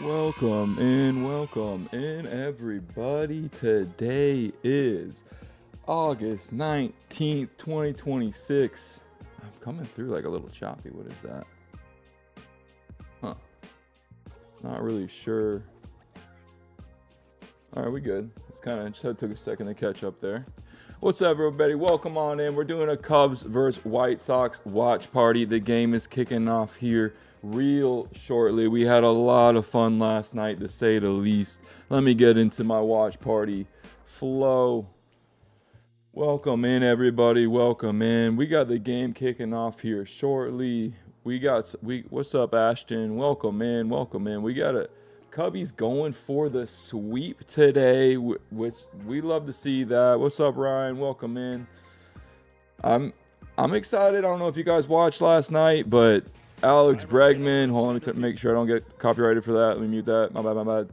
Welcome in, everybody. Today is August 19th, 2026. I'm coming through like a little choppy. What is that? Huh. Not really sure. All right, we good. It's kind of just took a second to catch up there. What's up, everybody? Welcome on in. We're doing a Cubs versus White Sox watch party. The game is kicking off here real shortly. We had a lot of fun last night, to say the least. Let me get into my watch party flow. Welcome in, everybody. Welcome in. We got the game kicking off here shortly. What's up, Ashton? Welcome in. We got a Cubbies going for the sweep today, which we love to see that. What's up, Ryan? Welcome in. I'm excited. I don't know if you guys watched last night, but Alex Bregman, hold on, let me make sure I don't get copyrighted for that. Let me mute that. My bad.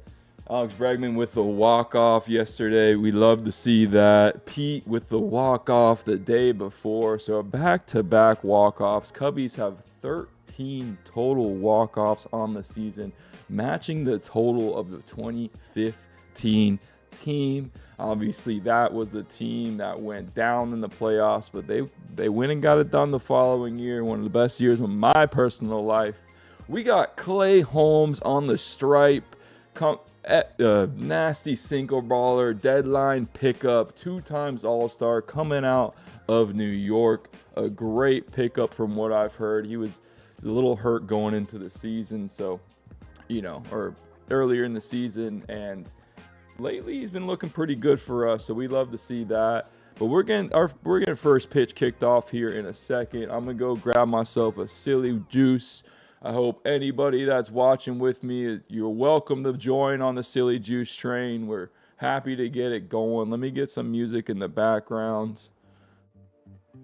Alex Bregman with the walk-off yesterday. We love to see that. Pete with the walk-off the day before. So back-to-back walk-offs. Cubbies have 13 total walk-offs on the season, matching the total of the 2015 team. Obviously, that was the team that went down in the playoffs, but they went and got it done the following year. One of the best years of my personal life. We got Clay Holmes on the stripe. Nasty single baller, deadline pickup, 2 times All-Star, coming out of New York. A great pickup from what I've heard. He was a little hurt going into the season, or earlier in the season, and lately he's been looking pretty good for us, so we love to see that. But we're getting first pitch kicked off here in a second. I'm gonna go grab myself a silly juice. I hope anybody that's watching with me, you're welcome to join on the silly juice train. We're happy to get it going. Let me get some music in the background.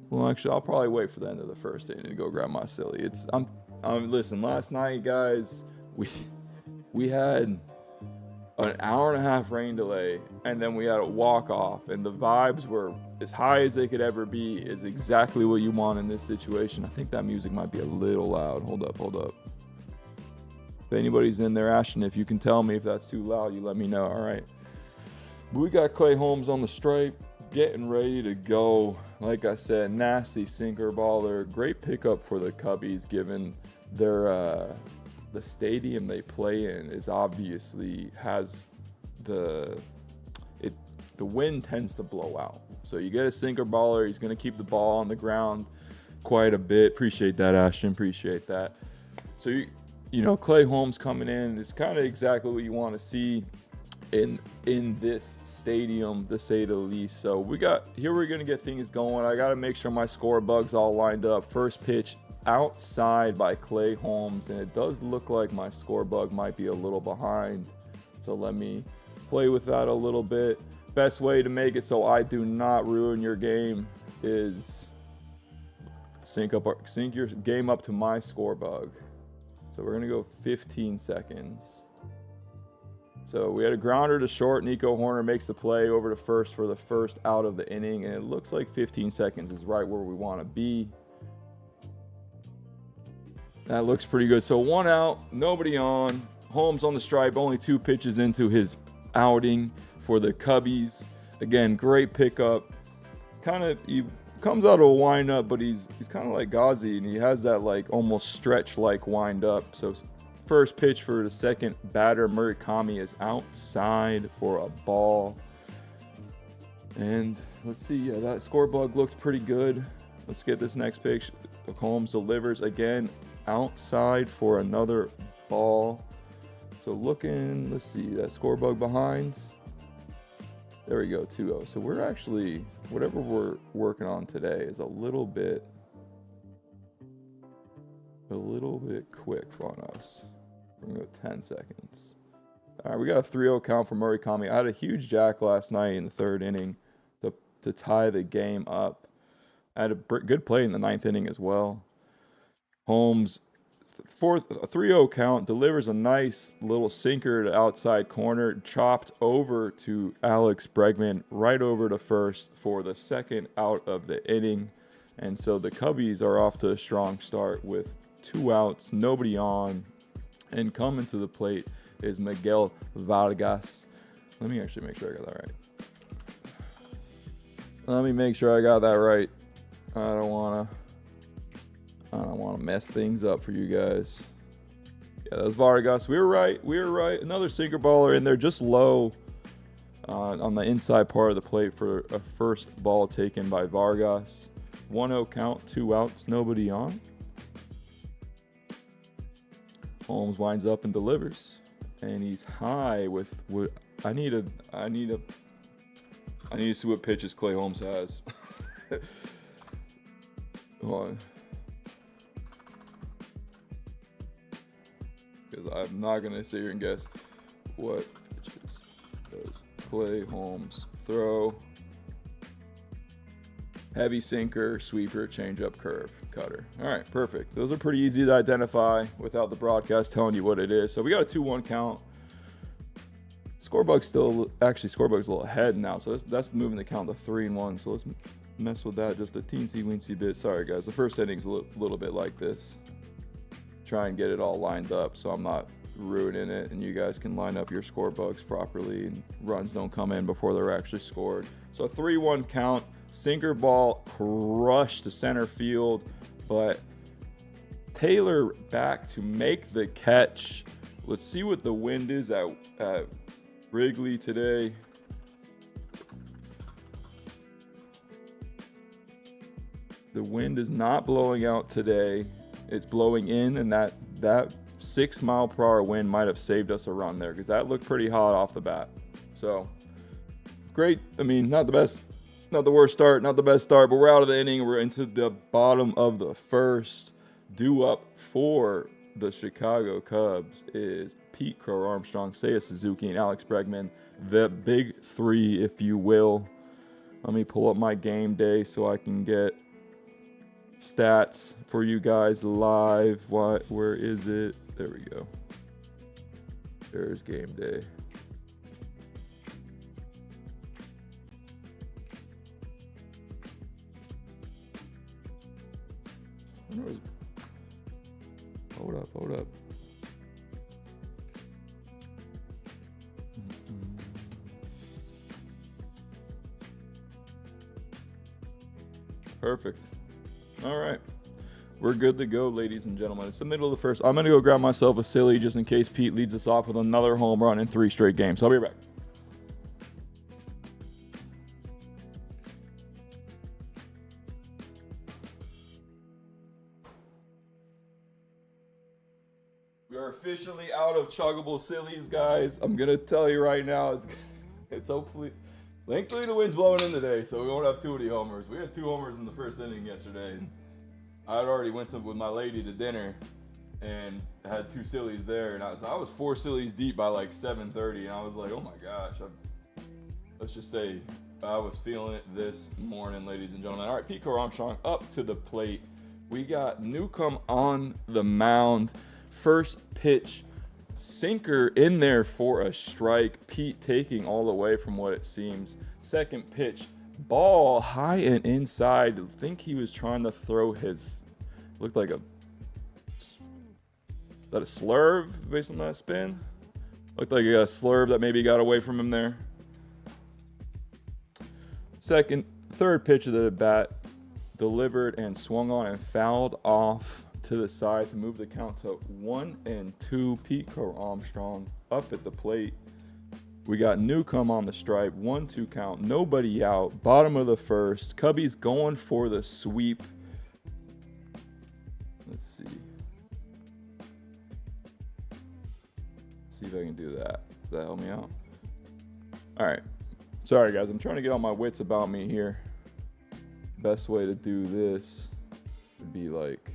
Well, actually, I'll probably wait for the end of the first inning to go grab my silly. Listen, last night, guys, we had an hour and a half rain delay, and then we had a walk-off, and the vibes were as high as they could ever be. Is exactly what you want in this situation. I think that music might be a little loud. Hold up. If anybody's in there, Ashton, if you can tell me if that's too loud, you let me know. All right. But we got Clay Holmes on the stripe, getting ready to go. Like I said, nasty sinker baller. Great pickup for the Cubbies, given their the stadium they play in is obviously has the wind tends to blow out. So you get a sinker baller, he's going to keep the ball on the ground quite a bit. Appreciate that, Ashton. Appreciate that. So Clay Holmes coming in is kind of exactly what you want to see in this stadium, to say the least. So we're going to get things going. I got to make sure my score bug's all lined up. First pitch outside by Clay Holmes, and it does look like my score bug might be a little behind, so let me play with that a little bit. Best way to make it so I do not ruin your game is sync your game up to my score bug. So we're gonna go 15 seconds. So we had a grounder to short. Nico Horner makes the play over to first for the first out of the inning, and it looks like 15 seconds is right where we want to be. That looks pretty good. So 1 out, nobody on. Holmes on the stripe, only 2 pitches into his outing for the Cubbies. Again, great pickup. He comes out of a windup, but he's kind of like Ghazi, and he has that like almost stretch-like windup. So first pitch for the second batter, Murakami, is outside for a ball. And let's see, yeah, that score bug looks pretty good. Let's get this next pitch. Holmes delivers again, outside for another ball. So let's see, that score bug behind. There we go, 2-0. So we're actually, whatever we're working on today is a little bit quick on us. We're gonna go 10 seconds. All right, we got a 3-0 count for Murakami. I had a huge jack last night in the 3rd inning to tie the game up. I had a good play in the 9th inning as well. Holmes, 3-0 count, delivers a nice little sinker to outside corner, chopped over to Alex Bregman, right over to first for the second out of the inning. And so the Cubbies are off to a strong start with 2 outs, nobody on, and coming to the plate is Miguel Vargas. Let me actually make sure I got that right. Let me make sure I got that right. I don't wanna mess things up for you guys. Yeah, that was Vargas. We were right. Another sinker baller in there, just low on the inside part of the plate for a first ball taken by Vargas. 1-0 count, 2 outs, nobody on. Holmes winds up and delivers, and he's high with what I need to see what pitches Clay Holmes has. Hold on. Because I'm not going to sit here and guess what pitches does Clay Holmes throw. Heavy sinker, sweeper, changeup, curve, cutter. All right, perfect. Those are pretty easy to identify without the broadcast telling you what it is. So we got a 2-1 count. Scorebug's a little ahead now, so that's moving the count to 3-1. So let's mess with that just a teensy-weensy bit. Sorry, guys. The first inning's a little bit like this. Try and get it all lined up so I'm not ruining it, and you guys can line up your scorebugs properly and runs don't come in before they're actually scored. So a 3-1 count. Sinker ball crushed to center field, but Taylor back to make the catch. Let's see what the wind is at Wrigley today. The wind is not blowing out today. It's blowing in, and that 6-mile-per-hour wind might have saved us a run there because that looked pretty hot off the bat. So great. I mean, not the best. Not the worst start, not the best start, but we're out of the inning. We're into the bottom of the first. Due up for the Chicago Cubs is Pete Crow-Armstrong, Seiya Suzuki, and Alex Bregman. The big three, if you will. Let me pull up my game day so I can get stats for you guys live. Where is it? There we go. There's game day. Hold up. Perfect. All right. We're good to go, ladies and gentlemen. It's the middle of the first. I'm going to go grab myself a silly just in case Pete leads us off with another home run in 3 straight games. I'll be right back. We are officially out of chuggable sillies, guys. I'm going to tell you right now, it's hopefully... Thankfully, the wind's blowing in today, so we won't have too many homers. We had 2 homers in the first inning yesterday. And I had already went with my lady to dinner and had 2 sillies there. And I was 4 sillies deep by like 7:30, and I was like, oh my gosh. Let's just say I was feeling it this morning, ladies and gentlemen. All right, Pete Crow-Armstrong up to the plate. We got Newcomb on the mound. First pitch, sinker in there for a strike. Pete taking all the way from what it seems. Second pitch, ball high and inside. I think he was trying to throw looked like is that a slurve based on that spin? Looked like a slurve that maybe got away from him there. Third pitch of the bat, delivered and swung on and fouled off to the side to move the count to 1-2. Pete Crow-Armstrong up at the plate. We got Newcomb on the stripe. 1-2 count. Nobody out. Bottom of the first. Cubbies going for the sweep. Let's see. See if I can do that. Does that help me out? All right. Sorry, guys. I'm trying to get all my wits about me here. Best way to do this would be like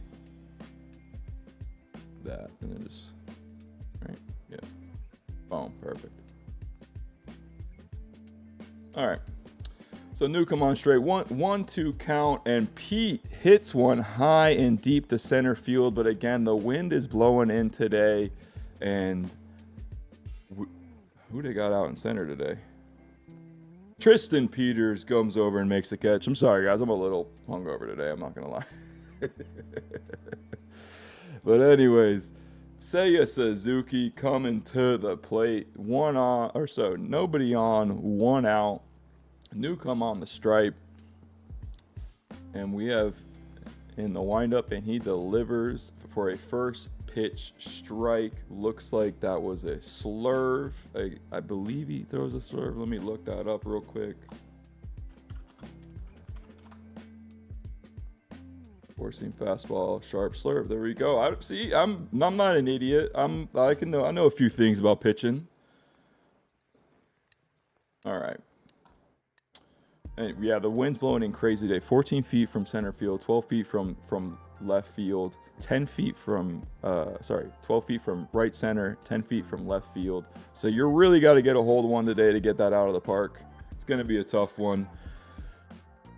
that, and then just right, yeah, boom, perfect. All right, so Newcomb on straight, 1-2 count, and Pete hits one high and deep to center field, but again, the wind is blowing in today, and who they got out in center today? Tristan Peters comes over and makes the catch. I'm sorry, guys, I'm a little hungover today, I'm not gonna lie. But anyways, Seiya Suzuki coming to the plate. Nobody on, one out. Newcomb on the stripe. And we have in the windup, and he delivers for a first pitch strike. Looks like that was a slurve. I believe he throws a slurve. Let me look that up real quick. Four-seam fastball, sharp slurve. There we go. I'm not an idiot. I know a few things about pitching. All right. And yeah, the wind's blowing in crazy today. 14 feet from center field, 12 feet from left field, 10 feet from 12 feet from right center, 10 feet from left field. So you really got to get a hold of one today to get that out of the park. It's going to be a tough one.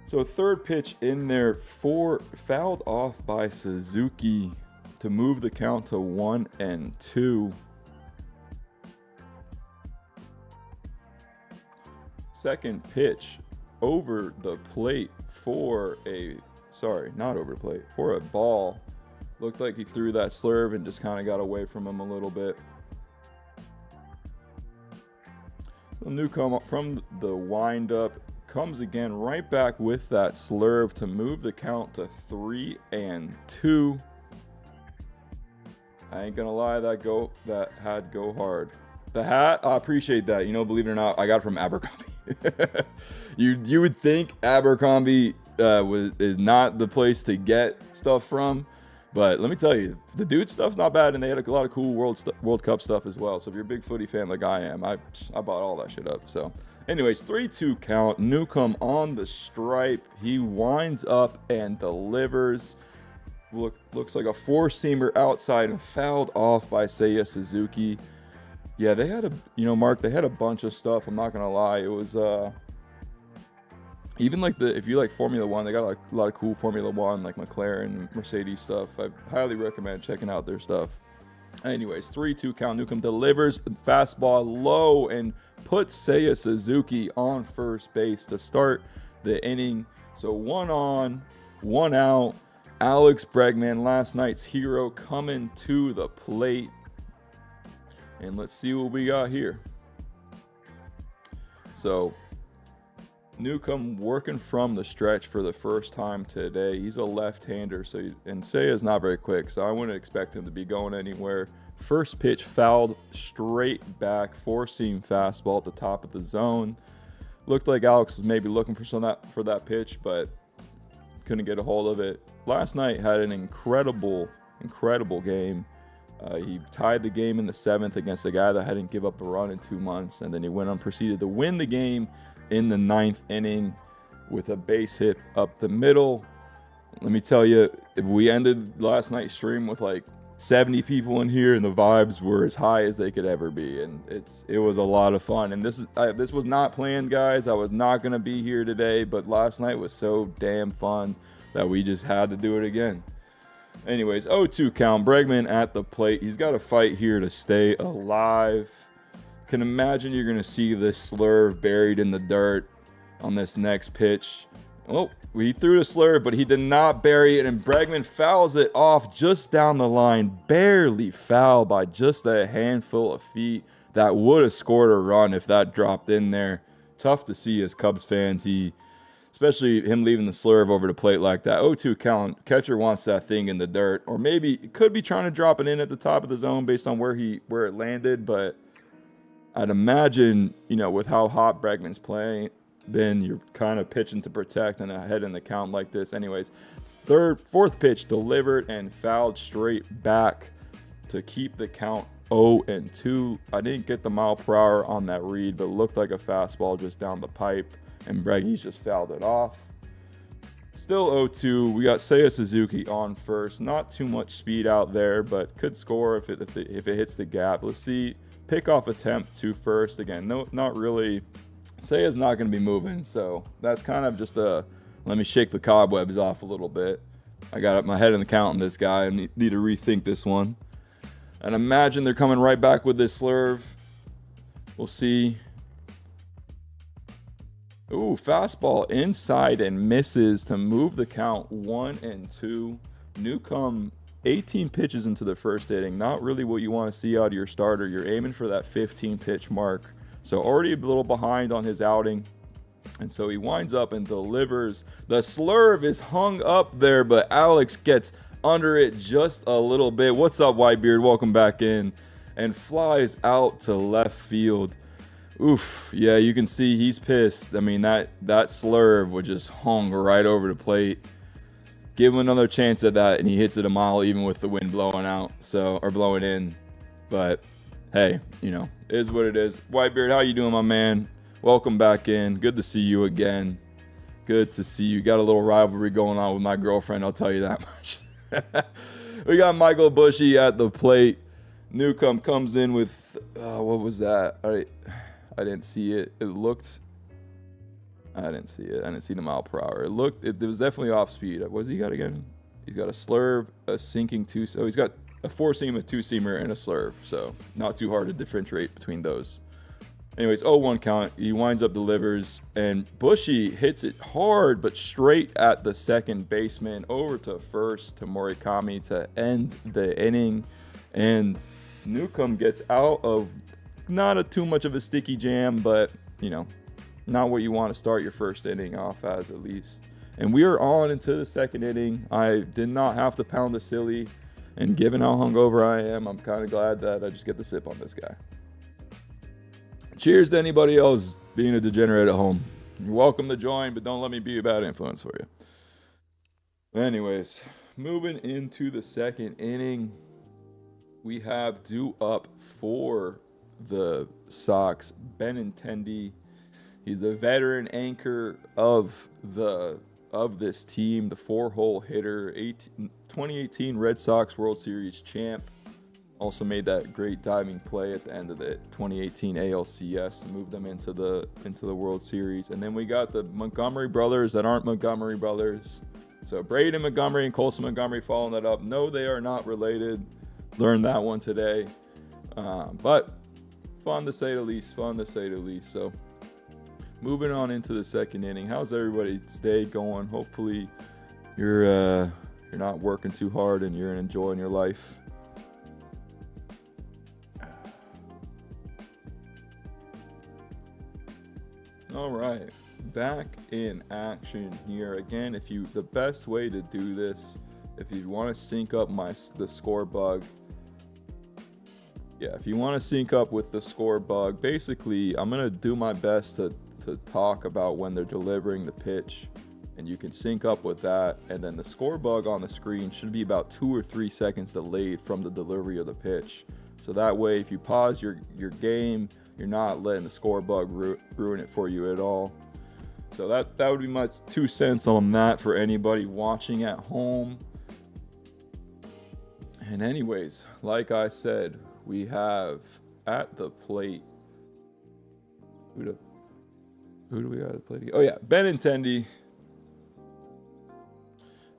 So third pitch in there, fouled off by Suzuki to move the count to 1-2. Second pitch over the plate for a ball. Looked like he threw that slurve and just kind of got away from him a little bit. So Newcomb from the windup comes again right back with that slurve to move the count to 3-2. I ain't gonna lie, that hat go hard. The hat, I appreciate that. Believe it or not, I got it from Abercrombie. You would think Abercrombie is not the place to get stuff from, but let me tell you, the dude's stuff's not bad, and they had a lot of cool World Cup stuff as well. So if you're a big footy fan like I am, I bought all that shit up. So anyways, 3-2 count. Newcomb on the stripe. He winds up and delivers. Looks like a four-seamer outside and fouled off by Seiya Suzuki. Yeah, they had Mark, they had a bunch of stuff. I'm not going to lie. It was, even like if you like Formula One, they got like a lot of cool Formula One, like McLaren, Mercedes stuff. I highly recommend checking out their stuff. Anyways, 3-2 count. Newcomb delivers fastball low and puts Seiya Suzuki on first base to start the inning. So 1 on, 1 out. Alex Bregman, last night's hero, coming to the plate. And let's see what we got here. So Newcomb working from the stretch for the first time today. He's a left-hander, and Seiya's not very quick, so I wouldn't expect him to be going anywhere. First pitch fouled straight back, four-seam fastball at the top of the zone. Looked like Alex was maybe looking for that pitch, but couldn't get a hold of it. Last night had an incredible game. He tied the game in the 7th against a guy that hadn't give up a run in 2 months, and then he proceeded to win the game in the 9th inning with a base hit up the middle. Let me tell you, we ended last night's stream with like 70 people in here, and the vibes were as high as they could ever be, and it was a lot of fun. And this was not planned, guys. I was not going to be here today, but last night was so damn fun that we just had to do it again. Anyways, 0-2 count. Bregman at the plate. He's got to fight here to stay alive. Can imagine you're going to see this slurve buried in the dirt on this next pitch. Oh, he threw the slurve, but he did not bury it, and Bregman fouls it off just down the line. Barely foul by just a handful of feet. That would have scored a run if that dropped in there. Tough to see as Cubs fans. Especially him leaving the slurve over the plate like that. 0-2 count. Catcher wants that thing in the dirt. Or maybe it could be trying to drop it in at the top of the zone based on where it landed. But I'd imagine, with how hot Bregman's playing, then you're kind of pitching to protect and ahead in the count like this. Anyways, fourth pitch delivered and fouled straight back to keep the count 0-2. I didn't get the mile per hour on that read, but it looked like a fastball just down the pipe. And Breggy's just fouled it off. Still 0-2. We got Seiya Suzuki on first. Not too much speed out there, but could score if it hits the gap. Let's see. Pickoff attempt to first. Again, no, not really. Seiya's not going to be moving, so that's kind of just let me shake the cobwebs off a little bit. I got my head in the count on this guy. I need to rethink this one. And imagine they're coming right back with this slurve. We'll see. Ooh, fastball inside and misses to move the count 1-2. Newcomb 18 pitches into the first inning. Not really what you want to see out of your starter. You're aiming for that 15 pitch mark. So already a little behind on his outing. And so he winds up and delivers. The slurve is hung up there, but Alex gets under it just a little bit. What's up, Whitebeard? Welcome back in. And flies out to left field. Oof. Yeah, you can see he's pissed. I mean, that slurve was just hung right over the plate. Give him another chance at that, and he hits it a mile even with the wind blowing out, or blowing in. But, hey, is what it is. Whitebeard, how you doing, my man? Welcome back in. Good to see you again. Good to see you. Got a little rivalry going on with my girlfriend, I'll tell you that much. We got Michael Bushy at the plate. Newcomb comes in with, what was that? I didn't see it. I didn't see it. I didn't see the mile per hour. It was definitely off speed. What does he got again? He's got a slurve, a sinking so he's got a four-seam, a two-seamer, and a slurve. So not too hard to differentiate between those. Anyways, 0-1 count. He winds up, delivers, and Bushy hits it hard but straight at the second baseman, over to first to Morikami to end the inning. And Newcomb gets out of not too much of a sticky jam, but, not what you want to start your first inning off as, at least. And we are on into the second inning. I did not have to pound a silly, and given how hungover I am, I'm kind of glad that I just get to sip on this guy. Cheers to anybody else being a degenerate at home. You're welcome to join, but don't let me be a bad influence for you. Anyways, moving into the second inning, we have due up for the Sox, Benintendi. He's the veteran anchor of this team, the four-hole hitter, 2018 Red Sox World Series champ. Also made that great diving play at the end of the 2018 ALCS to move them into the World Series. And then we got the Montgomery brothers that aren't Montgomery brothers. So Braden Montgomery and Colson Montgomery following that up. No, they are not related. Learned that one today. But fun to say the least. So moving on into the second inning. How's everybody's day going? Hopefully you're not working too hard and you're enjoying your life. All right, back in action here again. The best way to do this, if you want to sync up the score bug. Yeah, if you want to sync up with the score bug, basically I'm gonna do my best to talk about when they're delivering the pitch, and you can sync up with that. And then the score bug on the screen should be about 2 or 3 seconds delayed from the delivery of the pitch. So that way, if you pause your game, you're not letting the score bug ruin it for you at all. So that would be my 2 cents on that for anybody watching at home. And anyways, like I said, we have at the plate. Who do we got at the plate? Oh yeah, Benintendi.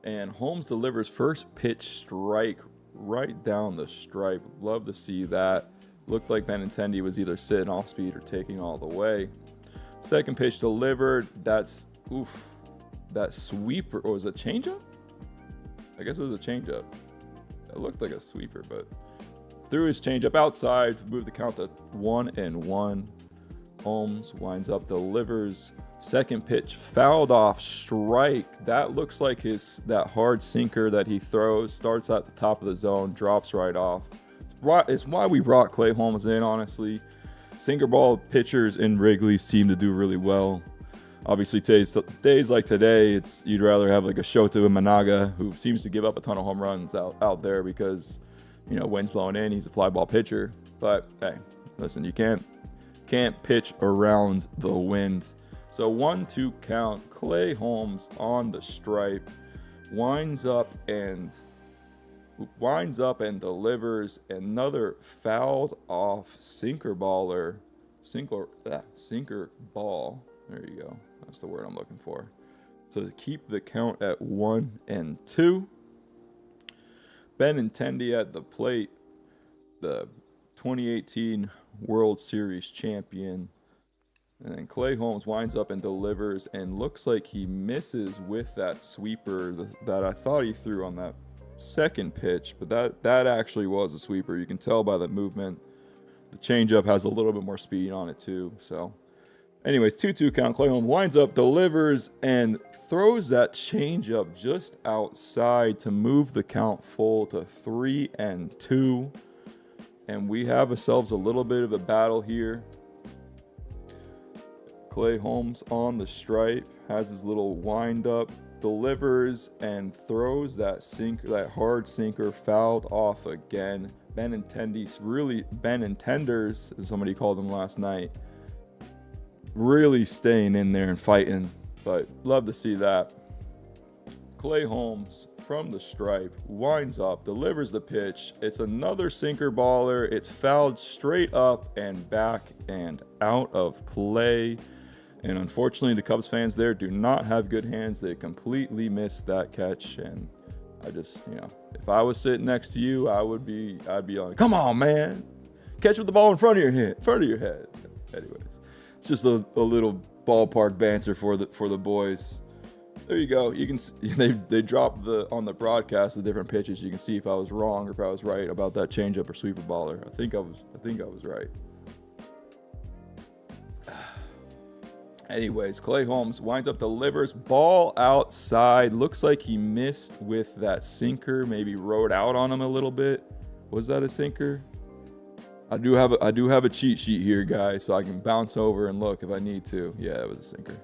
And Holmes delivers first pitch strike right down the stripe. Love to see that. Looked like Benintendi was either sitting off speed or taking all the way. Second pitch delivered. That sweeper. Or was it a changeup? I guess it was a changeup. It looked like a sweeper, but threw his changeup outside to move the count to 1-1. Holmes winds up, delivers. Second pitch fouled off, strike. That looks like that hard sinker that he throws. Starts at the top of the zone, drops right off. It's why we brought Clay Holmes in, honestly. Sinker ball pitchers in Wrigley seem to do really well. Obviously, days like today, you'd rather have like a Shota Imanaga, who seems to give up a ton of home runs out there because, wind's blowing in. He's a fly ball pitcher. But hey, listen, you can't pitch around the wind. So 1-2 count. Clay Holmes on the stripe, winds up and delivers another fouled off sinker ball. There you go. That's the word I'm looking for. So to keep the count at 1-2. Benintendi at the plate, the 2018 World Series champion. And then Clay Holmes winds up and delivers and looks like he misses with that sweeper that I thought he threw on that second pitch, but that actually was a sweeper. You can tell by the movement. The changeup has a little bit more speed on it too. So, anyways, 2-2 count. Clay Holmes winds up, delivers, and throws that changeup just outside to move the count full to 3-2. And we have ourselves a little bit of a battle here. Clay Holmes on the stripe, has his little wind up, delivers, and throws that sinker, that hard sinker, fouled off again. Benintenders, as somebody called him last night, really staying in there and fighting, but love to see that. Clay Holmes from the stripe winds up, delivers the pitch. It's another sinker baller. It's fouled straight up and back and out of play. And unfortunately, the Cubs fans there do not have good hands. They completely missed that catch. And I just, if I was sitting next to you, I'd be like, come on, man, catch with the ball in front of your head. Anyways, it's just a little ballpark banter for the boys. There you go. You can see, they dropped on the broadcast the different pitches. You can see if I was wrong or if I was right about that changeup or sweeper baller. I think I was right. Anyways, Clay Holmes winds up, delivers, ball outside. Looks like he missed with that sinker. Maybe rode out on him a little bit. Was that a sinker? I do have a cheat sheet here, guys, so I can bounce over and look if I need to. Yeah, it was a sinker.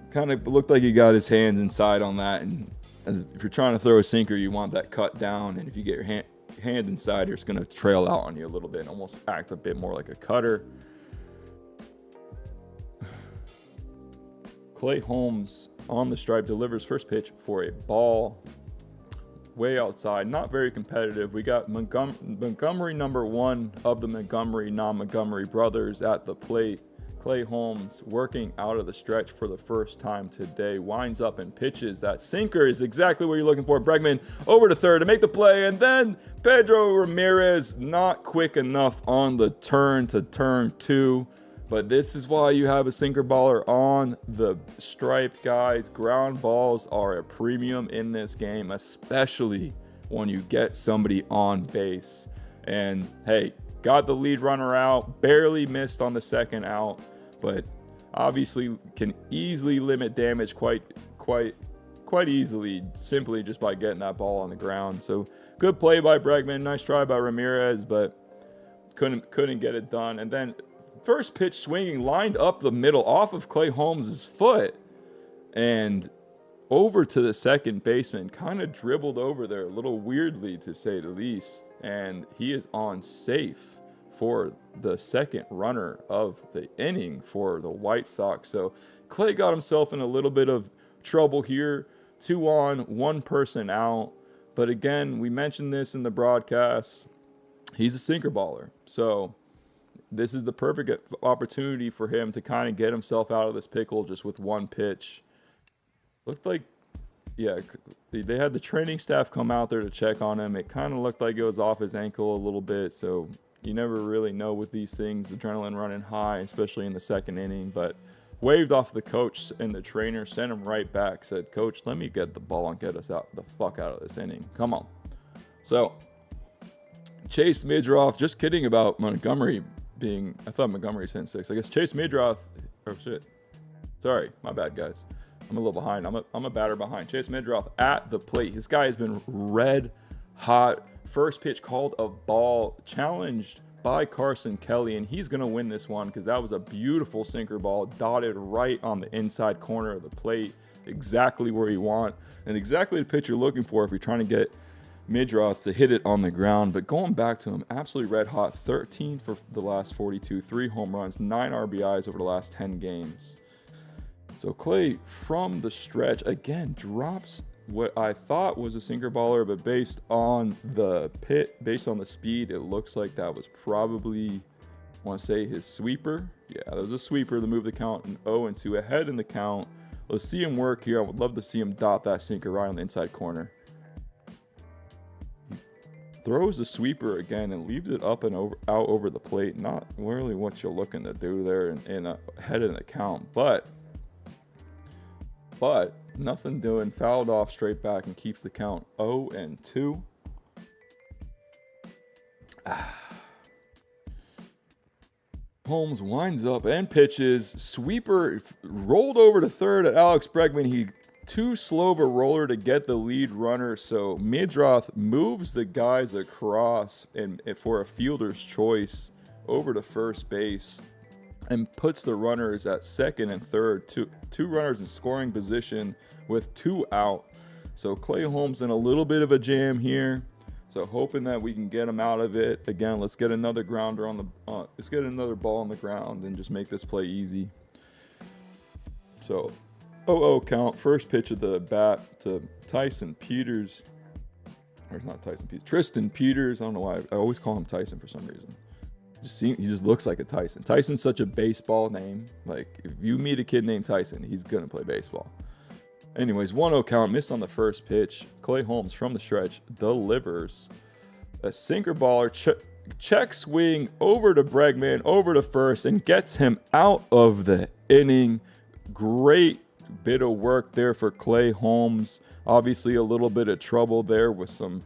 Kind of looked like he got his hands inside on that, and if you're trying to throw a sinker, you want that cut down, and if you get your hand inside, it's going to trail out on you a little bit and almost act a bit more like a cutter. Clay Holmes on the stripe, delivers first pitch for a ball way outside. Not very competitive. We got Montgomery, number one of the Montgomery, non-Montgomery brothers at the plate. Clay Holmes working out of the stretch for the first time today. Winds up and pitches. That sinker is exactly what you're looking for. Bregman over to third to make the play. And then Pedro Ramirez not quick enough on the turn to turn two. But this is why you have a sinker baller on the stripe, guys. Ground balls are a premium in this game, especially when you get somebody on base. And hey, got the lead runner out, barely missed on the second out, but obviously can easily limit damage quite easily, simply just by getting that ball on the ground. So good play by Bregman, nice try by Ramirez, but couldn't get it done. And then first pitch swinging, lined up the middle off of Clay Holmes' foot and over to the second baseman, kind of dribbled over there a little weirdly, to say the least, and he is on safe for the second runner of the inning for the White Sox. So Clay got himself in a little bit of trouble here. 2 on, 1 person out. But again, we mentioned this in the broadcast. He's a sinker baller. So this is the perfect opportunity for him to kind of get himself out of this pickle just with one pitch. Looked like, yeah, they had the training staff come out there to check on him. It kind of looked like it was off his ankle a little bit. So you never really know with these things, adrenaline running high, especially in the second inning. But waved off the coach and the trainer, sent him right back, said, "Coach, let me get the ball and get us the fuck out of this inning. Come on." So Chase Midroth, just kidding about Montgomery being, I thought Montgomery's hitting 6. I guess Chase Midroth, oh shit. Sorry, my bad, guys. I'm a little behind. I'm a batter behind. Chase Midroth at the plate. This guy has been red hot. First pitch called a ball, challenged by Carson Kelly, and he's going to win this one because that was a beautiful sinker ball, dotted right on the inside corner of the plate, exactly where you want, and exactly the pitch you're looking for if you're trying to get Midroth to hit it on the ground. But going back to him, absolutely red hot, 13 for the last 42, 3 home runs, 9 RBIs over the last 10 games. So Clay from the stretch, again, drops what I thought was a sinker baller, but based on the speed, it looks like that was probably, I want to say, his sweeper. Yeah, that was a sweeper to move the count in 0-2 ahead in the count. Let's see him work here. I would love to see him dot that sinker right on the inside corner. Throws the sweeper again and leaves it up and out over the plate. Not really what you're looking to do there in a head in the count, but Nothing doing. Fouled off straight back and keeps the count 0-2. Holmes winds up and pitches. Sweeper rolled over to third at Alex Bregman. He too slow of a roller to get the lead runner, so Midroth moves the guys across and for a fielder's choice over to first base and puts the runners at second and third. Two runners in scoring position with 2 out. So Clay Holmes in a little bit of a jam here. So hoping that we can get him out of it. Again, let's get another grounder on the let's get another ball on the ground and just make this play easy. So 0-0 count. First pitch of the bat to Tyson Peters. Or it's not Tyson Peters. Tristan Peters. I don't know why. I always call him Tyson for some reason. He just looks like a Tyson. Tyson's such a baseball name. Like, if you meet a kid named Tyson, he's going to play baseball. Anyways, 1-0 count. Missed on the first pitch. Clay Holmes from the stretch delivers a sinker baller. Check swing over to Bregman, over to first, and gets him out of the inning. Great bit of work there for Clay Holmes. Obviously a little bit of trouble there with some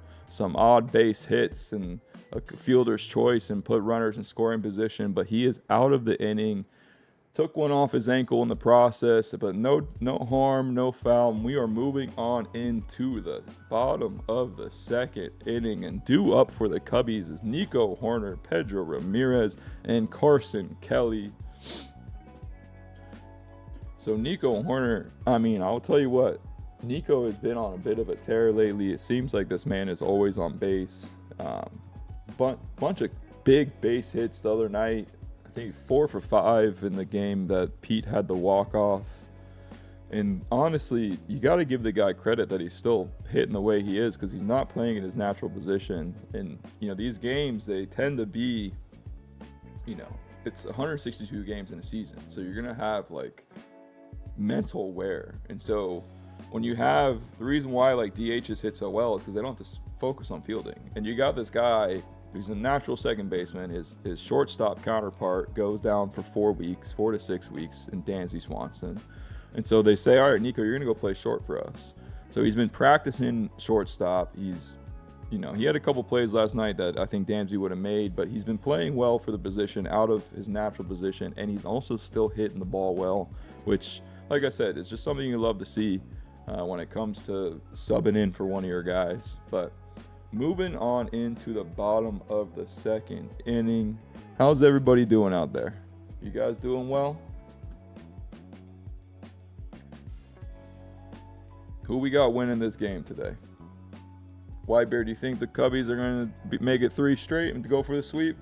odd base hits and a fielder's choice and put runners in scoring position, but he is out of the inning. Took one off his ankle in the process, but no harm, no foul. And we are moving on into the bottom of the second inning, and due up for the Cubbies is Nico Horner, Pedro Ramirez, and Carson Kelly. So Nico Horner, I'll tell you what, Nico has been on a bit of a tear lately. It seems like this man is always on base. Bunch of big base hits the other night. I think 4 for 5 in the game that Pete had the walk-off. And honestly, you got to give the guy credit that he's still hitting the way he is, because he's not playing in his natural position. And, these games, they tend to be, it's 162 games in a season. So you're going to have, mental wear. And so when you have the reason why DHs hit so well is because they don't have to focus on fielding. And you got this guy who's a natural second baseman. His shortstop counterpart goes down for 4 to 6 weeks in Dansby Swanson. And so they say, all right, Nico, you're going to go play short for us. So he's been practicing shortstop. He's, he had a couple plays last night that I think Dansby would have made, but he's been playing well for the position out of his natural position. And he's also still hitting the ball well, which, like I said, it's just something you love to see when it comes to subbing in for one of your guys. But moving on into the bottom of the second inning. How's everybody doing out there? You guys doing well? Who we got winning this game today? Whitebeard, do you think the Cubbies are going to make it 3 straight and go for the sweep?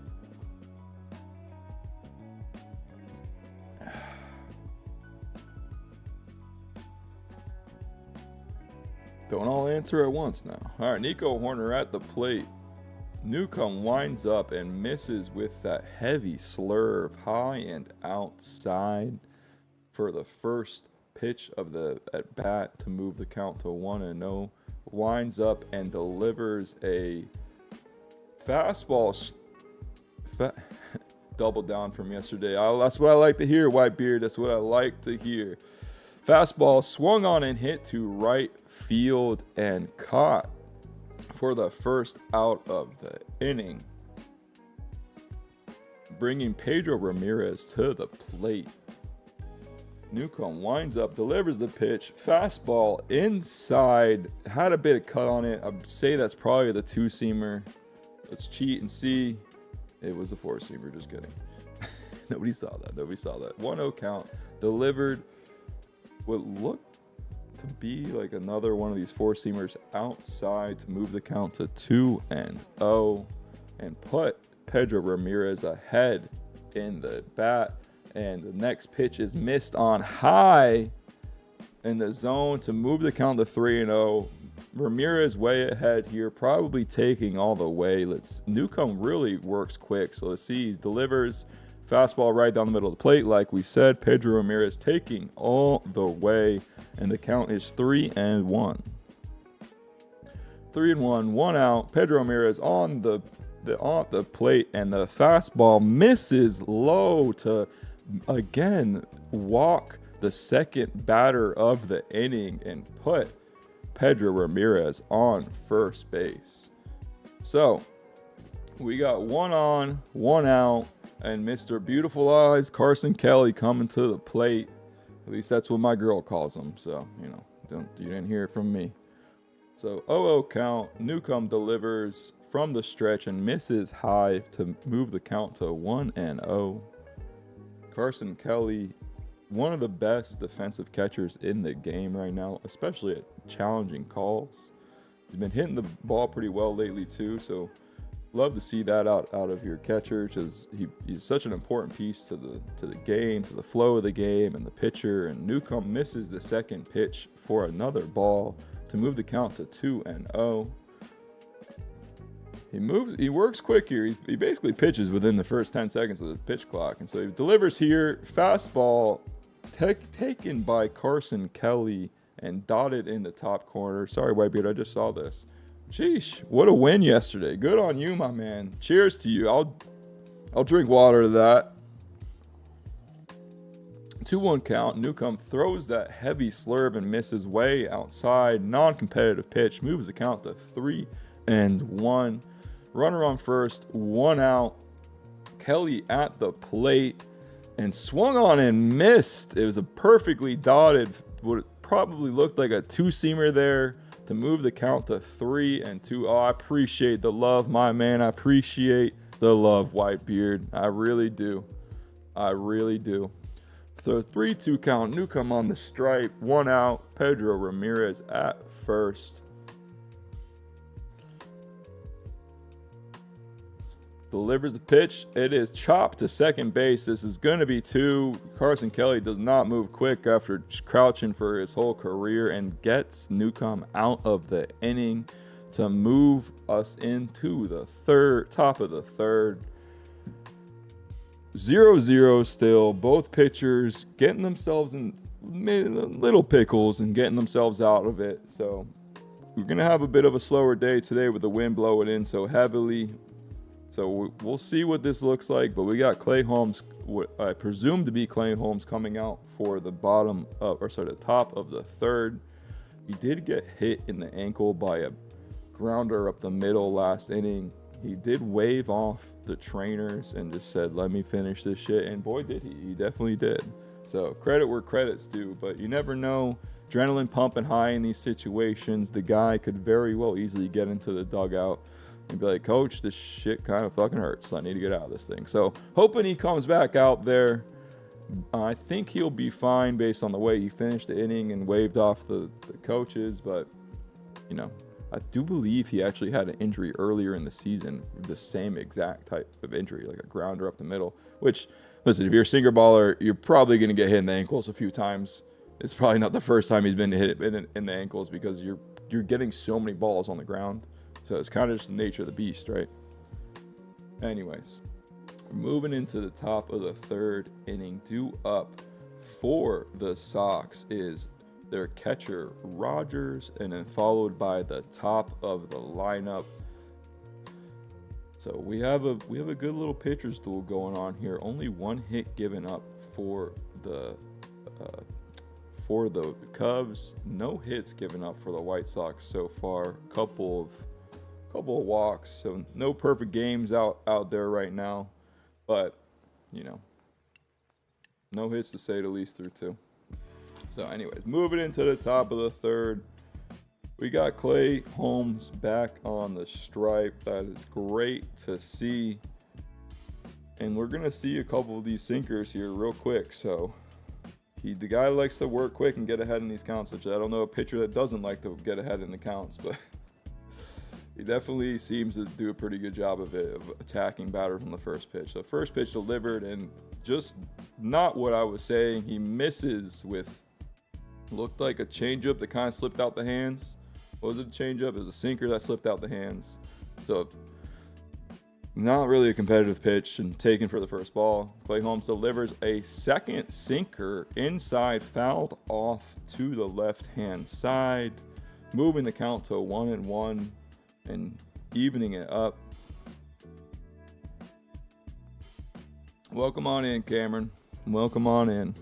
Don't all answer at once now. All right, Nico Horner at the plate. Newcomb winds up and misses with that heavy slurve high and outside for the first pitch of the at bat to move the count to 1-0. Winds up and delivers a fastball. Double down from yesterday. That's what I like to hear, Whitebeard. That's what I like to hear. Fastball swung on and hit to right field and caught for the first out of the inning, bringing Pedro Ramirez to the plate. Newcomb winds up, delivers the pitch. Fastball inside. Had a bit of cut on it. I'd say that's probably the 2-seamer. Let's cheat and see. It was a 4-seamer. Just kidding. Nobody saw that. 1-0 count. Delivered what looked to be like another one of these 4-seamers outside to move the count to 2-0 and put Pedro Ramirez ahead in the bat. And the next pitch is missed on high in the zone to move the count to 3-0. Ramirez way ahead here, probably taking all the way. Newcomb really works quick. So let's see, he delivers fastball right down the middle of the plate. Like we said, Pedro Ramirez taking all the way, and the count is 3-1. 3-1, 1 out. Pedro Ramirez on the plate, and the fastball misses low to again walk the second batter of the inning and put Pedro Ramirez on first base. So we got 1 on, 1 out, and Mr. Beautiful Eyes, Carson Kelly, coming to the plate. At least that's what my girl calls him. So, you didn't hear it from me. So 0-0 count. Newcomb delivers from the stretch and misses high to move the count to 1-0. Carson Kelly, one of the best defensive catchers in the game right now, especially at challenging calls. He's been hitting the ball pretty well lately too, so love to see that out of your catcher, because he's such an important piece to the game, to the flow of the game and the pitcher. And Newcomb misses the second pitch for another ball to move the count to 2-0. He works quick here. He basically pitches within the first 10 seconds of the pitch clock. And so he delivers here. Fastball taken by Carson Kelly and dotted in the top corner. Sorry, Whitebeard, I just saw this. Sheesh, what a win yesterday. Good on you, my man. Cheers to you. I'll drink water to that. 2-1 count. Newcomb throws that heavy slurve and misses way outside. Non-competitive pitch. Moves the count to 3-1. Runner on first. 1 out. Kelly at the plate and swung on and missed. It was a perfectly dotted, what probably looked like a two-seamer there to move the count to 3-2. Oh, I appreciate the love, my man. I appreciate the love, Whitebeard. I really do. So 3-2 count. Newcomb on the stripe. 1 out. Pedro Ramirez at first. Delivers the pitch. It is chopped to second base. This is going to be 2. Carson Kelly does not move quick after crouching for his whole career and gets Newcomb out of the inning to move us into the top of the third. 0-0 still. Both pitchers getting themselves in little pickles and getting themselves out of it. So we're going to have a bit of a slower day today with the wind blowing in so heavily. So we'll see what this looks like, but we got Clay Holmes, what I presume to be Clay Holmes, coming out for the top of the third. He did get hit in the ankle by a grounder up the middle last inning. He did wave off the trainers and just said, "Let me finish this shit," and boy did he. He definitely did. So credit where credit's due, but you never know. Adrenaline pumping high in these situations. The guy could very well easily get into the dugout and be like, "Coach, this shit kind of fucking hurts. I need to get out of this thing." So hoping he comes back out there. I think he'll be fine based on the way he finished the inning and waved off the coaches. But, I do believe he actually had an injury earlier in the season, the same exact type of injury, like a grounder up the middle. Which, listen, if you're a sinker baller, you're probably going to get hit in the ankles a few times. It's probably not the first time he's been hit in the ankles, because you're getting so many balls on the ground. So it's kind of just the nature of the beast, right? Anyways, moving into the top of the third inning, due up for the Sox is their catcher, Rogers, and then followed by the top of the lineup. So we have a good little pitcher's duel going on here. Only 1 hit given up for the Cubs. No hits given up for the White Sox so far. Couple of walks, so no perfect games out there right now, but no hits to say the least through 2. So anyways, moving into the top of the third, we got Clay Holmes back on the stripe. That is great to see, and we're gonna see a couple of these sinkers here real quick. So the guy likes to work quick and get ahead in these counts. Which I don't know a pitcher that doesn't like to get ahead in the counts, but he definitely seems to do a pretty good job of attacking batters on the first pitch. So first pitch delivered, and just not what I was saying. He misses with, looked like a changeup that kind of slipped out the hands. Was it a changeup? It was a sinker that slipped out the hands. So not really a competitive pitch and taken for the first ball. Clay Holmes delivers a second sinker inside, fouled off to the left-hand side, moving the count to 1-1. And evening it up. Welcome on in, Cameron. Welcome on in.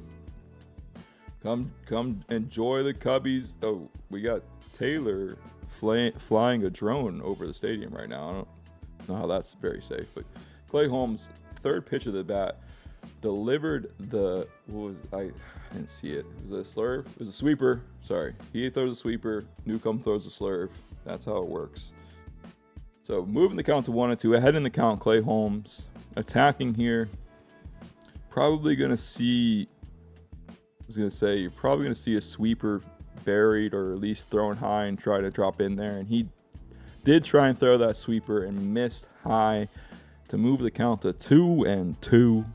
Come enjoy the Cubbies. Oh, we got Taylor flying a drone over the stadium right now. I don't know how that's very safe, but Clay Holmes, third pitch of the bat, delivered I didn't see it. It was a slurve. It was a sweeper. Sorry. He throws a sweeper. Newcomb throws a slurve. That's how it works. So moving the count to 1-2. Ahead in the count, Clay Holmes attacking here. Probably going to see, you're probably going to see a sweeper buried or at least thrown high and try to drop in there. And he did try and throw that sweeper and missed high to move the count to 2-2.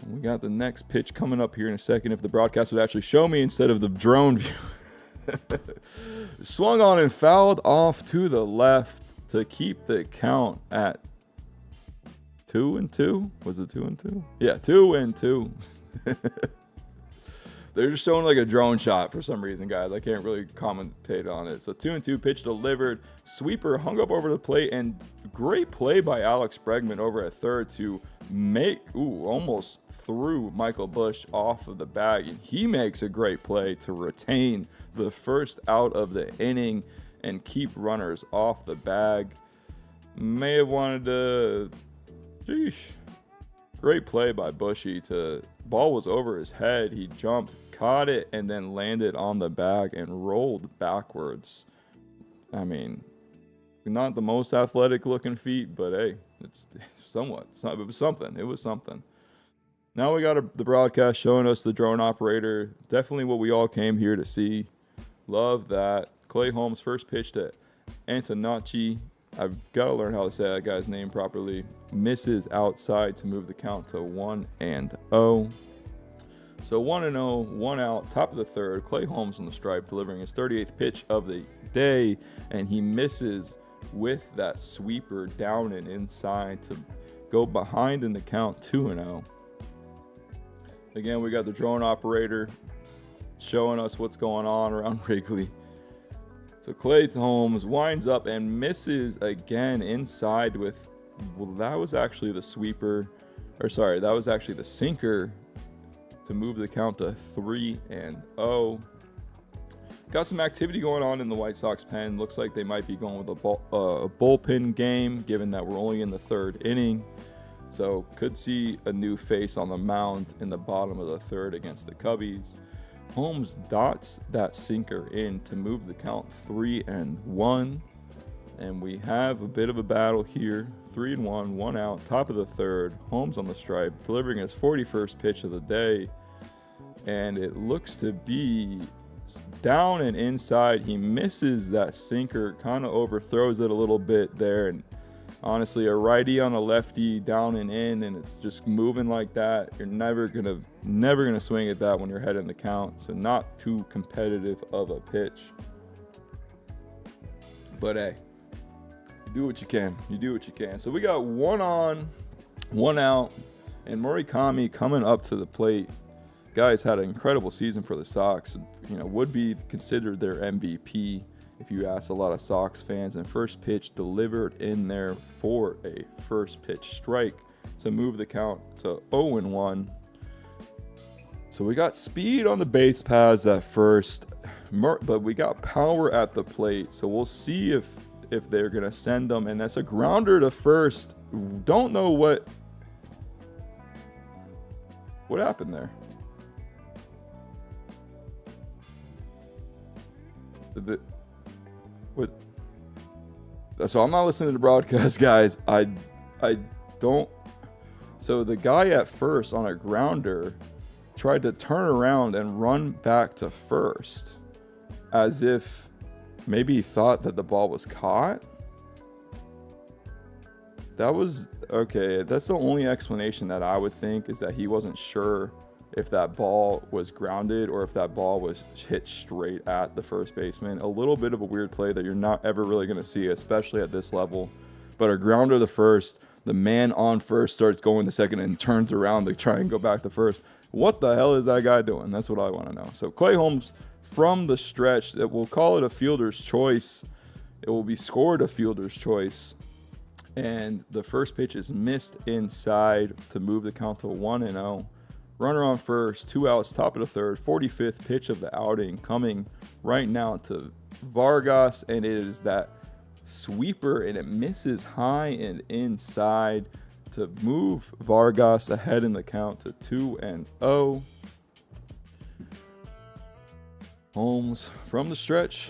We got the next pitch coming up here in a second. If the broadcast would actually show me instead of the drone view. Swung on and fouled off to the left to keep the count at 2-2. Was it 2-2? Yeah, 2-2. They're just showing like a drone shot for some reason, guys. I can't really commentate on it. So 2-2, pitch delivered. Sweeper hung up over the plate, and great play by Alex Bregman over at third to make, almost threw Michael Busch off of the bag. And he makes a great play to retain the first out of the inning and keep runners off the bag. May have wanted to, great play by Bushy. Ball was over his head. He jumped, caught it, and then landed on the bag and rolled backwards. I mean, not the most athletic looking feat, but hey, it's somewhat. It was something. It was something. Now we got the broadcast showing us the drone operator. Definitely what we all came here to see. Love that. Clay Holmes' first pitch to Antonacci. I've got to learn how to say that guy's name properly. Misses outside to move the count to 1-0. So 1-0, 1 out, top of the third. Clay Holmes on the stripe, delivering his 38th pitch of the day, and he misses with that sweeper down and inside to go behind in the count 2-0. Again, we got the drone operator showing us what's going on around Wrigley. So Clay Holmes winds up and misses again inside with, that was actually the sweeper, that was actually the sinker to move the count to 3-0. Got some activity going on in the White Sox pen. Looks like they might be going with a bullpen game, given that we're only in the third inning. So could see a new face on the mound in the bottom of the third against the Cubbies. Holmes dots that sinker in to move the count 3-1. And we have a bit of a battle here. 3-1, 1 out, top of the third. Holmes on the stripe, delivering his 41st pitch of the day. And it looks to be down and inside. He misses that sinker, kind of overthrows it a little bit there. And honestly, a righty on a lefty, down and in, and it's just moving like that. You're never gonna swing at that when you're heading the count. So not too competitive of a pitch. But hey, you do what you can. You do what you can. So we got 1 on, 1 out, and Murakami coming up to the plate. Guys had an incredible season for the Sox. Would be considered their MVP if you ask a lot of Sox fans. And first pitch delivered in there for a first pitch strike to move the count to 0-1. So we got speed on the base paths at first, but we got power at the plate. So we'll see if they're going to send them. And that's a grounder to first. Don't know what happened there. So I'm not listening to the broadcast, guys. I don't. So the guy at first on a grounder tried to turn around and run back to first as if maybe he thought that the ball was caught. That was okay. That's the only explanation that I would think, is that he wasn't sure if that ball was grounded or if that ball was hit straight at the first baseman. A little bit of a weird play that you're not ever really going to see, especially at this level. But a grounder to first, the man on first starts going to second and turns around to try and go back to first. What the hell is that guy doing? That's what I want to know. So Clay Holmes from the stretch, that we'll call it a fielder's choice. It will be scored a fielder's choice. And the first pitch is missed inside to move the count to 1-0. Runner on first, 2 outs, top of the third, 45th pitch of the outing coming right now to Vargas, and it is that sweeper, and it misses high and inside to move Vargas ahead in the count to 2-0. Holmes from the stretch,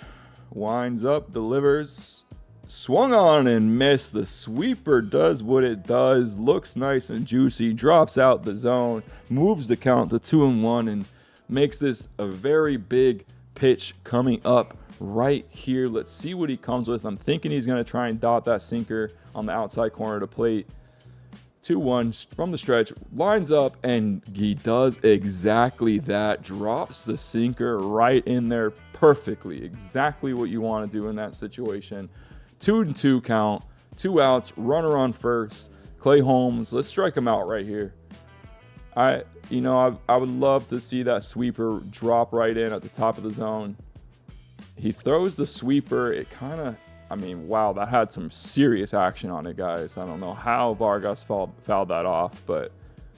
winds up, delivers, swung on and missed. The sweeper does what it does, looks nice and juicy, drops out the zone, moves the count to 2-1, and makes this a very big pitch coming up right here. Let's see what he comes with. I'm thinking he's going to try and dot that sinker on the outside corner of the plate. 2-1 from the stretch, lines up, and he does exactly that. Drops the sinker right in there perfectly. Exactly what you want to do in that situation. 2-2 count, 2 outs, runner on first. Clay Holmes, let's strike him out right here. I would love to see that sweeper drop right in at the top of the zone. He throws the sweeper. It kind of, wow, that had some serious action on it, guys. I don't know how Vargas fouled that off, but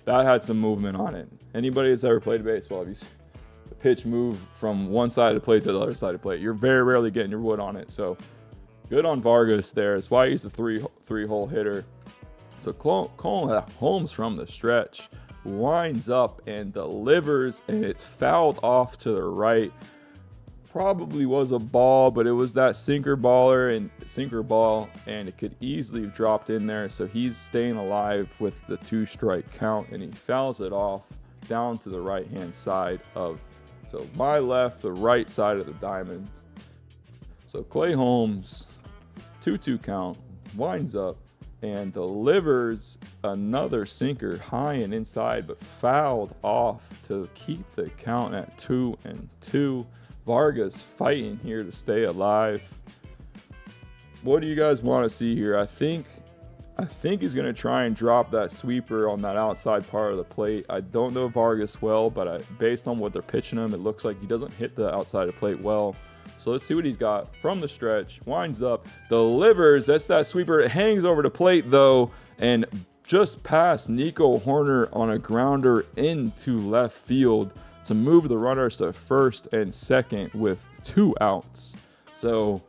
that had some movement on it. Anybody that's ever played baseball, if you see the pitch move from one side of the plate to the other side of the plate, you're very rarely getting your wood on it. So good on Vargas there. That's why he's a three-hole hitter. So Holmes from the stretch winds up and delivers, and it's fouled off to the right. Probably was a ball, but it was that sinker ball, and it could easily have dropped in there. So he's staying alive with the 2-strike count, and he fouls it off down to the right-hand side of, so my left, the right side of the diamond. So Clay Holmes, 2-2 count, winds up and delivers another sinker high and inside, but fouled off to keep the count at 2-2. Vargas fighting here to stay alive. What do you guys want to see here? I think he's going to try and drop that sweeper on that outside part of the plate. I don't know Vargas well, but based on what they're pitching him, it looks like he doesn't hit the outside of the plate well. So let's see what he's got from the stretch. Winds up, delivers. That's that sweeper. It hangs over the plate, though, and just past Nico Horner on a grounder into left field to move the runners to first and second with 2 outs. So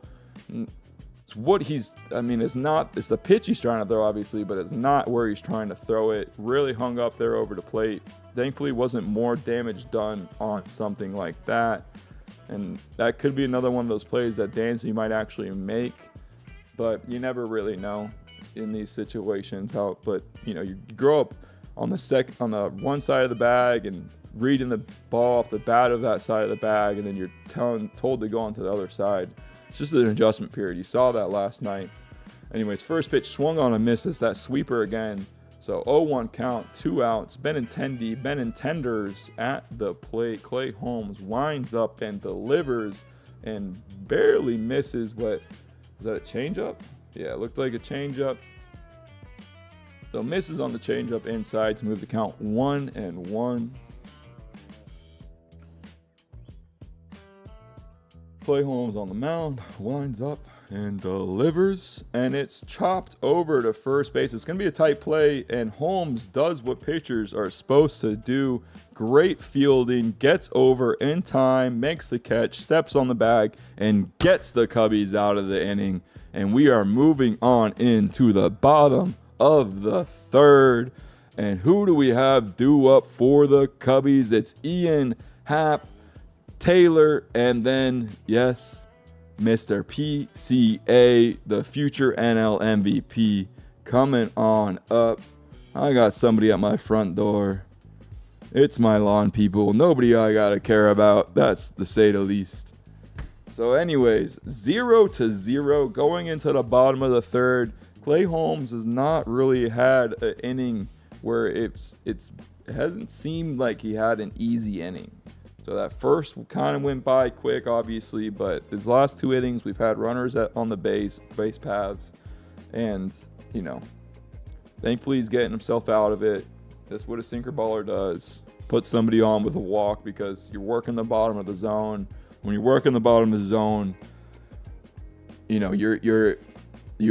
it's what he's, it's the pitch he's trying to throw, obviously, but it's not where he's trying to throw it. Really hung up there over the plate. Thankfully, wasn't more damage done on something like that. And that could be another one of those plays that Dansby might actually make, but you never really know in these situations how. But you grow up on the one side of the bag and reading the ball off the bat of that side of the bag, and then you're told to go onto the other side. It's just an adjustment period. You saw that last night. Anyways, first pitch swung on and misses. That sweeper again. So 0-1 count, 2 outs. Benintenders at the plate. Clay Holmes winds up and delivers and barely misses. What is that, a changeup? Yeah, it looked like a changeup. So misses on the changeup inside to move the count 1-1. Clay Holmes on the mound, winds up and delivers, and it's chopped over to first base. It's going to be a tight play, and Holmes does what pitchers are supposed to do. Great fielding, gets over in time, makes the catch, steps on the bag, and gets the Cubbies out of the inning. And we are moving on into the bottom of the third. And who do we have due up for the Cubbies? It's Ian Happ, Taylor, and then, yes, Mr. PCA, the future NL MVP, coming on up. I got somebody at my front door. It's my lawn people. Nobody I gotta care about. That's to say the least. So anyways, 0-0 going into the bottom of the third. Clay Holmes has not really had an inning where it hasn't seemed like he had an easy inning. So that first kind of went by quick, obviously, but his last 2 innings, we've had runners on the base paths, and thankfully he's getting himself out of it. That's what a sinker baller does. Put somebody on with a walk because you're working the bottom of the zone. When you're working the bottom of the zone, you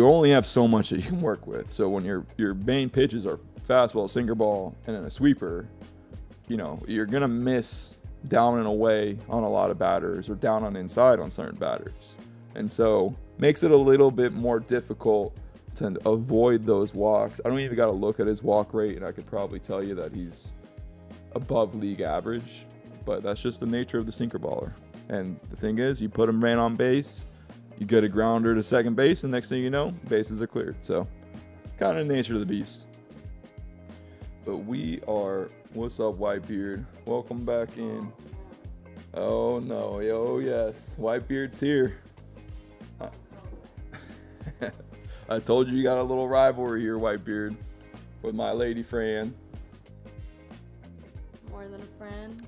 only have so much that you can work with. So when your main pitches are fastball, sinker ball, and then a sweeper, you're going to miss down and away on a lot of batters or down on inside on certain batters. And so makes it a little bit more difficult to avoid those walks. I don't even got to look at his walk rate, and I could probably tell you that he's above league average. But that's just the nature of the sinker baller. And the thing is, you put him right on base, you get a grounder to second base, and next thing you know, bases are cleared. So kind of the nature of the beast. But what's up, Whitebeard? Welcome back in. Oh no, yes, Whitebeard's here. I told you got a little rivalry here, Whitebeard, with my lady Fran. More than a friend.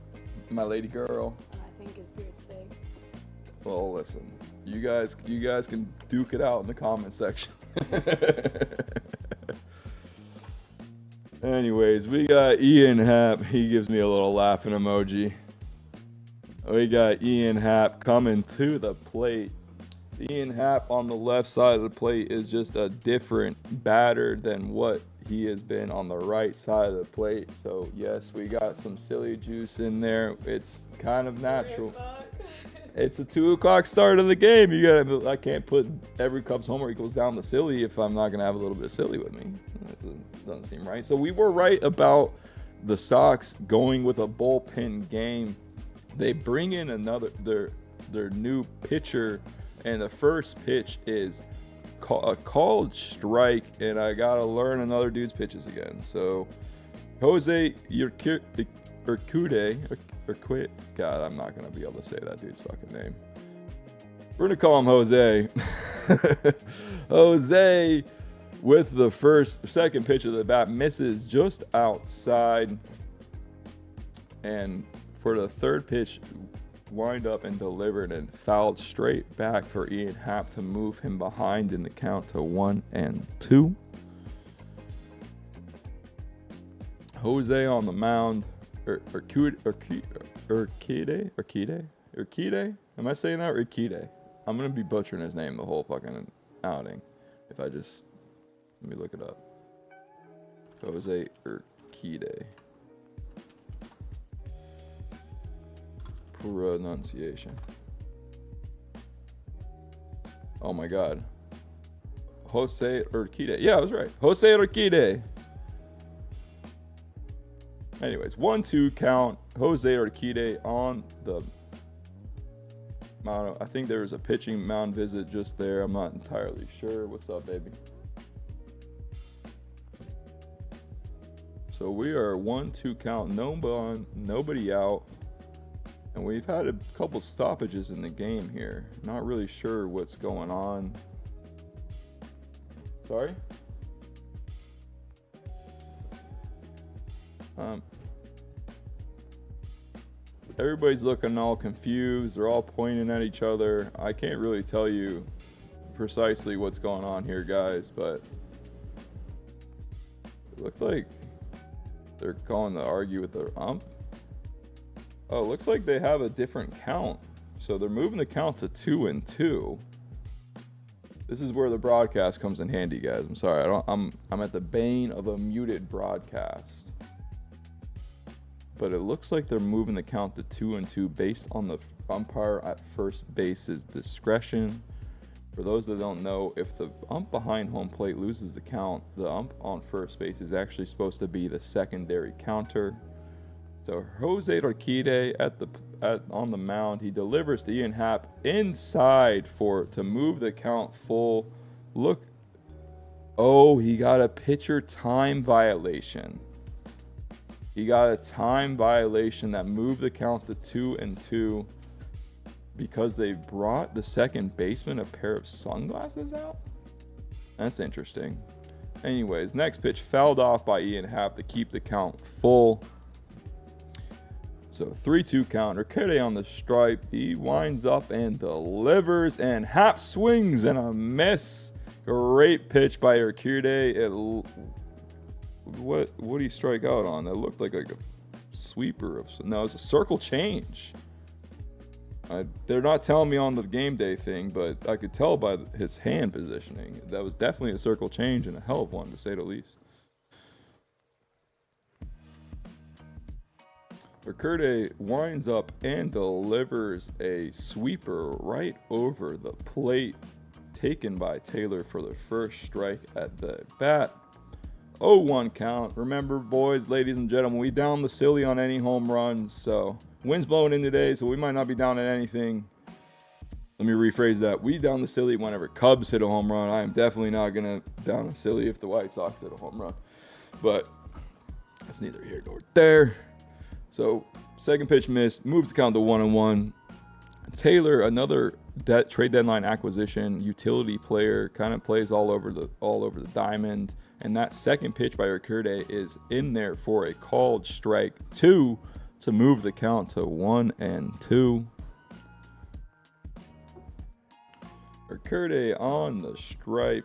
My lady girl. I think his beard's fake. Well, listen, you guys can duke it out in the comment section. Anyways, we got Ian Happ. He gives me a little laughing emoji. We got Ian Happ coming to the plate. Ian Happ on the left side of the plate is just a different batter than what he has been on the right side of the plate. So, yes, we got some silly juice in there. It's kind of natural. It's a 2 o'clock start of the game. I can't put every Cubs homer equals down to silly if I'm not going to have a little bit of silly with me. That doesn't seem right. So we were right about the Sox going with a bullpen game. They bring in their new pitcher, and the first pitch is a called strike, and I got to learn another dude's pitches again. So Jose Urquidy, God, I'm not going to be able to say that dude's fucking name. We're going to call him Jose. Jose, with the second pitch of the bat, misses just outside. And for the third pitch, wind up and delivered and fouled straight back for Ian Happ to move him behind in the count to 1-2. Jose on the mound. Urquidy? Am I saying that? Urquidy. I'm going to be butchering his name the whole fucking outing. Let me look it up. Jose Urquidy. Pronunciation. Oh my God. Jose Urquidy. Yeah, I was right. Jose Urquidy. Anyways, 1-2 count. Jose Urquidy on the mound. I think there was a pitching mound visit just there. I'm not entirely sure. What's up, baby? So we are 1-2 count. Nobody out. And we've had a couple stoppages in the game here. Not really sure what's going on. Sorry? Everybody's looking all confused. They're all pointing at each other. I can't really tell you precisely what's going on here, guys, but it looked like they're calling the argue with the ump. Oh, it looks like they have a different count. So they're moving the count to 2-2. This is where the broadcast comes in handy, guys. I'm sorry. I'm at the bane of a muted broadcast. But it looks like they're moving the count to 2-2 based on the umpire at first base's discretion. For those that don't know, if the ump behind home plate loses the count, the ump on first base is actually supposed to be the secondary counter. So Jose Urquidy on the mound, he delivers to Ian Happ inside to move the count full. Look, oh, he got a pitcher time violation. He got a time violation that moved the count to 2-2 because they brought the second baseman a pair of sunglasses out. That's interesting. Anyways, next pitch fouled off by Ian Happ to keep the count full. So 3-2 count. Urquidy on the stripe. He winds up and delivers, and Happ swings and a miss. Great pitch by Urquidy. What did he strike out on? That looked like a sweeper. No, it was a circle change. They're not telling me on the game day thing, but I could tell by his hand positioning. That was definitely a circle change, and a hell of one, to say the least. Urquidy winds up and delivers a sweeper right over the plate, taken by Taylor for the first strike at the bat. 0-1 count. Remember, boys, ladies and gentlemen, we down the silly on any home runs. So wind's blowing in today, so we might not be down at anything. Let me rephrase that. We down the silly whenever Cubs hit a home run. I am definitely not going to down the silly if the White Sox hit a home run. But that's neither here nor there. So second pitch missed, moves the count to 1-1. Taylor, another trade deadline acquisition, utility player, kind of plays all over the diamond. And that second pitch by Urquidy is in there for a called strike 2 to move the count to 1-2. Urquidy on the stripe.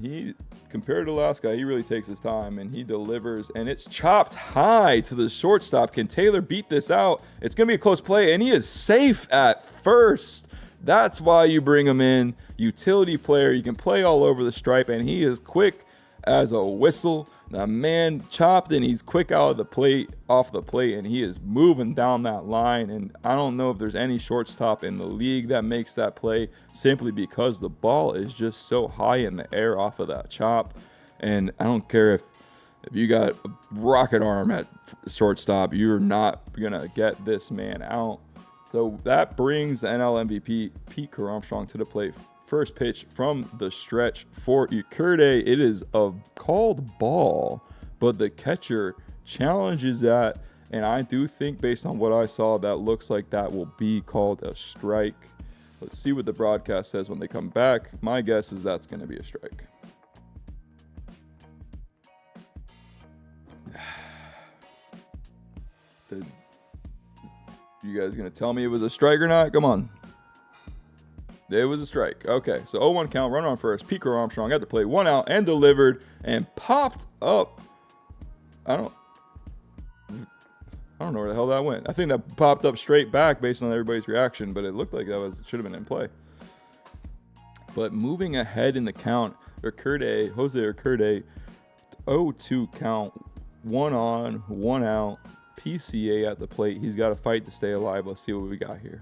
He, compared to the last guy, he really takes his time and he delivers, and it's chopped high to the shortstop. Can Taylor beat this out? It's going to be a close play, and he is safe at first. That's why you bring him in. Utility player. You can play all over the stripe, and he is quick as a whistle. The man chopped, and he's quick out of the plate, off the plate, and he is moving down that line. And I don't know if there's any shortstop in the league that makes that play, simply because the ball is just so high in the air off of that chop. And I don't care if you got a rocket arm at shortstop, you're not gonna get this man out. So that brings the NL MVP Pete Crow-Armstrong to the plate. First pitch from the stretch for Urquidy. It is a called ball, but the catcher challenges that, and I do think, based on what I saw, that looks like that will be called a strike. Let's see what the broadcast says when they come back. My guess is that's going to be a strike. You guys going to tell me it was a strike or not? Come on. It was a strike. Okay, so 0-1 count, runner on first. Pete Crow-Armstrong at the plate, 1 out, and delivered, and popped up. I don't know where the hell that went. I think that popped up straight back based on everybody's reaction, but it looked like that should have been in play. But moving ahead in the count, Jose Urquidy, 0-2 count, 1 on, 1 out, PCA at the plate. He's got to fight to stay alive. Let's see what we got here.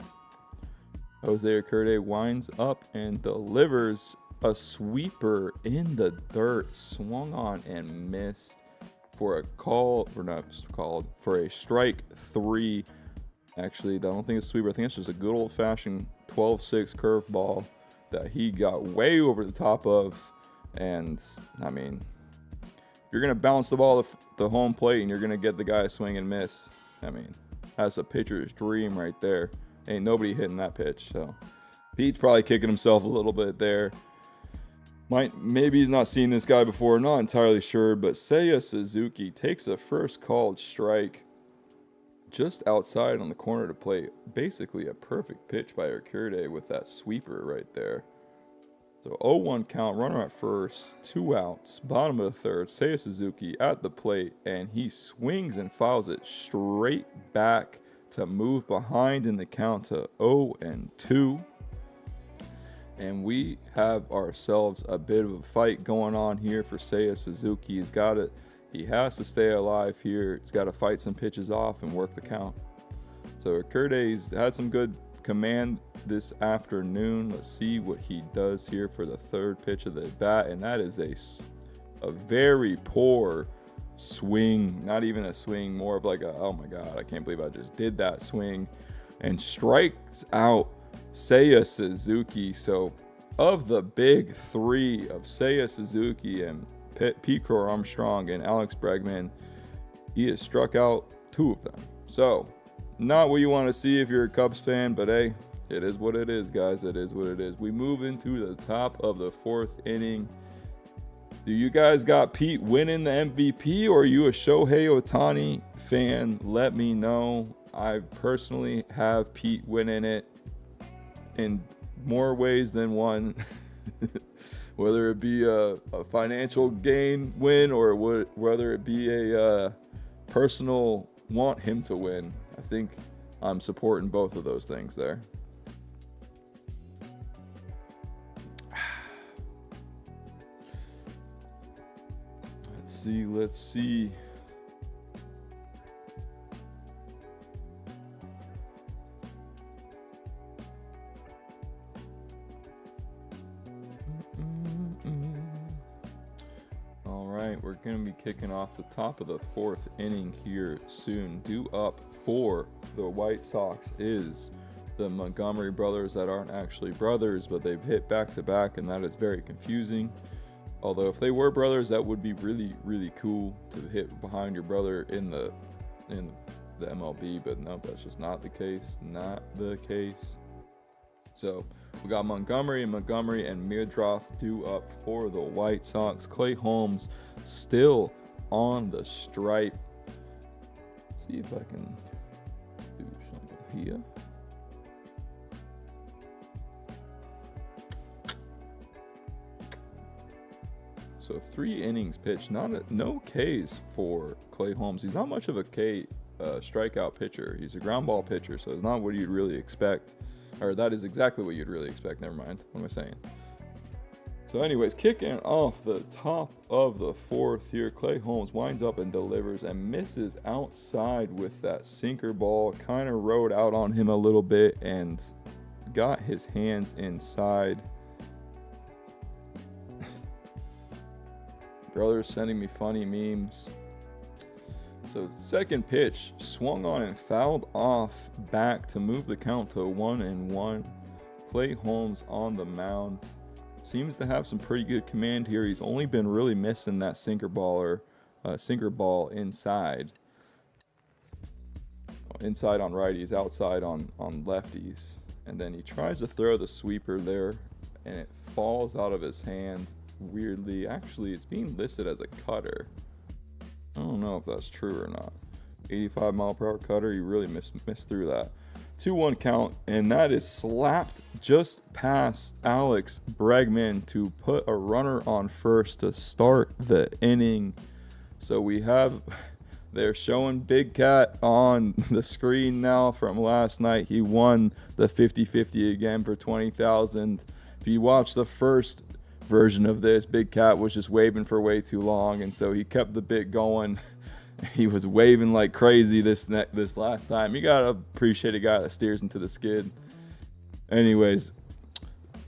Jose Urquidy winds up and delivers a sweeper in the dirt, swung on and missed for a strike 3. Actually, I don't think it's a sweeper. I think it's just a good old-fashioned 12-6 curveball that he got way over the top of. And I mean, if you're gonna bounce the ball to the home plate and you're gonna get the guy swing and miss, I mean, that's a pitcher's dream right there. Ain't nobody hitting that pitch. So Pete's probably kicking himself a little bit there. Maybe he's not seen this guy before, not entirely sure, but Seiya Suzuki takes a first called strike just outside on the corner to plate. Basically a perfect pitch by Urquidy with that sweeper right there. So 0-1 count, runner at first, 2 outs, bottom of the third. Seiya Suzuki at the plate, and he swings and fouls it straight back to move behind in the count to 0-2. And we have ourselves a bit of a fight going on here for Seiya Suzuki. He has to stay alive here. He's got to fight some pitches off and work the count. So Urquidy's had some good command this afternoon. Let's see what he does here for the third pitch of the bat. And that is a very poor swing, not even a swing, more of like oh my god, I can't believe I just did that swing, and strikes out Seiya Suzuki. So of the big 3 of Seiya Suzuki and Pete Crow-Armstrong and Alex Bregman, he has struck out 2 of them. So not what you want to see if you're a Cubs fan, but hey, it is what it is, guys. It is what it is. We move into the top of the 4th inning. Do you guys got Pete winning the MVP, or are you a Shohei Ohtani fan? Let me know. I personally have Pete winning it in more ways than one. Whether it be a financial gain win or whether it be a personal want him to win. I think I'm supporting both of those things there. Let's see. All right, we're going to be kicking off the top of the fourth inning here soon. Due up for the White Sox is the Montgomery brothers that aren't actually brothers, but they've hit back-to-back, and that is very confusing. Although if they were brothers, that would be really, really cool to hit behind your brother in the MLB, but no, that's just not the case. Not the case. So we got Montgomery and Meardroth due up for the White Sox. Clay Holmes still on the stripe. Let's see if I can do something here. So 3 innings pitched, no Ks for Clay Holmes. He's not much of a K strikeout pitcher. He's a ground ball pitcher, so it's not what you'd really expect. Or that is exactly what you'd really expect. Never mind. What am I saying? So anyways, kicking off the top of the fourth here, Clay Holmes winds up and delivers and misses outside with that sinker ball. Kind of rode out on him a little bit and got his hands inside. Brothers sending me funny memes. So second pitch, swung on and fouled off back to move the count to 1-1. Clay Holmes on the mound. Seems to have some pretty good command here. He's only been really missing that sinker ball inside. Inside on righties, outside on lefties. And then he tries to throw the sweeper there, and it falls out of his hand. Weirdly, actually, it's being listed as a cutter. I don't know if that's true or not. 85 mile per hour cutter. He really missed through that. 2-1 count, and that is slapped just past Alex Bregman to put a runner on first to start the inning. So they're showing Big Cat on the screen now from last night. He won the 50-50 again for $20,000. If you watch the first version of this, Big Cat was just waving for way too long, and so he kept the bit going. He was waving like crazy this last time. You gotta appreciate a guy that steers into the skid. Anyways,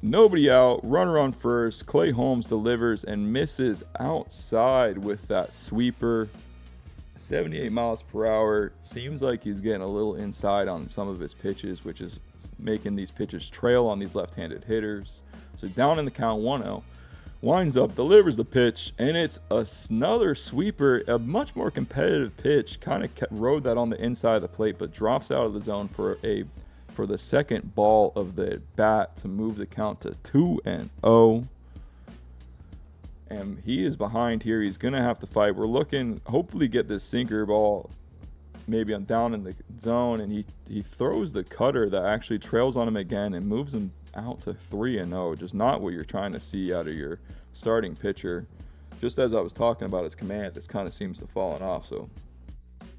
nobody out, runner on first. Clay Holmes delivers and misses outside with that sweeper. 78 miles per hour. Seems like he's getting a little inside on some of his pitches, which is making these pitches trail on these left-handed hitters. So down in the count, 1-0. Winds up, delivers the pitch, and it's another sweeper, a much more competitive pitch. Kind of rode that on the inside of the plate, but drops out of the zone for the second ball of the bat to move the count to 2-0. And he is behind here. He's going to have to fight. We're looking, hopefully get this sinker ball maybe down in the zone, and he throws the cutter that actually trails on him again and moves him out to 3-0. Just not what you're trying to see out of your starting pitcher. Just as I was talking about his command, this kind of seems to have fallen off. So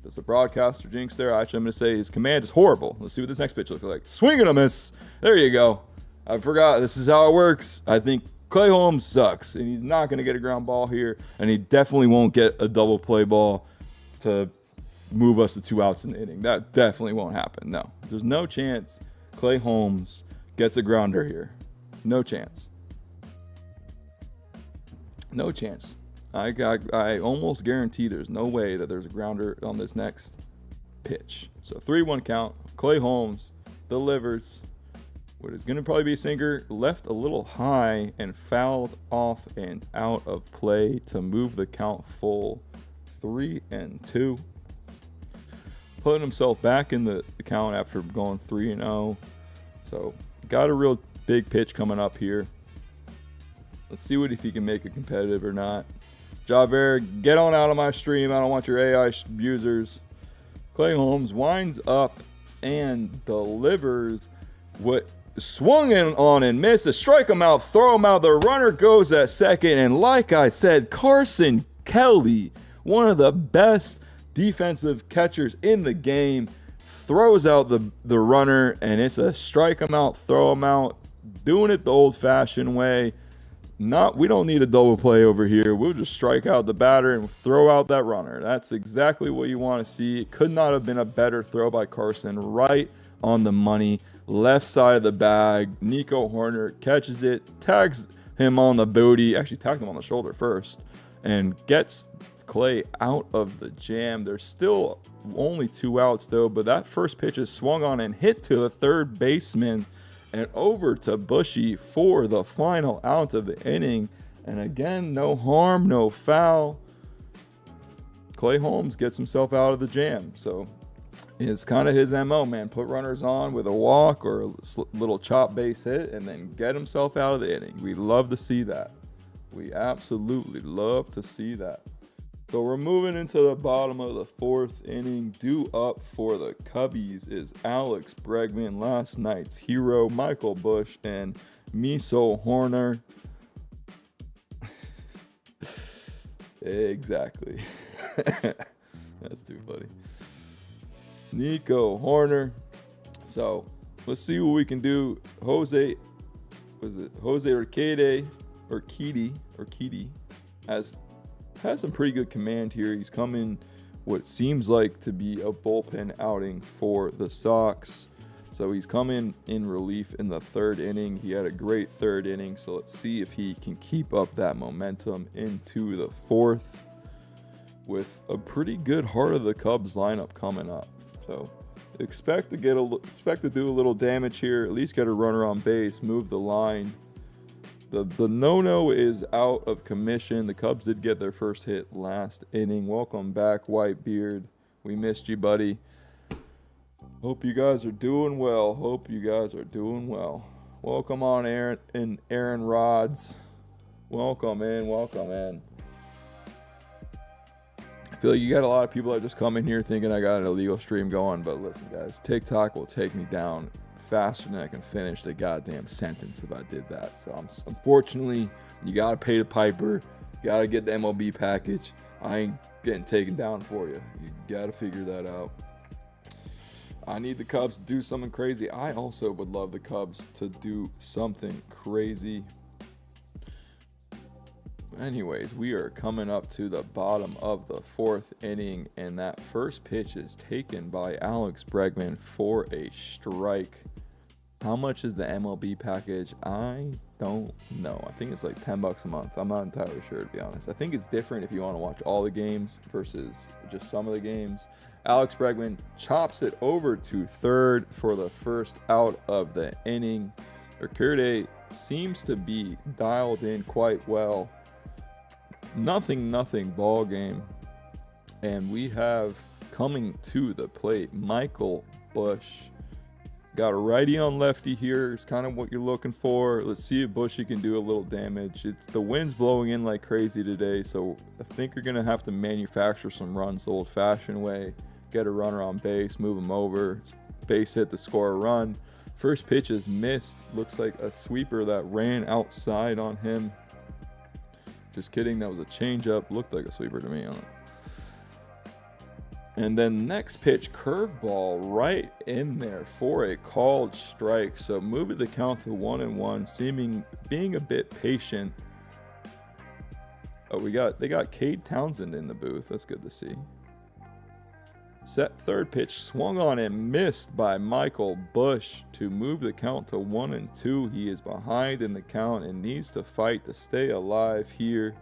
does the broadcaster jinx there? Actually, I'm going to say his command is horrible. Let's see what this next pitch looks like. Swing and a miss. There you go. I forgot. This is how it works. I think Clay Holmes sucks, and he's not going to get a ground ball here, and he definitely won't get a double play ball to move us to 2 outs in the inning. That definitely won't happen. No, there's no chance Clay Holmes gets a grounder here. No chance. No chance. I almost guarantee there's no way that there's a grounder on this next pitch. So 3-1 count. Clay Holmes delivers what is going to probably be a sinker, left a little high and fouled off and out of play to move the count full 3-2. Putting himself back in the count after going 3-0. So got a real big pitch coming up here. Let's see if he can make it competitive or not. Javert, get on out of my stream. I don't want your AI users. Clay Holmes winds up and delivers what swung in on and missed. Strike him out, throw him out. The runner goes at second. And like I said, Carson Kelly, one of the best defensive catchers in the game, throws out the runner, and it's a strike him out, throw him out, doing it the old-fashioned way. We don't need a double play over here. We'll just strike out the batter and throw out that runner. That's exactly what you want to see. It could not have been a better throw by Carson. Right on the money, left side of the bag. Nico Horner catches it, tags him on the booty. Actually tagged him on the shoulder first. and gets Clay out of the jam. There's still only 2 outs though, but that first pitch is swung on and hit to the third baseman and over to Bushy for the final out of the inning. And again, no harm, no foul. Clay Holmes gets himself out of the jam. So it's kind of his MO, man. Put runners on with a walk or a little chop base hit and then get himself out of the inning. We love to see that. We absolutely love to see that. So we're moving into the bottom of the 4th inning. Due up for the Cubbies is Alex Bregman, last night's hero, Michael Busch, and Miso Horner. Exactly. That's too funny. Nico Horner. So let's see what we can do. Jose Urquidy has some pretty good command here. He's coming what seems like to be a bullpen outing for the Sox. So he's coming in relief in the 3rd inning. He had a great 3rd inning, so let's see if he can keep up that momentum into the 4th with a pretty good heart of the Cubs lineup coming up. So expect to do a little damage here, at least get a runner on base, move the line. The no-no is out of commission. The Cubs did get their first hit last inning. Welcome back, Whitebeard. We missed you, buddy. Hope you guys are doing well. Welcome on, Aaron Rods. Welcome in. I feel like you got a lot of people that just come in here thinking I got an illegal stream going, but listen, guys, TikTok will take me down faster than I can finish the goddamn sentence if I did that. So unfortunately, you gotta pay the piper. You gotta get the MLB package. I ain't getting taken down for you. You gotta figure that out. I need the Cubs to do something crazy. I also would love the Cubs to do something crazy. Anyways, we are coming up to the bottom of the 4th inning, and that first pitch is taken by Alex Bregman for a strike. How much is the MLB package? I don't know. I think it's like $10 a month. I'm not entirely sure, to be honest. I think it's different if you want to watch all the games versus just some of the games. Alex Bregman chops it over to 3rd for the first out of the inning. Urquidy seems to be dialed in quite well. Nothing ball game. And we have coming to the plate Michael Busch. Got a righty on lefty here. It's kind of what you're looking for. Let's see if Bushy can do a little damage. The wind's blowing in like crazy today, so I think you're going to have to manufacture some runs the old-fashioned way. Get a runner on base, move him over, base hit to score a run. First pitch is missed. Looks like a sweeper that ran outside on him. Just kidding, that was a changeup. Looked like a sweeper to me. And then next pitch, curveball right in there for a called strike. So moving the count to 1-1, being a bit patient. Oh, they got Cade Townsend in the booth. That's good to see. Set third pitch, swung on and missed by Michael Busch to move the count to 1-2. He is behind in the count and needs to fight to stay alive here.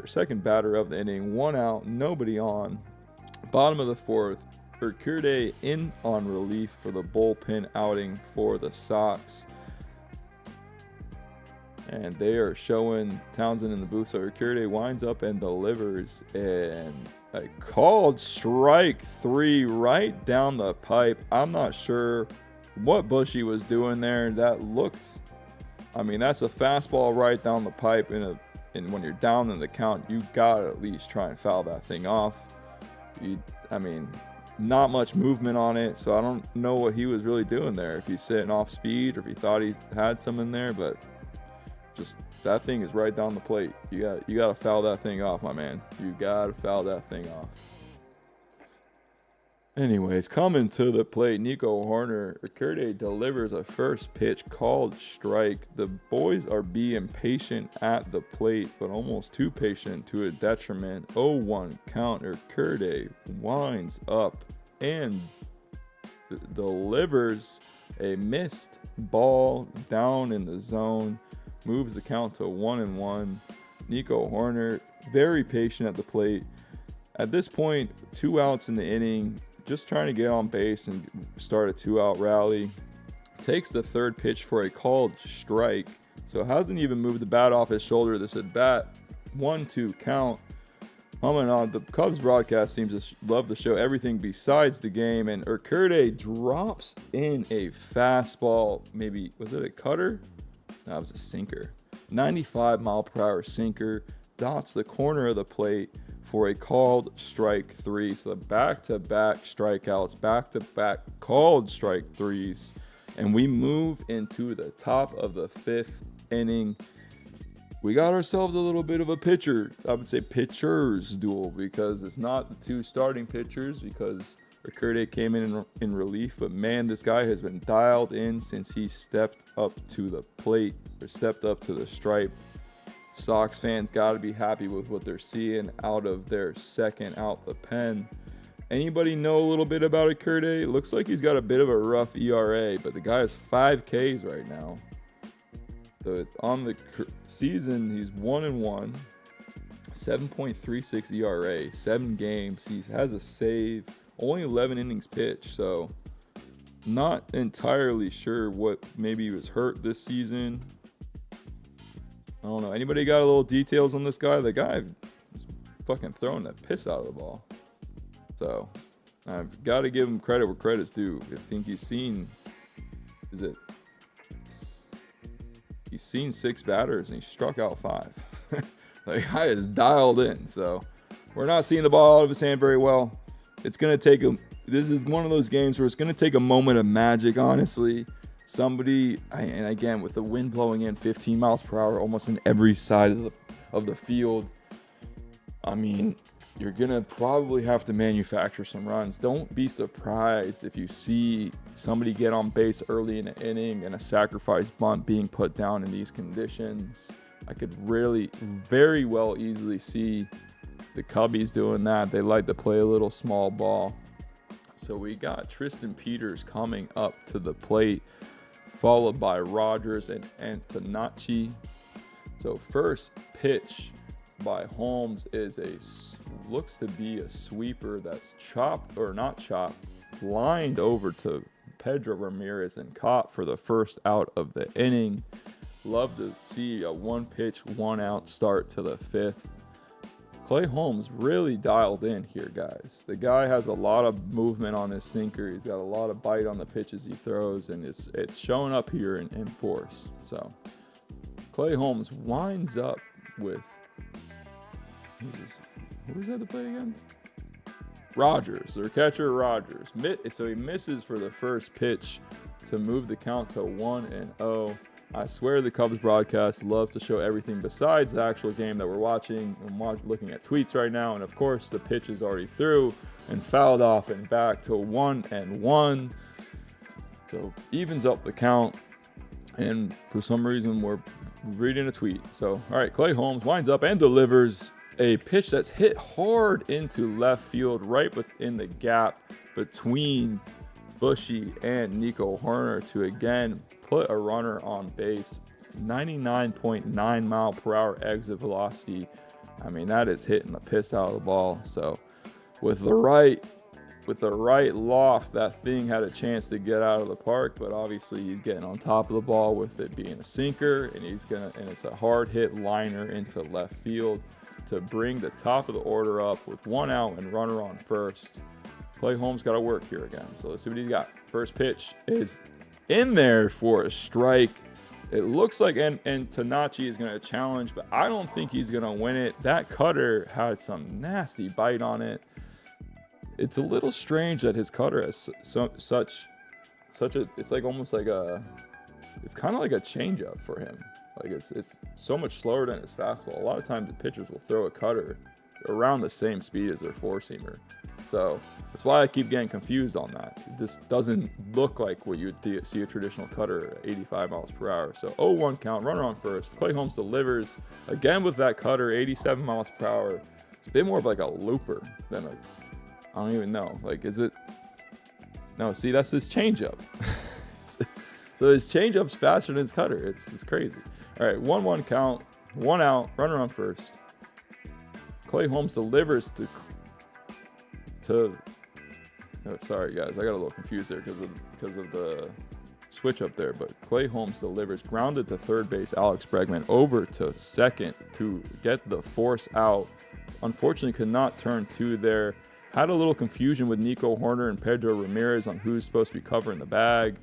Second batter of the inning, 1 out, nobody on. Bottom of the 4th, Urquidy in on relief for the bullpen outing for the Sox. And they are showing Townsend in the booth. So Urquidy winds up and delivers. And a called strike 3 right down the pipe. I'm not sure what Bushy was doing there. That's a fastball right down the pipe and when you're down in the count, you gotta at least try and foul that thing off. Not much movement on it, so I don't know what he was really doing there. If he's sitting off speed or if he thought he had some in there, but just that thing is right down the plate. You gotta foul that thing off, my man. You gotta foul that thing off. Anyways, coming to the plate, Nico Horner. Urquidy delivers a first pitch called strike. The boys are being patient at the plate, but almost too patient to a detriment. 0-1 count. Urquidy winds up and delivers a missed ball down in the zone. Moves the count to 1-1. Nico Hoerner, very patient at the plate. At this point, 2 outs in the inning, just trying to get on base and start a 2-out rally. Takes the third pitch for a called strike. So hasn't even moved the bat off his shoulder. This at bat, 1-2 count. Humming on. The Cubs broadcast seems to love to show everything besides the game. And Urquidy drops in a fastball. Maybe, was it a cutter? No, it was a sinker. 95-mile-per-hour sinker. Dots the corner of the plate for a called strike 3. So the back-to-back strikeouts, back-to-back called strike 3s. And we move into the top of the 5th inning. We got ourselves a little bit of a pitchers duel, because it's not the 2 starting pitchers, because Urquidy came in relief. But man, this guy has been dialed in since he stepped up to the plate, or stepped up to the stripe. Sox fans got to be happy with what they're seeing out of their second out the pen. Anybody know a little bit about Urquidy? It looks like he's got a bit of a rough ERA, but the guy has 5 Ks right now. So on the season, he's 1-1, 7.36 ERA, 7 games. He has a save, only 11 innings pitched. So not entirely sure what, maybe he was hurt this season. I don't know. Anybody got a little details on this guy? The guy is fucking throwing the piss out of the ball. So I've got to give him credit where credit's due. I think he's seen 6 batters and he struck out 5. The guy is dialed in. So we're not seeing the ball out of his hand very well. It's going to take him. This is one of those games where it's going to take a moment of magic, honestly. Somebody, and again, with the wind blowing in 15 miles per hour almost in every side of the field, I mean, you're going to probably have to manufacture some runs. Don't be surprised if you see somebody get on base early in the inning and a sacrifice bunt being put down in these conditions. I could really, very well easily see the Cubbies doing that. They like to play a little small ball. So we got Tristan Peters coming up to the plate, followed by Rogers and Antonacci. So first pitch by Holmes is looks to be a sweeper that's chopped, or not chopped, lined over to Pedro Ramirez and caught for the first out of the inning. Love to see a 1-pitch, 1-out start to the 5th. Clay Holmes really dialed in here, guys. The guy has a lot of movement on his sinker. He's got a lot of bite on the pitches he throws, and it's showing up here in force. So Clay Holmes winds up with, who's at the plate again? Rogers, their catcher Rogers. So he misses for the first pitch to move the count to 1-0. I swear the Cubs broadcast loves to show everything besides the actual game that we're watching. I'm looking at tweets right now, and of course the pitch is already through and fouled off and back to 1-1. So evens up the count, and for some reason we're reading a tweet. So all right, Clay Holmes winds up and delivers a pitch that's hit hard into left field, right within the gap between Bushy and Nico Hoerner to again put a runner on base. 99.9 mile per hour exit velocity. I mean, that is hitting the piss out of the ball. So with the right loft, that thing had a chance to get out of the park, but obviously he's getting on top of the ball with it being a sinker, and it's a hard hit liner into left field to bring the top of the order up with 1 out and runner on first. Clay Holmes got to work here again. So let's see what he's got. First pitch is in there for a strike. It looks like Antonacci is going to challenge, but I don't think he's going to win it. That cutter had some nasty bite on it. It's a little strange that his cutter has such a, it's like almost like it's kind of like a changeup for him. Like it's so much slower than his fastball. A lot of times the pitchers will throw a cutter around the same speed as their four-seamer. So that's why I keep getting confused on that. It just doesn't look like what you would see a traditional cutter at 85 miles per hour. So 0-1 count, runner on first. Clay Holmes delivers again with that cutter, 87 miles per hour. It's a bit more of like a looper than I don't even know. Like, is it? No, see, that's his changeup. So his changeup's faster than his cutter. It's crazy. All right, 1-1 count. 1 out, runner on first. Clay Holmes delivers to. Oh, sorry guys, I got a little confused there because of the switch up there. But Clay Holmes delivers, grounded to third base. Alex Bregman over to second to get the force out. Unfortunately, could not turn two there. Had a little confusion with Nico Horner and Pedro Ramirez on who's supposed to be covering the bag.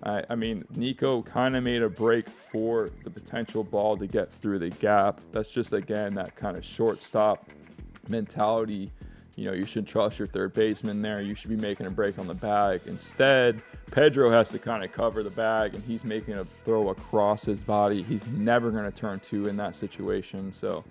I mean, Nico kind of made a break for the potential ball to get through the gap. That's just, again, that kind of shortstop mentality. You know, you should trust your third baseman there. You should be making a break on the bag. Instead, Pedro has to kind of cover the bag, and he's making a throw across his body. He's never going to turn two in that situation. So,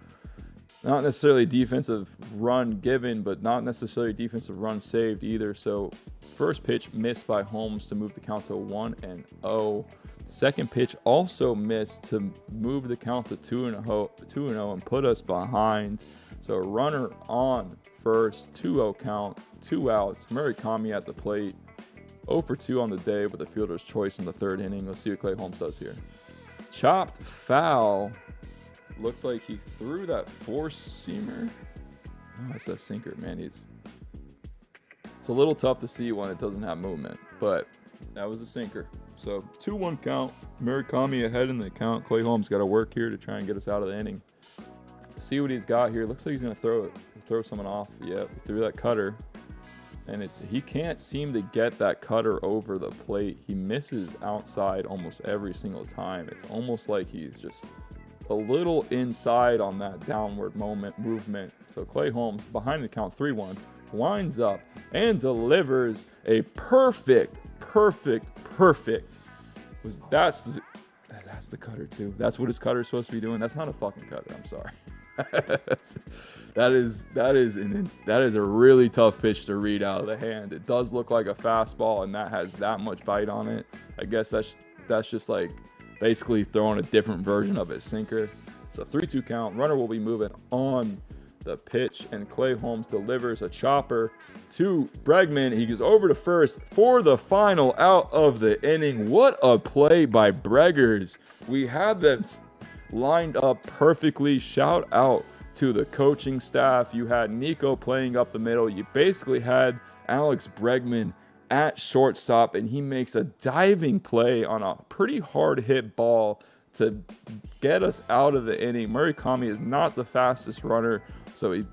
not necessarily defensive run given, but not necessarily defensive run saved either. So, first pitch missed by Holmes to move the count to 1-0. Second pitch also missed to move the count to 2-0 and put us behind. So, runner on first, 2-0 count, 2 outs. Murakami at the plate, 0 for 2 on the day with a fielder's choice in the third inning. Let's see what Clay Holmes does here. Chopped foul. Looked like he threw that four-seamer. Oh, it's that sinker, man. It's a little tough to see when it doesn't have movement, but that was a sinker. So 2-1 count. Murakami ahead in the count. Clay Holmes got to work here to try and get us out of the inning. See what he's got here. Looks like he's going to throw someone off. Yep, he threw that cutter. And he can't seem to get that cutter over the plate. He misses outside almost every single time. It's almost like he's just a little inside on that downward movement. So Clay Holmes behind the count 3-1 winds up and delivers a perfect. That's the cutter too. That's what his cutter is supposed to be doing. That's not a fucking cutter. I'm sorry. That is a really tough pitch to read out of the hand. It does look like a fastball, and that has that much bite on it. I guess that's just like basically throwing a different version of his sinker. So 3-2 count. Runner will be moving on the pitch, and Clay Holmes delivers a chopper to Bregman. He goes over to first for the final out of the inning. What a play by Breggers. We had that lined up perfectly. Shout out to the coaching staff. You had Nico playing up the middle. You basically had Alex Bregman at shortstop, and he makes a diving play on a pretty hard hit ball to get us out of the inning. Murakami is not the fastest runner, so he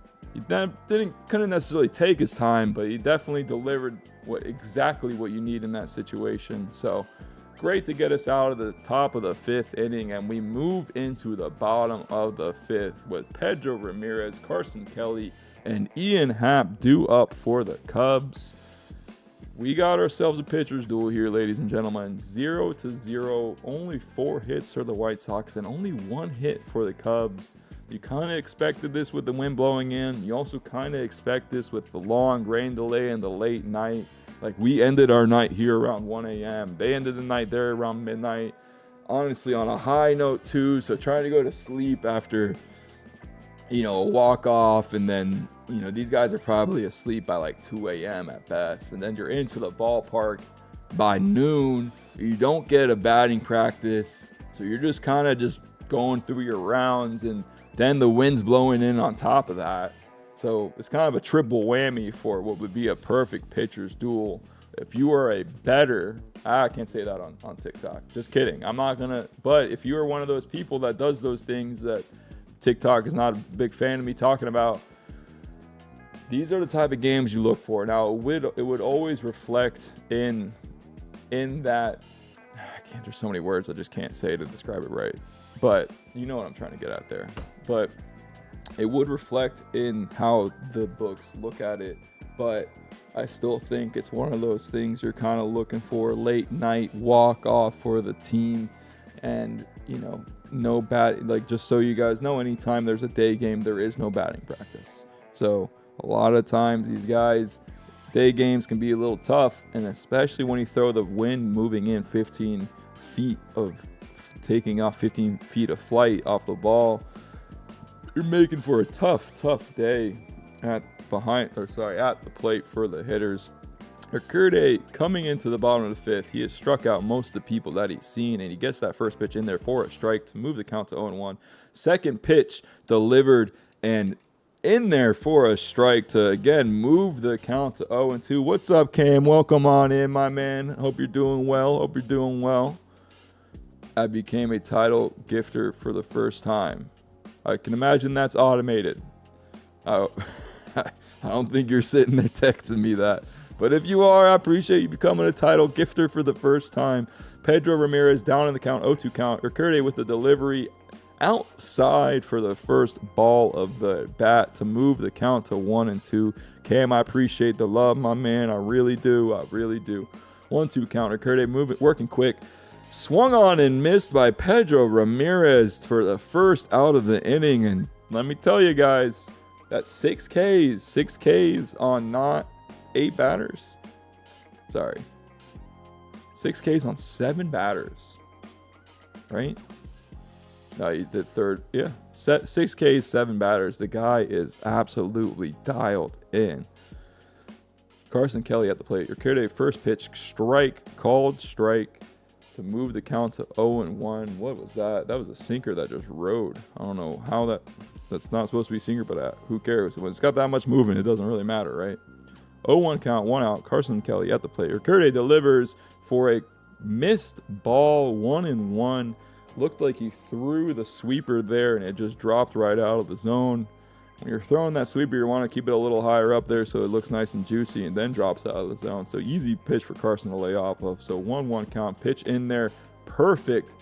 couldn't necessarily take his time, but he definitely delivered exactly what you need in that situation. So great to get us out of the top of the fifth inning, and we move into the bottom of the fifth with Pedro Ramirez, Carson Kelly, and Ian Happ due up for the Cubs. We got ourselves a pitcher's duel here, ladies and gentlemen. 0-0, only 4 hits for the White Sox and only 1 hit for the Cubs. You kind of expected this with the wind blowing in. You also kind of expect this with the long rain delay and the late night. Like, we ended our night here around 1 a.m. They ended the night there around midnight. Honestly, on a high note too. So trying to go to sleep after, a walk-off, and then, these guys are probably asleep by like 2 a.m. at best. And then you're into the ballpark by noon. You don't get a batting practice. So you're just kind of just going through your rounds, and then the wind's blowing in on top of that. So it's kind of a triple whammy for what would be a perfect pitcher's duel. If you are a bettor, I can't say that on TikTok. Just kidding. I'm not going to. But if you are one of those people that does those things that TikTok is not a big fan of me talking about, these are the type of games you look for. Now, it would always reflect in that. There's so many words I just can't say to describe it right. But you know what I'm trying to get at there. But it would reflect in how the books look at it. But I still think it's one of those things you're kind of looking for. Late night walk off for the team. And, no bat. Like, just so you guys know, anytime there's a day game, there is no batting practice. So a lot of times these guys, day games can be a little tough. And especially when you throw the wind moving in 15 feet of taking off 15 feet of flight off the ball, you're making for a tough day at the plate for the hitters. Urquidy coming into the bottom of the fifth. He has struck out most of the people that he's seen, and he gets that first pitch in there for a strike to move the count to 0-1. Second pitch delivered and in there for a strike to, again, move the count to 0-2. What's up, Cam? Welcome on in, my man. Hope you're doing well. I became a title gifter for the first time. I can imagine that's automated. I don't think you're sitting there texting me that. But if you are, I appreciate you becoming a title gifter for the first time. Pedro Ramirez down in the count, 0-2 count. Urquidy with the delivery outside for the first ball of the bat to move the count to 1-2. Cam, I appreciate the love, my man. I really do. 1-2 count. Urquidy moving, working quick. Swung on and missed by Pedro Ramirez for the first out of the inning. And let me tell you guys, that's 6 Ks on not 8 batters. Sorry. 6 Ks on 7 batters. Right? No, he did third. Yeah. 6 Ks, 7 batters. The guy is absolutely dialed in. Carson Kelly at the plate. Urquidy first pitch, called strike to move the count to 0-1. What was that? That was a sinker that just rode. I don't know how that's not supposed to be sinker, but who cares? When it's got that much movement, it doesn't really matter, right? 0-1 count, 1 out. Carson Kelly at the plate. Urquidy delivers for a missed ball, 1-1. Looked like he threw the sweeper there, and it just dropped right out of the zone. When you're throwing that sweeper, you want to keep it a little higher up there so it looks nice and juicy, and then drops out of the zone. So easy pitch for Carson to lay off of. So 1-1 count, pitch in there. Perfect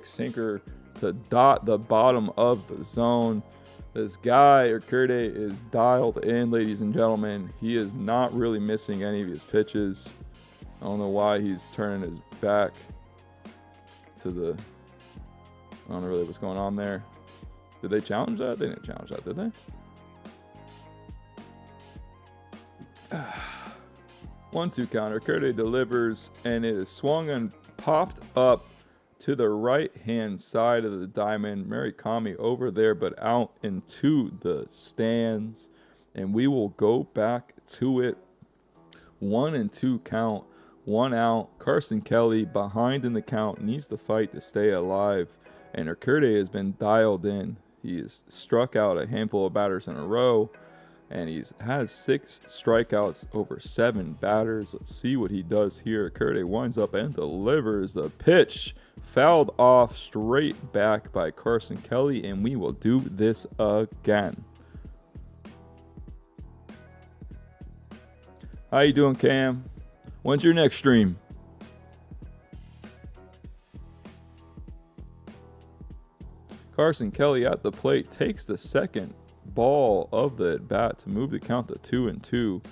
sinker to dot the bottom of the zone. This guy, Urquidy, is dialed in, ladies and gentlemen. He is not really missing any of his pitches. I don't know why he's turning his back to the... I don't know really what's going on there. Did they challenge that? They didn't challenge that, did they? 1-2 counter. Urquidy delivers, and it is swung and popped up to the right-hand side of the diamond. Murakami over there, but out into the stands. And we will go back to it. 1-2 count. 1 out. Carson Kelly behind in the count. Needs to fight to stay alive. And Urquidy has been dialed in. He has struck out a handful of batters in a row. And he's had 6 strikeouts over 7 batters. Let's see what he does here. Urquidy winds up and delivers the pitch. Fouled off straight back by Carson Kelly. And we will do this again. How you doing, Cam? When's your next stream? Carson Kelly at the plate takes the second ball of the at-bat to move the count to 2-2.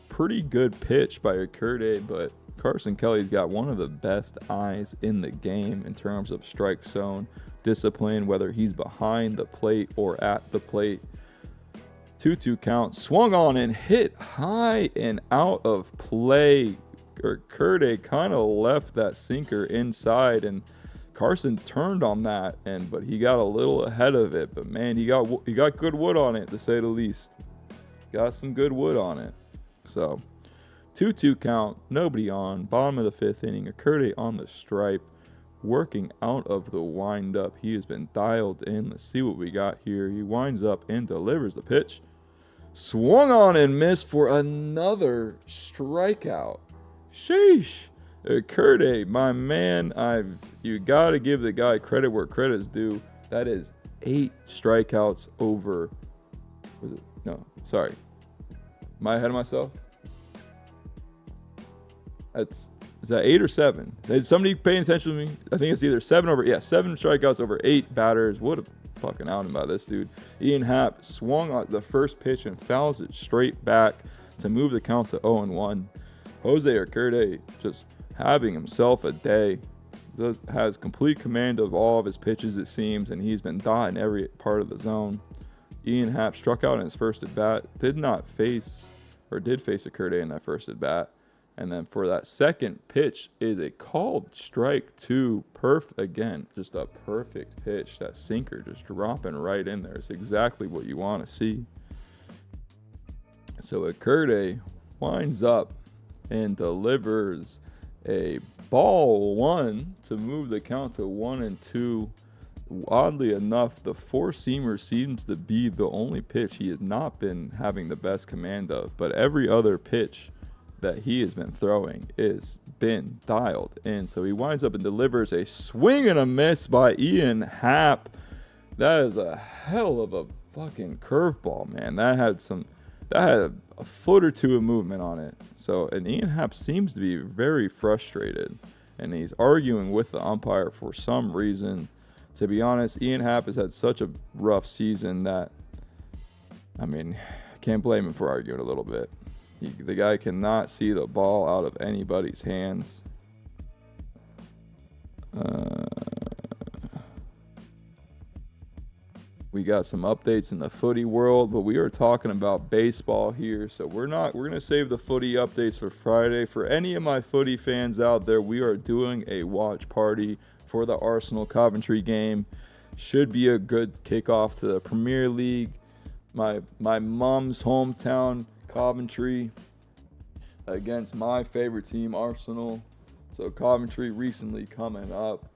Pretty good pitch by Urquidy, but Carson Kelly's got one of the best eyes in the game in terms of strike zone discipline, whether he's behind the plate or at the plate. 2-2 count, swung on and hit high and out of play. Urquidy kind of left that sinker inside, and Carson turned on that, but he got a little ahead of it. But man, he got good wood on it, to say the least. Got some good wood on it. So 2-2 count, nobody on. Bottom of the 5th inning. Urquidy on the stripe, working out of the windup. He has been dialed in. Let's see what we got here. He winds up and delivers the pitch. Swung on and missed for another strikeout. Sheesh. Urquidy, my man, you got to give the guy credit where credit's due. That is 8 strikeouts over. Was it? No, sorry. Am I ahead of myself? Is that 8 or 7? Is somebody paying attention to me? I think it's either 7 strikeouts over 8 batters. What a fucking outing by this dude. Ian Happ swung on the first pitch and fouls it straight back to move the count to 0-1. Jose Urquidy just having himself a day. Has complete command of all of his pitches, it seems, and he's been dotting every part of the zone. Ian Happ struck out in his first at-bat. Did face Urquidy in that first at-bat. And then for that second pitch is a called strike two. Again, just a perfect pitch. That sinker just dropping right in there. It's exactly what you want to see. So Urquidy winds up and delivers a ball one to move the count to 1-2. Oddly enough, the four-seamer seems to be the only pitch he has not been having the best command of, but every other pitch that he has been throwing is been dialed in. So he winds up and delivers a swing and a miss by Ian Happ. That is a hell of a fucking curveball, man. That had a foot or two of movement on it. So, and Ian Happ seems to be very frustrated, and he's arguing with the umpire for some reason. To be honest, Ian Happ has had such a rough season that, I mean, I can't blame him for arguing a little bit. The guy cannot see the ball out of anybody's hands. We got some updates in the footy world, but we are talking about baseball here, so we're going to save the footy updates for Friday. For any of my footy fans out there, we are doing a watch party for the Arsenal Coventry game. Should be a good kickoff to the Premier League. My mom's hometown, Coventry, against my favorite team, Arsenal. So Coventry recently coming up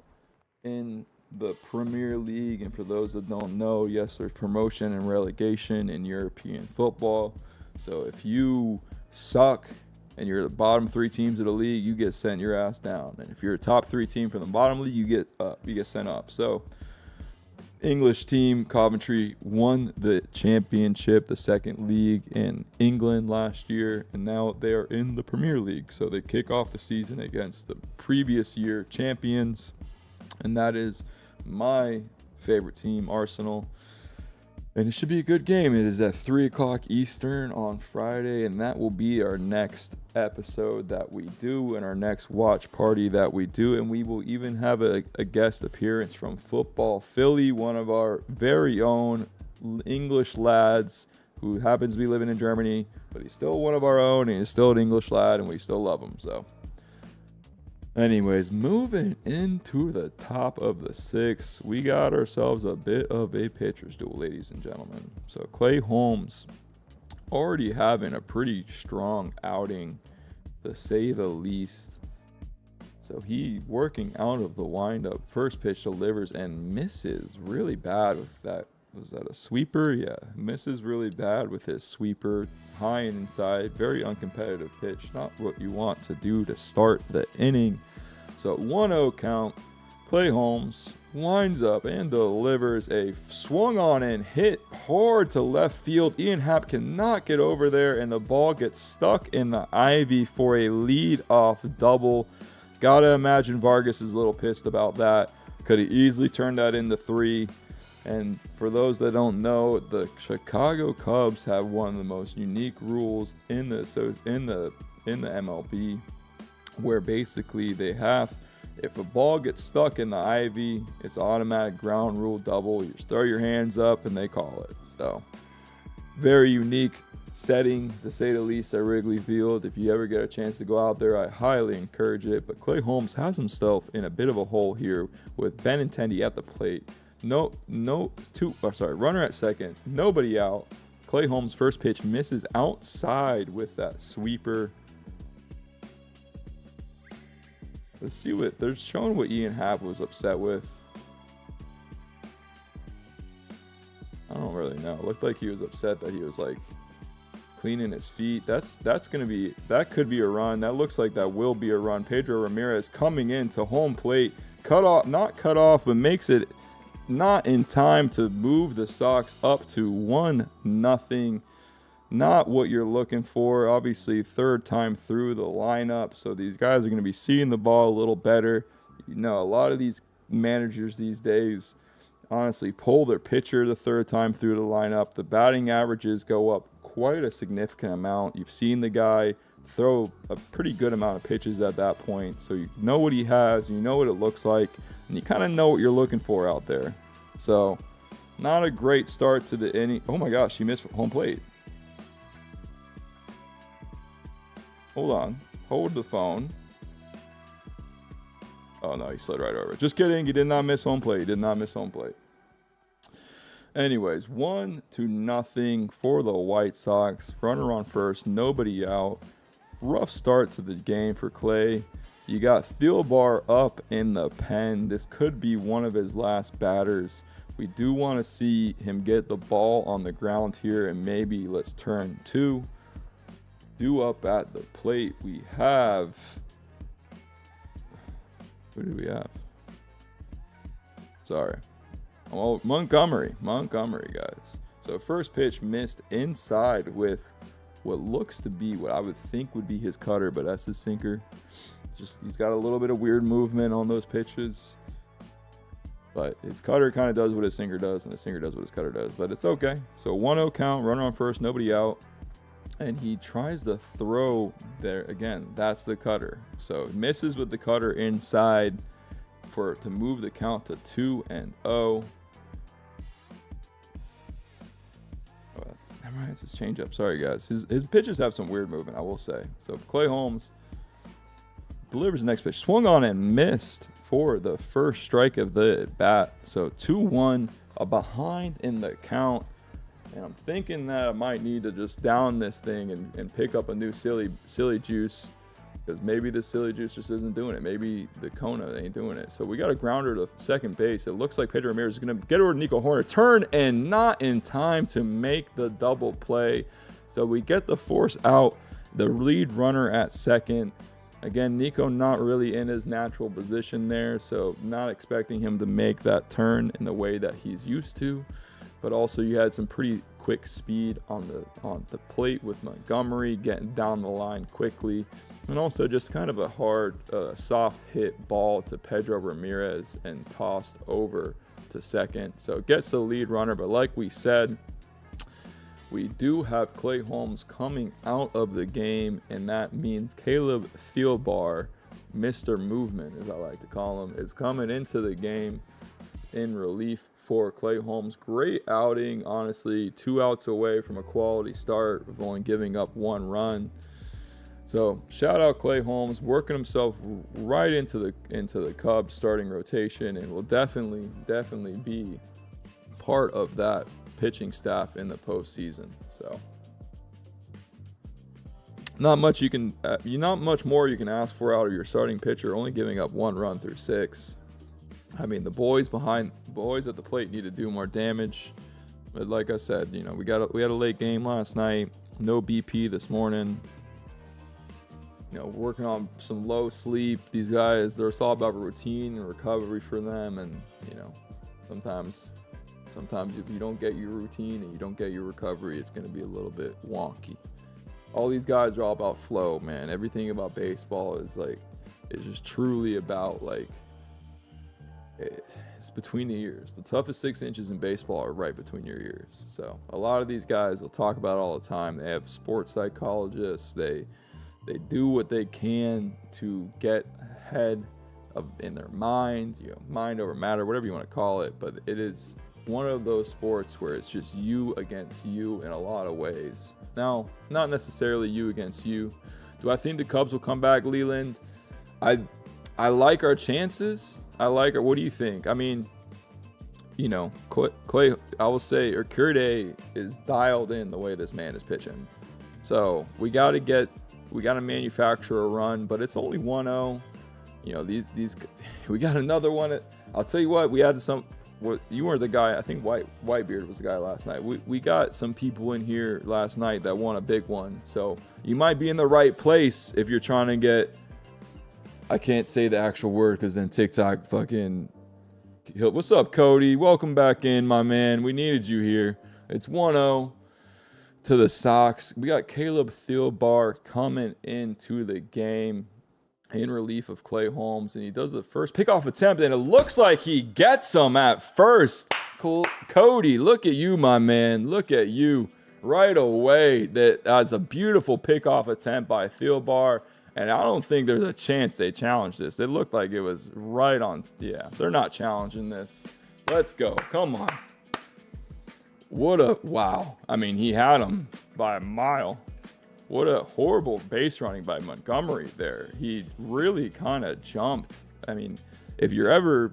in the Premier League, and for those that don't know, yes, there's promotion and relegation in European football. So if you suck and you're the bottom three teams of the league, you get sent your ass down. And if you're a top three team from the bottom league, you get sent up. So English team Coventry won the championship, the second league in England last year, and now they are in the Premier League. So they kick off the season against the previous year champions, and that is my favorite team, Arsenal. And it should be a good game. It is at 3 o'clock Eastern on Friday, and that will be our next episode that we do and our next watch party that we do. And we will even have a guest appearance from Football Philly, one of our very own English lads who happens to be living in Germany, but he's still one of our own, and he's still an English lad, and we still love him. So anyways, moving into the top of the sixth, we got ourselves a bit of a pitcher's duel, ladies and gentlemen. So Clay Holmes already having a pretty strong outing, to say the least. So he working out of the windup. First pitch delivers and misses really bad with that. Was that a sweeper? Yeah, misses really bad with his sweeper. High and inside, very uncompetitive pitch. Not what you want to do to start the inning. So 1-0 count. Clay Holmes winds up and delivers a swung on and hit hard to left field. Ian Happ cannot get over there, and the ball gets stuck in the ivy for a lead-off double. Gotta imagine Vargas is a little pissed about that. Could have easily turned that into 3. And for those that don't know, the Chicago Cubs have one of the most unique rules in the MLB, where basically they have, if a ball gets stuck in the ivy, it's automatic ground rule double. You just throw your hands up and they call it. So very unique setting, to say the least, at Wrigley Field. If you ever get a chance to go out there, I highly encourage it. But Clay Holmes has himself in a bit of a hole here with Benintendi at the plate. Runner at second, nobody out. Clay Holmes' first pitch misses outside with that sweeper. Let's see what they're showing, what Ian Happ was upset with. I don't really know. It looked like he was upset that he was like cleaning his feet. That could be a run. That looks like that will be a run. Pedro Ramirez coming in to home plate, not cut off, but makes it not in time to move the Sox up to 1-0. Not what you're looking for. Obviously, third time through the lineup, so these guys are going to be seeing the ball a little better. You know, a lot of these managers these days honestly pull their pitcher the third time through the lineup. The batting averages go up quite a significant amount. You've seen the guy throw a pretty good amount of pitches at that point, so you know what he has, you know what it looks like, and you kind of know what you're looking for out there. So not a great start to the inning. Oh my gosh, he missed home plate. Hold on. Hold the phone. Oh, no, he slid right over it. Just kidding. He did not miss home plate. He did not miss home plate. Anyways, 1-0 for the White Sox. Runner on first. Nobody out. rough start to the game for Clay. You got Thielbar up in the pen. This could be one of his last batters. We do want to see him get the ball on the ground here, and maybe let's turn two. Due up at the plate, we have... Who do we have? Sorry. Oh, Montgomery, guys. So first pitch missed inside with what looks to be what I would think would be his cutter, but that's his sinker. Just he's got a little bit of weird movement on those pitches. But his cutter kind of does what his sinker does, and his sinker does what his cutter does. But it's okay. So 1-0 count, runner on first, nobody out. And he tries to throw there again. That's the cutter. So misses with the cutter inside to move the count to 2-0. Never mind, it's his changeup. Sorry, guys. His pitches have some weird movement, I will say. So Clay Holmes delivers the next pitch. Swung on and missed for the first strike of the bat. So 2-1, a behind in the count. And I'm thinking that I might need to just down this thing and pick up a new silly juice, because maybe the silly juice just isn't doing it. Maybe the Kona ain't doing it. So we got a grounder to second base. It looks like Pedro Ramirez is going to get over to Nico Horner, turn, and not in time to make the double play. So we get the force out, the lead runner at second. Again, Nico not really in his natural position there, so not expecting him to make that turn in the way that he's used to. But also you had some pretty quick speed on the plate with Montgomery getting down the line quickly. And also just kind of a hard, soft hit ball to Pedro Ramirez and tossed over to second. So it gets the lead runner, but like we said, we do have Clay Holmes coming out of the game, and that means Caleb Thielbar, Mr. Movement, as I like to call him, is coming into the game in relief for Clay Holmes. Great outing, honestly. 2 outs away from a quality start of only giving up 1 run. So shout out Clay Holmes, working himself right into the Cubs starting rotation, and will definitely be part of that pitching staff in the postseason. So not much more you can ask for out of your starting pitcher, only giving up 1 run through 6. I mean, the boys at the plate need to do more damage. But like I said, we had a late game last night. No BP this morning. Working on some low sleep. These guys, it's all about routine and recovery for them. And sometimes if you don't get your routine and you don't get your recovery, it's going to be a little bit wonky. All these guys are all about flow, man. Everything about baseball is just truly about it's between the ears. The toughest 6 inches in baseball are right between your ears. So a lot of these guys will talk about it all the time. They have sports psychologists. They do what they can to get ahead in their minds, mind over matter, whatever you want to call it. But it is one of those sports where it's just you against you in a lot of ways. Now, not necessarily you against you. Do I think the Cubs will come back, Leland? I like our chances. What do you think? I mean, Clay, I will say, Urquidy is dialed in the way this man is pitching. So we got to manufacture a run, but it's only 1-0. We got another one. I'll tell you what, we had you weren't the guy. I think Whitebeard was the guy last night. We got some people in here last night that won a big one. So you might be in the right place if you're trying to get, I can't say the actual word because then TikTok fucking... What's up, Cody? Welcome back in, my man. We needed you here. It's 1-0 to the Sox. We got Caleb Thielbar coming into the game in relief of Clay Holmes, and he does the first pickoff attempt, and it looks like he gets him at first. Cody, look at you, my man. Look at you right away. That's a beautiful pickoff attempt by Thielbar. And I don't think there's a chance they challenge this. It looked like it was right on. Yeah, they're not challenging this. Let's go. Come on. Wow. I mean, he had him by a mile. What a horrible base running by Montgomery there. He really kind of jumped. I mean, if you ever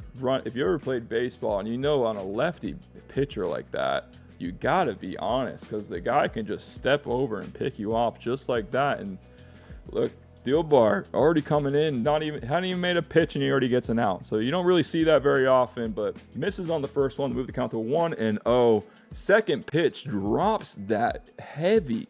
played baseball and on a lefty pitcher like that, you got to be honest, because the guy can just step over and pick you off just like that. And Look, Thielbar already coming in, hadn't even made a pitch, and he already gets an out. So you don't really see that very often, but misses on the first one to move the count to 1-0. Second pitch drops that heavy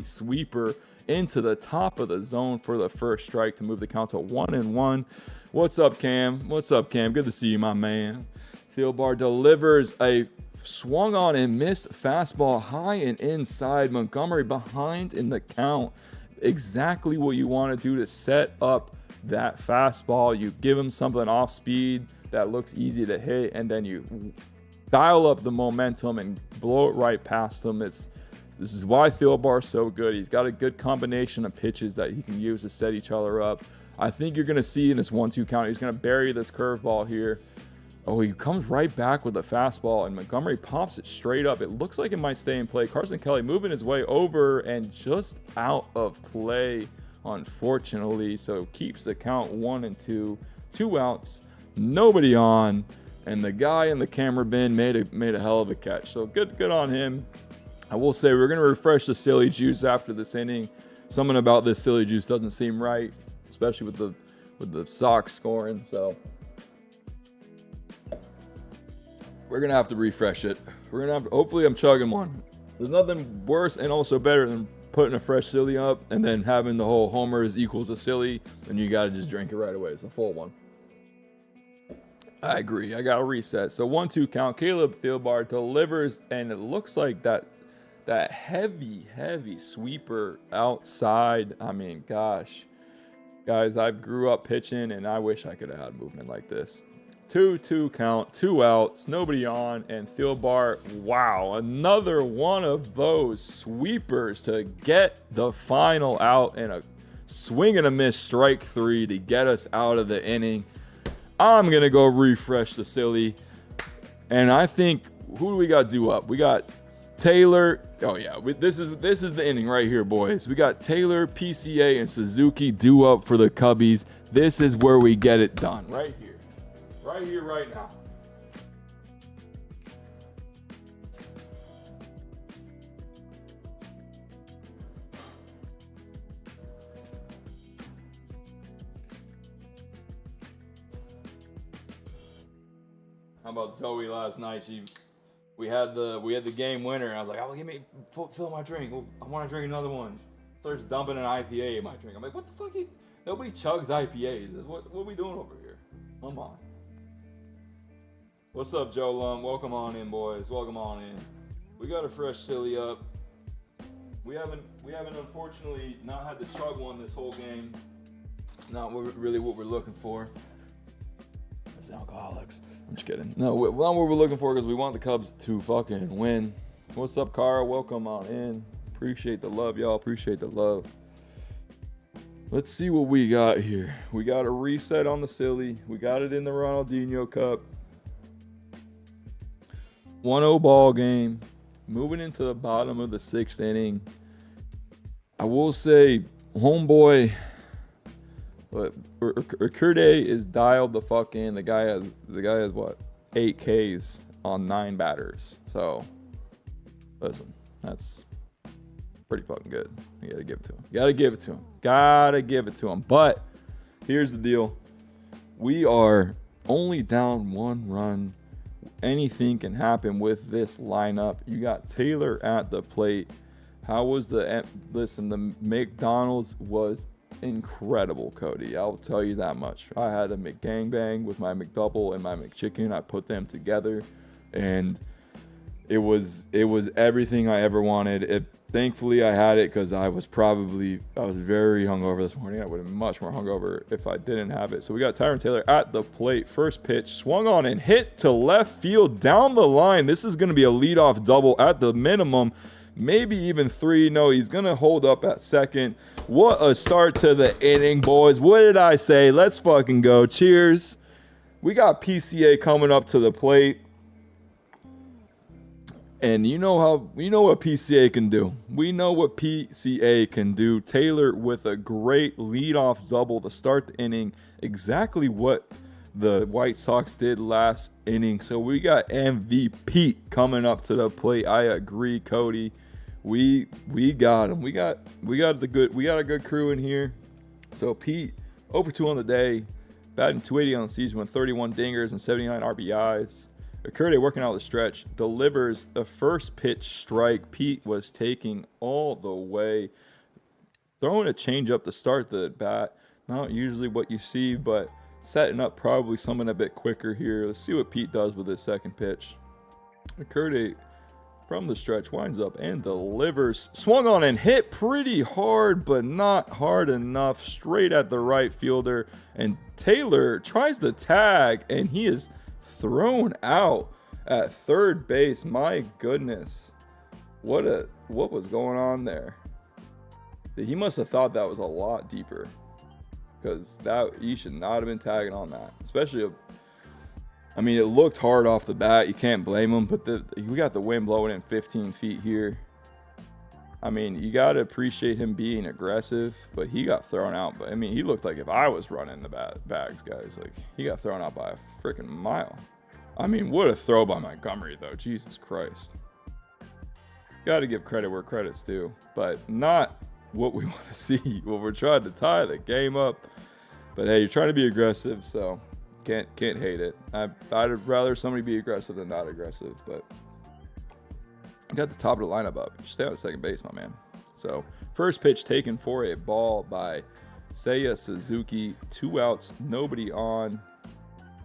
sweeper into the top of the zone for the first strike to move the count to 1-1. What's up, Cam? Good to see you, my man. Thielbar delivers a swung on and missed fastball high and inside. Montgomery behind in the count. Exactly what you want to do to set up that fastball. You give him something off speed that looks easy to hit, and then you dial up the momentum and blow it right past him. This is why Thielbar is so good. He's got a good combination of pitches that he can use to set each other up. I think you're going to see in this 1-2 count, he's going to bury this curveball here. Oh, he comes right back with a fastball, and Montgomery pops it straight up. It looks like it might stay in play. Carson Kelly moving his way over and just out of play, unfortunately. So keeps the count 1-2, 2 outs, nobody on, and the guy in the camera bin made a hell of a catch. So good on him. I will say we're going to refresh the silly juice after this inning. Something about this silly juice doesn't seem right, especially with the Sox scoring. So we're going to have to refresh it. Hopefully I'm chugging one. There's nothing worse and also better than putting a fresh silly up and then having the whole homers equals a silly, and you got to just drink it right away. It's a full one. I agree. I got to reset. So 1-2 count. Caleb Thielbar delivers, and it looks like that heavy sweeper outside. I mean, gosh. Guys, I grew up pitching, and I wish I could have had movement like this. 2-2 count, 2 outs, nobody on, and Thielbar, wow, another one of those sweepers to get the final out, and a swing and a miss strike 3 to get us out of the inning. I'm going to go refresh the silly, and I think, who do we got due up? We got Taylor. Oh, yeah, this is the inning right here, boys. We got Taylor, PCA, and Suzuki due up for the Cubbies. This is where we get it done, right here. Right here, right now. How about Zoe last night? We had the game winner, and I was like, "Oh, fill my drink. I want to drink another one." Starts dumping an IPA in my drink. I'm like, "What the fuck? Nobody chugs IPAs. What are we doing over here? Come on." What's up, Joe Lum? Welcome on in, boys. Welcome on in. We got a fresh silly up. We haven't unfortunately not had to chug one this whole game. Not really what we're looking for. As alcoholics. I'm just kidding. No, not what we're looking for, because we want the Cubs to fucking win. What's up, Cara? Welcome on in. Appreciate the love, y'all. Appreciate the love. Let's see what we got here. We got a reset on the silly. We got it in the Ronaldinho Cup. 1-0 ball game. Moving into the bottom of the 6th inning. I will say, homeboy, but Urquide is dialed the fuck in. The guy has what? 8 Ks on 9 batters. So, listen, that's pretty fucking good. You gotta give it to him. But here's the deal. We are only down 1 run. Anything can happen with this lineup. You got Taylor at the plate. How was the McDonald's was incredible, Cody. I'll tell you that much. I had a McGangbang with my McDouble and my McChicken. I put them together, and it was everything I ever wanted. Thankfully, I had it because I was very hungover this morning. I would have been much more hungover if I didn't have it. So we got Tyron Taylor at the plate. First pitch, swung on and hit to left field down the line. This is going to be a leadoff double at the minimum, maybe even 3. No, he's going to hold up at second. What a start to the inning, boys. What did I say? Let's fucking go. Cheers. We got PCA coming up to the plate. And you know what PCA can do. We know what PCA can do. Taylor with a great leadoff double to start the inning. Exactly what the White Sox did last inning. So we got MVP coming up to the plate. I agree, Cody. we got him. We got a good crew in here. So Pete, over 2 on the day, batting .280 on the season with 31 dingers and 79 RBIs. Acurde working out the stretch, delivers a first pitch strike. Pete was taking all the way, throwing a changeup to start the bat. Not usually what you see, but setting up probably something a bit quicker here. Let's see what Pete does with his second pitch. Acurde from the stretch winds up and delivers. Swung on and hit pretty hard, but not hard enough. Straight at the right fielder. And Taylor tries to tag, and he is thrown out at third base. My goodness. What was going on there? He must have thought that was a lot deeper, because he should not have been tagging on that. Especially, I mean, it looked hard off the bat. You can't blame him, but we got the wind blowing in 15 feet here. I mean, you got to appreciate him being aggressive, but he got thrown out. But I mean, he looked like if I was running the bags, guys. Like, he got thrown out by a freaking mile. I mean, what a throw by Montgomery, though. Jesus Christ. Got to give credit where credit's due, but not what we want to see. Well, we're trying to tie the game up, but hey, you're trying to be aggressive, so can't hate it. I'd rather somebody be aggressive than not aggressive, but got the top of the lineup up. Just stay on second base, my man. So first pitch taken for a ball by Seiya Suzuki. 2 outs, nobody on,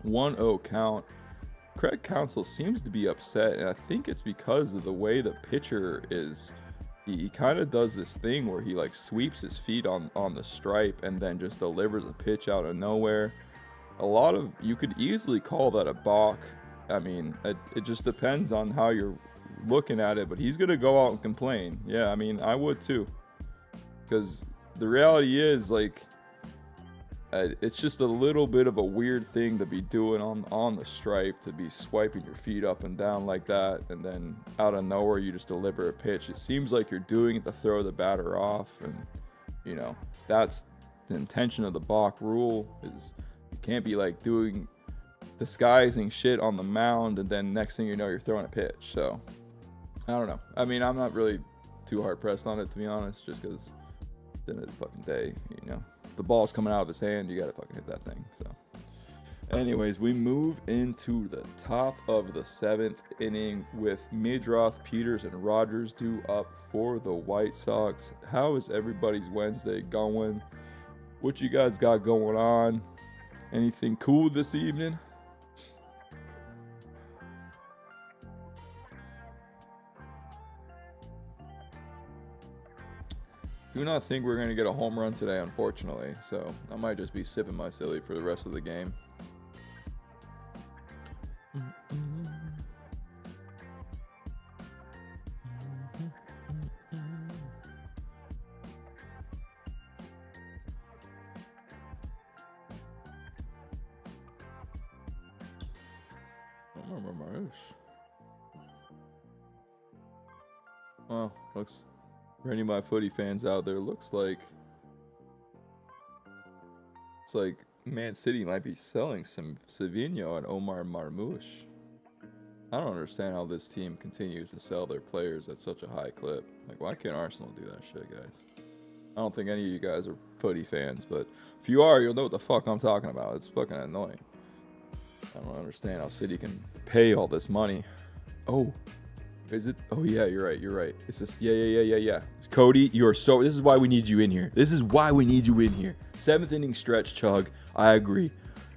1-0 count. Craig Counsell seems to be upset, and I think it's because of the way the pitcher is. He kind of does this thing where he like sweeps his feet on the stripe and then just delivers a pitch out of nowhere. You could easily call that a balk. I mean, it just depends on how you're looking at it, but he's going to go out and complain. Yeah, I mean, I would too. Because the reality is, like, it's just a little bit of a weird thing to be doing on the stripe, to be swiping your feet up and down like that, and then out of nowhere you just deliver a pitch. It seems like you're doing it to throw the batter off, and you know that's the intention of the balk rule. Is you can't be like disguising shit on the mound, and then next thing you know you're throwing a pitch. So I don't know. I mean, I'm not really too hard pressed on it, to be honest, just because at the end of the fucking day, you know, the ball's coming out of his hand, you gotta fucking hit that thing. So anyways, we move into the top of the 7th inning with Midroth, Peters, and Rogers due up for the White Sox. How is everybody's Wednesday going? What you guys got going on? Anything cool this evening? Do not think we're going to get a home run today, unfortunately. So I might just be sipping my silly for the rest of the game. I don't remember my Well, looks... For any of my footy fans out there, looks like it's like Man City might be selling some Savinho and Omar Marmoush. I don't understand how this team continues to sell their players at such a high clip. Like, why can't Arsenal do that shit, guys? I don't think any of you guys are footy fans, but if you are, you'll know what the fuck I'm talking about. It's fucking annoying. I don't understand how City can pay all this money. Oh. Is it? Oh, yeah, you're right. It's this. Yeah. Cody, this is why we need you in here. 7th inning stretch, Chug. I agree.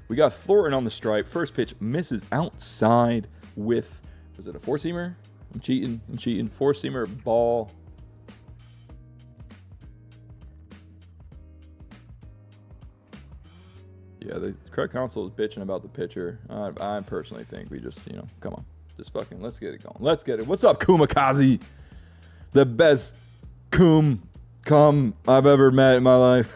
We got Thornton on the stripe. First pitch misses outside with, was it a 4-seamer? I'm cheating. 4-seamer ball. Yeah, Craig Counsell is bitching about the pitcher. I personally think we just, come on. Just fucking, let's get it going. Let's get it. What's up, Kumikaze? The best cum I've ever met in my life.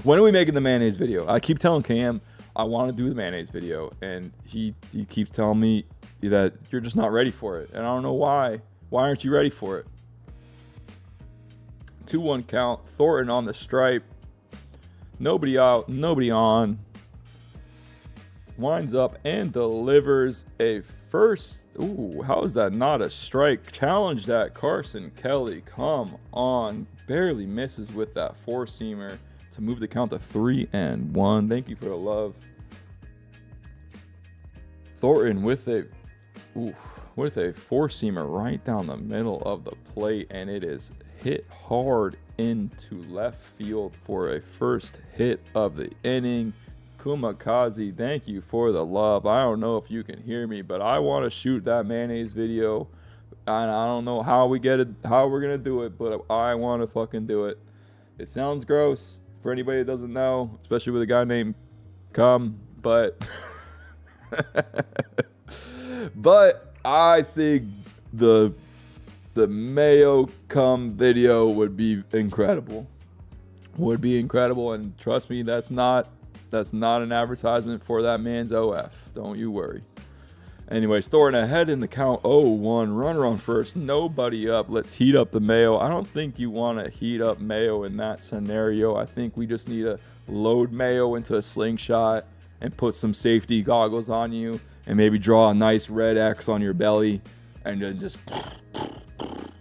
When are we making the mayonnaise video? I keep telling Cam I want to do the mayonnaise video, and he keeps telling me that you're just not ready for it. And I don't know why. Why aren't you ready for it? 2-1 count. Thornton on the stripe. Nobody out. Nobody on. winds up and delivers a first. Ooh, how is that not a strike? Challenge that, Carson Kelly. Come on. Barely misses with that four-seamer to move the count to 3-1. Thank you for the love. Thornton with a four-seamer right down the middle of the plate, and it is hit hard into left field for a first hit of the inning. Kumakazi, thank you for the love. I don't know if you can hear me, but I want to shoot that mayonnaise video. And I don't know how we're gonna do it, but I want to fucking do it. It sounds gross for anybody that doesn't know, especially with a guy named Cum, but but I think the Mayo Cum video would be incredible. And trust me, that's not an advertisement for that man's OF. Don't you worry. Anyways, Thornton ahead in the count 0-1. Runner on first. Nobody up. Let's heat up the Mayo. I don't think you want to heat up Mayo in that scenario. I think we just need to load Mayo into a slingshot and put some safety goggles on you and maybe draw a nice red X on your belly and then just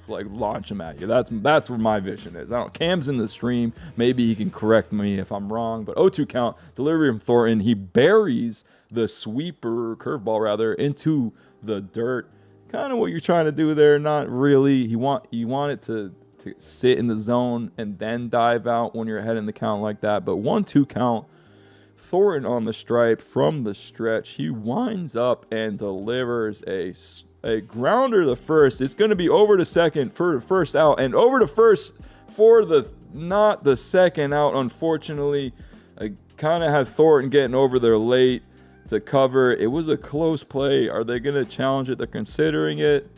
like launch him at you. That's where my vision is. I don't. Cam's in the stream. Maybe he can correct me if I'm wrong. But 0-2 count. Delivery from Thornton. He buries the curveball rather, into the dirt. Kind of what you're trying to do there. Not really. You want it to sit in the zone and then dive out when you're ahead in the count like that. But 1-2 count. Thornton on the stripe from the stretch. He winds up and delivers a grounder to first. It's going to be over to second for the first out and over to first for not the second out, unfortunately. I kind of had Thornton getting over there late to cover. It was a close play. Are they going to challenge it? They're considering it.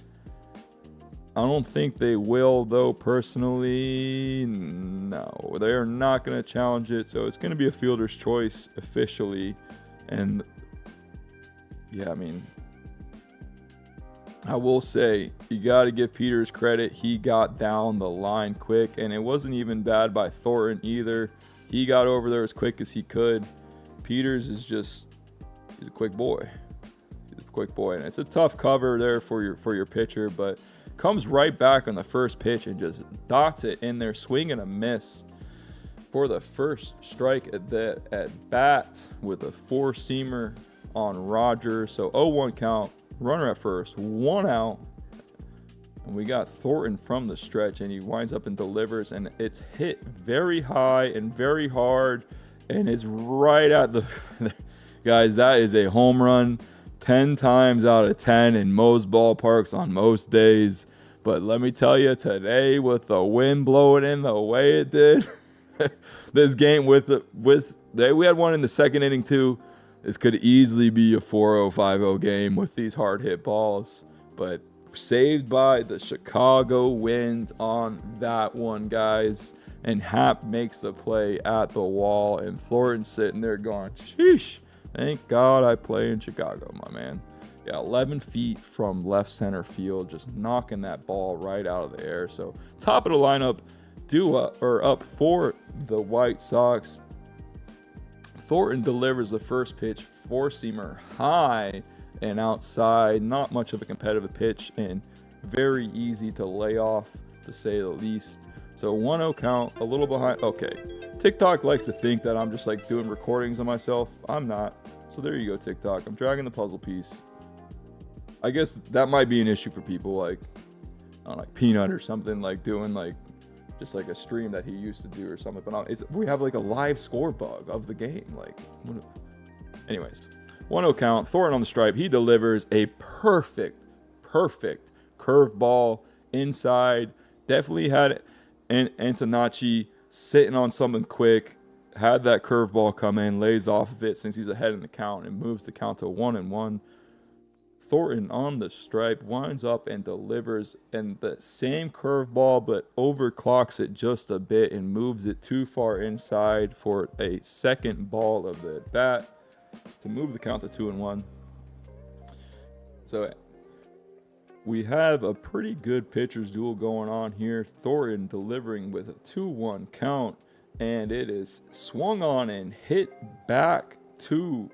I don't think they will, though, personally. No, they're not going to challenge it. So it's going to be a fielder's choice officially. And yeah, I mean, I will say you got to give Peters credit. He got down the line quick, and it wasn't even bad by Thornton either. He got over there as quick as he could. Peters is he's a quick boy. And it's a tough cover there for your pitcher, but comes right back on the first pitch and just dots it in there, swing and a miss for the first strike at bat with a four-seamer on Rogers. So 0-1 count, runner at first, one out, and we got Thornton from the stretch, and he winds up and delivers, and it's hit very high and very hard, and it's right at the guys. That is a home run 10 times out of 10 in most ballparks on most days. But let me tell you, today with the wind blowing in the way it did, this game we had one in the second inning too. This could easily be a 4-0, 5-0 game with these hard hit balls, but saved by the Chicago wind on that one, guys. And Happ makes the play at the wall, and Thornton sitting there going, sheesh. Thank God I play in Chicago, my man. Yeah, 11 feet from left center field, just knocking that ball right out of the air. So top of the lineup, up for the White Sox. Thornton delivers the first pitch, four-seamer high and outside. Not much of a competitive pitch and very easy to lay off, to say the least. So 1-0 count, a little behind. Okay, TikTok likes to think that I'm just like doing recordings of myself. I'm not. So there you go, TikTok. I'm dragging the puzzle piece. I guess that might be an issue for people like, I don't know, like Peanut or something, like doing like just like a stream that he used to do or something. But we have like a live score bug of the game. Like, anyways, 1-0 count. Thornton on the stripe. He delivers a perfect curveball inside. Definitely had Antonacci sitting on something quick. Had that curveball come in, lays off of it since he's ahead in the count and moves the count to 1-1. Thornton on the stripe winds up and delivers and the same curveball, but overclocks it just a bit and moves it too far inside for a second ball of the bat to move the count to 2-1. So we have a pretty good pitcher's duel going on here. Thornton delivering with a 2-1 count, and it is swung on and hit back to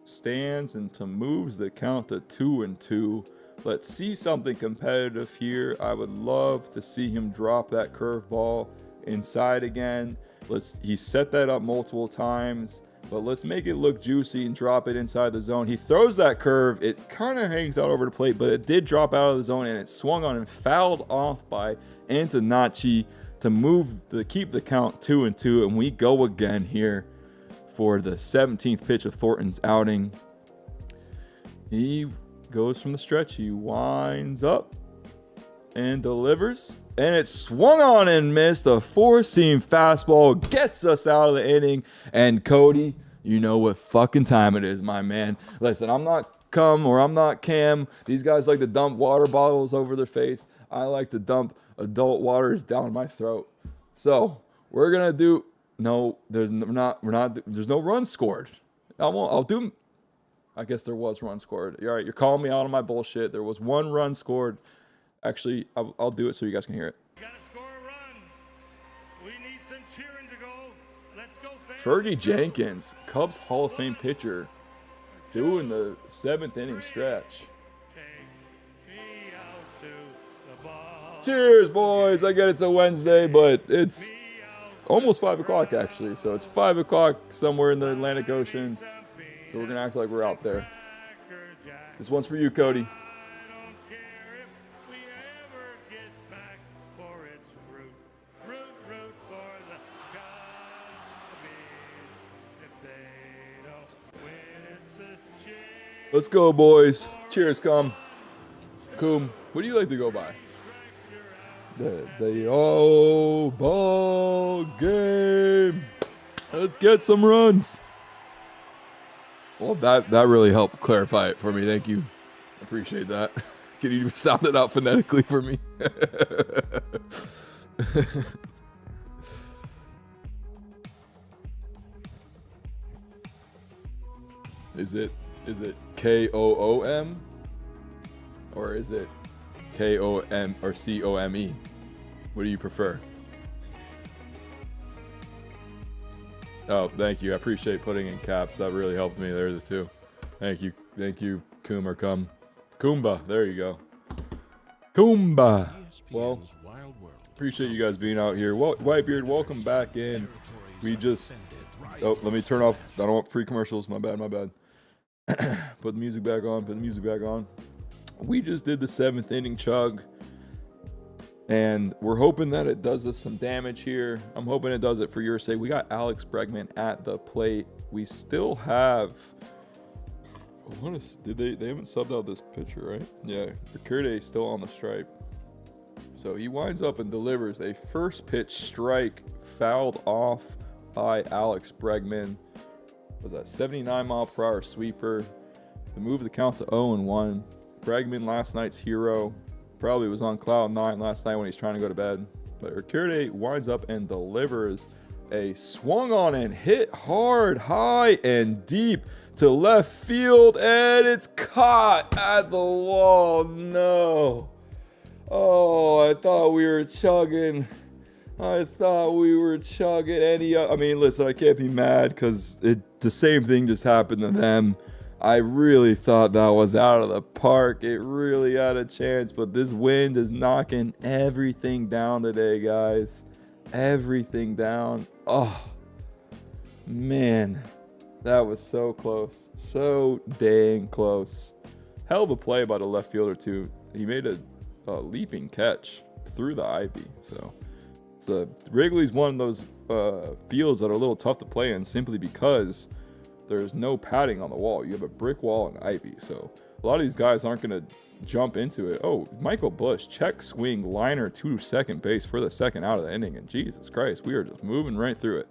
stands and moves the count to 2-2. Let's see something competitive here. I would love to see him drop that curveball inside again. He set that up multiple times, but let's make it look juicy and drop it inside the zone. He throws that curve. It kind of hangs out over the plate, but it did drop out of the zone, and it swung on and fouled off by Antonacci to keep the count 2-2, and we go again here for the 17th pitch of Thornton's outing. He goes from the stretch. He winds up and delivers. And it swung on and missed. A four-seam fastball gets us out of the inning. And Cody, you know what fucking time it is, my man. Listen, I'm not I'm not Cam. These guys like to dump water bottles over their face. I like to dump adult waters down my throat. So we're gonna do. No, there's not. We're not. There's no runs scored. I'll do. I guess there was run scored. All right, you're calling me out on my bullshit. There was one run scored. Actually, I'll do it so you guys can hear it. We gotta score a run. We need some cheering to go. Let's go, fans. Fergie Jenkins, Cubs Hall of Fame pitcher, doing the 7th inning stretch. Take me out to the ball. Cheers, boys. I get it's a Wednesday, but it's almost 5 o'clock, actually. So it's 5 o'clock somewhere in the Atlantic Ocean. So we're going to act like we're out there. This one's for you, Cody. Let's go, boys. Cheers, Coom. What do you like to go by? The all ball game. Let's get some runs. Well, that really helped clarify it for me. Thank you. Appreciate that. Can you sound it out phonetically for me? Is it Koom? Or is it Kom or Come? What do you prefer? Oh, thank you. I appreciate putting in caps. That really helped me. There's the two. Thank you, Coom or Cum. Kumba. There you go. Kumba. Well, appreciate you guys being out here. Whitebeard, welcome back in. We just... Oh, let me turn off. I don't want free commercials. My bad. Put the music back on. We just did the 7th inning chug. And we're hoping that it does us some damage here. I'm hoping it does it for your sake. We got Alex Bregman at the plate. We still have... they haven't subbed out this pitcher, right? Yeah, Ricciarde is still on the stripe. So he winds up and delivers a first pitch strike fouled off by Alex Bregman. Was that 79-mile-per-hour sweeper to move the count to 0-1. Bregman, last night's hero, probably was on cloud 9 last night when he's trying to go to bed. But Ricciarde winds up and delivers a swung on and hit hard, high, and deep to left field, and it's caught at the wall. No. Oh, I thought we were chugging. Listen, I can't be mad because the same thing just happened to them. I really thought that was out of the park. It really had a chance, but this wind is knocking everything down today, guys. Everything down. Oh, man. That was so close. So dang close. Hell of a play by the left fielder, too. He made a leaping catch through the ivy. So Wrigley's one of those fields that are a little tough to play in simply because there's no padding on the wall. You have a brick wall and ivy. So a lot of these guys aren't going to jump into it. Oh, Michael Busch, check swing, liner to second base for the second out of the inning. And Jesus Christ, we are just moving right through it.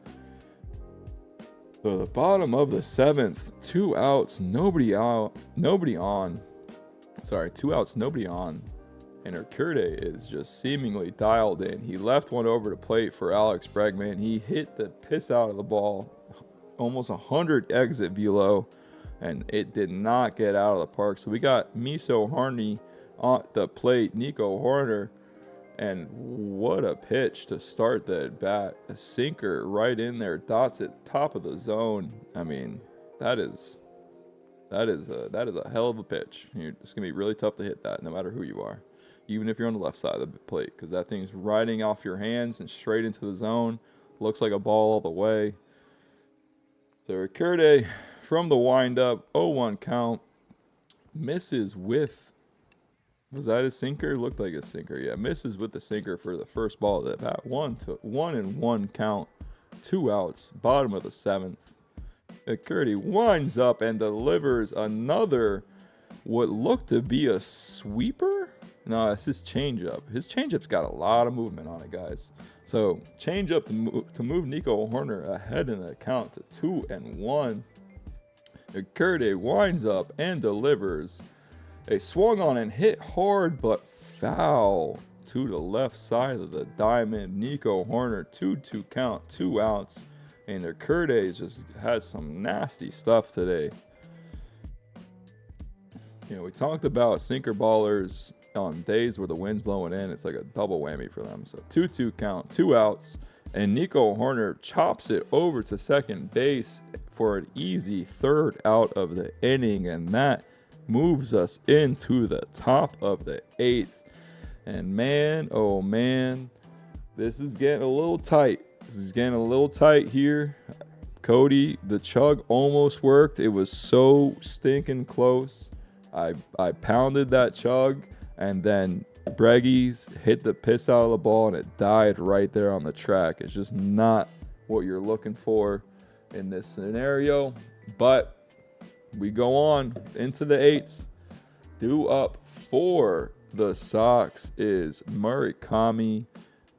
So the bottom of the 7th, 2 outs, nobody on. 2 outs, nobody on. And Ricciarde is just seemingly dialed in. He left one over to plate for Alex Bregman. He hit the piss out of the ball. Almost 100 exit velo, and it did not get out of the park. So we got Miso Harney on the plate, Nico Horner, and what a pitch to start the at bat. A sinker right in there, dots at top of the zone. I mean, that is That is a hell of a pitch. It's gonna be really tough to hit that, no matter who you are, even if you're on the left side of the plate, because that thing's riding off your hands and straight into the zone. Looks like a ball all the way. So Ricciardi from the windup, 0-1 count, misses with. Was that a sinker? Looked like a sinker. Yeah, misses with the sinker for the first ball of the bat. 1-1 count, 2 outs, bottom of the 7th. Curdy winds up and delivers another, what looked to be a sweeper. No, it's his changeup. His changeup's got a lot of movement on it, guys. So changeup to move Nico Hoerner ahead in the count to 2-1. Curdy winds up and delivers a swung on and hit hard but foul to the left side of the diamond. Nico Hoerner, 2-2 count, 2 outs. And Curdy just has some nasty stuff today. You know, we talked about sinker ballers on days where the wind's blowing in. It's like a double whammy for them. So 2-2 count, 2 outs. And Nico Hoerner chops it over to second base for an easy 3rd out of the inning. And that moves us into the top of the 8th. And man, oh man, this is getting a little tight. This is getting a little tight here. Cody, the chug almost worked. It was so stinking close. I pounded that chug, and then Breggies hit the piss out of the ball, and it died right there on the track. It's just not what you're looking for in this scenario. But we go on into the 8th. Due up for the Sox is Murakami,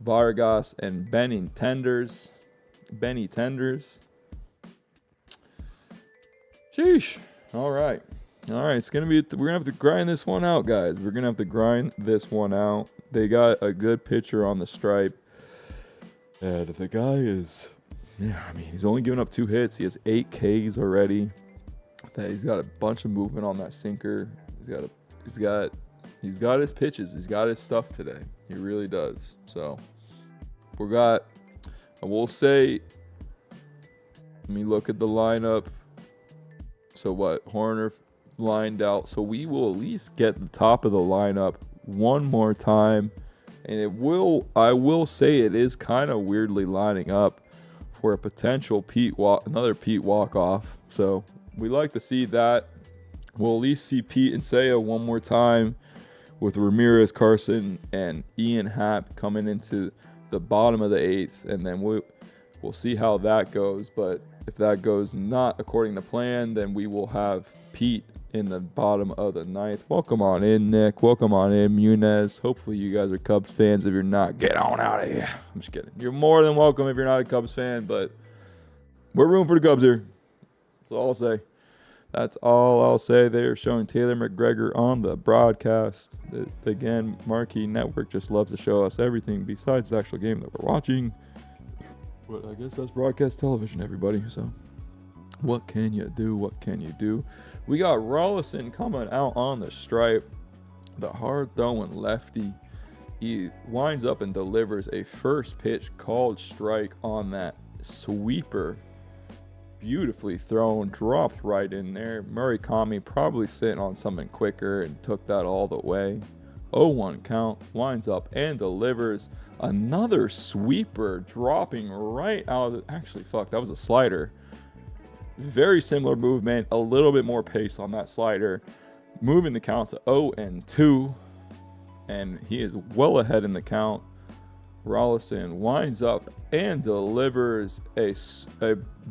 Vargas, and Benny Tenders. Sheesh. All right. It's gonna be. We're gonna have to grind this one out, guys. We're gonna have to grind this one out. They got a good pitcher on the stripe, and the guy is. Yeah, I mean, he's only given up 2 hits. He has 8 Ks already. He's got a bunch of movement on that sinker. He's got his pitches. He's got his stuff today. He really does. So I will say, let me look at the lineup. So what? Hoerner lined out. So we will at least get the top of the lineup one more time. And I will say it is kind of weirdly lining up for a potential another Pete walk-off. So we like to see that. We'll at least see Pete and Seiya one more time with Ramirez, Carson, and Ian Happ coming into the bottom of the 8th. And then we'll see how that goes. But if that goes not according to plan, then we will have Pete in the bottom of the 9th. Welcome on in, Nick. Welcome on in, Munez. Hopefully you guys are Cubs fans. If you're not, get on out of here. I'm just kidding. You're more than welcome if you're not a Cubs fan, but we're rooting for the Cubs here. That's all I'll say. That's all I'll say. They are showing Taylor McGregor on the broadcast. Again, Marquee Network just loves to show us everything besides the actual game that we're watching. But I guess that's broadcast television, everybody. So what can you do? We got Rollison coming out on the stripe. The hard-throwing lefty. He winds up and delivers a first pitch called strike on that sweeper. Beautifully thrown, dropped right in there. Murakami probably sitting on something quicker and took that all the way. 0-1 count, winds up and delivers another sweeper, dropping right out of the... Actually, that was a slider. Very similar movement, a little bit more pace on that slider. Moving the count to 0-2, and he is well ahead in the count. Rollison winds up and delivers a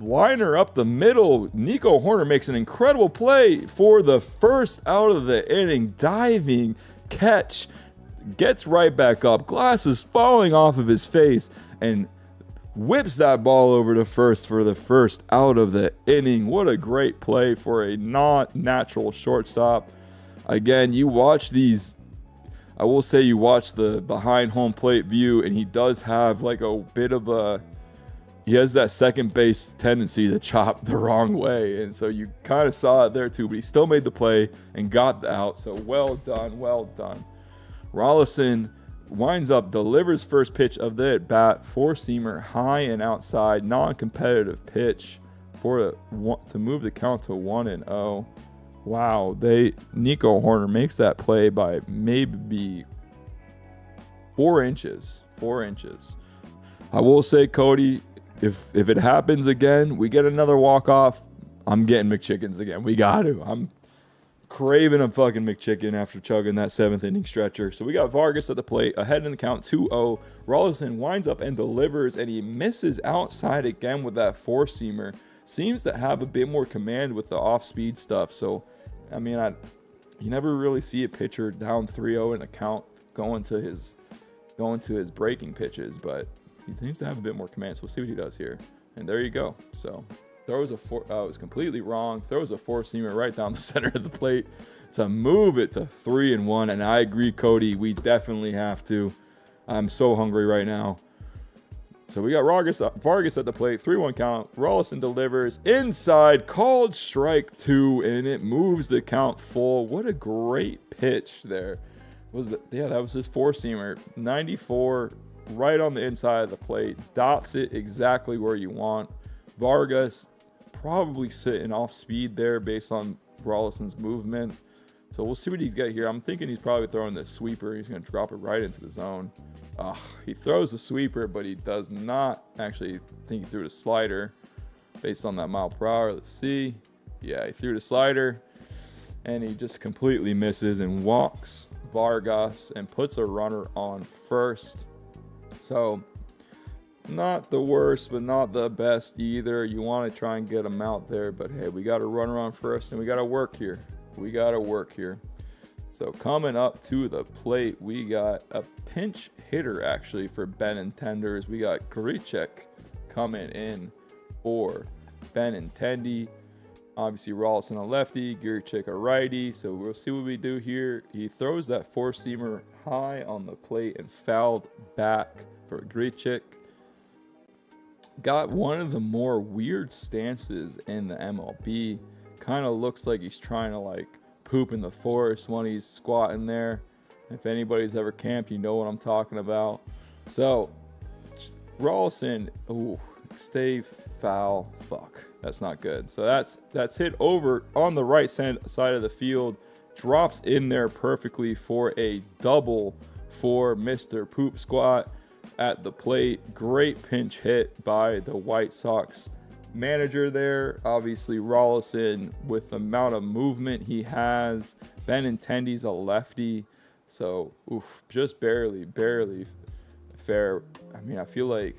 liner up the middle. Nico Hoerner makes an incredible play for the first out of the inning. Diving catch, gets right back up. Glasses falling off of his face and whips that ball over to first for the first out of the inning. What a great play for a not-natural shortstop. Again, you watch these... I will say you watch the behind home plate view, and he does have like a bit of a... He has that second base tendency to chop the wrong way, and so you kind of saw it there too, but he still made the play and got the out, so well done. Rollison winds up, delivers first pitch of the at-bat, four-seamer, high and outside, non-competitive pitch to move the count to 1-0. Wow, Nico Horner makes that play by maybe 4 inches. 4 inches. I will say, Cody, if it happens again, we get another walk-off, I'm getting McChickens again. We got to. I'm craving a fucking McChicken after chugging that 7th inning stretcher. So we got Vargas at the plate, ahead in the count 2-0. Rollinson winds up and delivers, and he misses outside again with that four-seamer. Seems to have a bit more command with the off-speed stuff. So, I mean, you never really see a pitcher down 3-0 in a count going to his breaking pitches, but he seems to have a bit more command. So we'll see what he does here. And there you go. So throws it was completely wrong. Throws a four-seamer right down the center of the plate to move it to 3-1. And I agree, Cody, we definitely have to. I'm so hungry right now. So we got Vargas at the plate, 3-1 count. Rollinson delivers inside, called strike 2, and it moves the count full. What a great pitch there. That was his four-seamer, 94, right on the inside of the plate. Dots it exactly where you want. Vargas probably sitting off speed there based on Rollinson's movement. So we'll see what he's got here. I'm thinking he's probably throwing this sweeper. He's going to drop it right into the zone. He throws the sweeper, but he does not actually think he threw the slider based on that mile per hour. Let's see. Yeah, he threw the slider, and he just completely misses and walks Vargas and puts a runner on first. So not the worst, but not the best either. You want to try and get him out there, but hey, we got a runner on first, and we got to work here. So coming up to the plate, we got a pinch hitter actually for Benintendi's. We got Grichuk coming in for Benintendi. Obviously, Rollinson a lefty, Grichuk a righty. So we'll see what we do here. He throws that four-seamer high on the plate and fouled back for Grichuk. Got one of the more weird stances in the MLB. Kind of looks like he's trying to poop in the forest when he's squatting there. If anybody's ever camped, you know what I'm talking about. So Rollinson, stay foul. Fuck, that's not good. So that's hit over on the right side of the field. Drops in there perfectly for a double for Mr. Poop Squat at the plate. Great pinch hit by the White Sox manager there. Obviously, Rollinson, with the amount of movement he has, Benintendi's a lefty, so just barely fair. I mean, I feel like,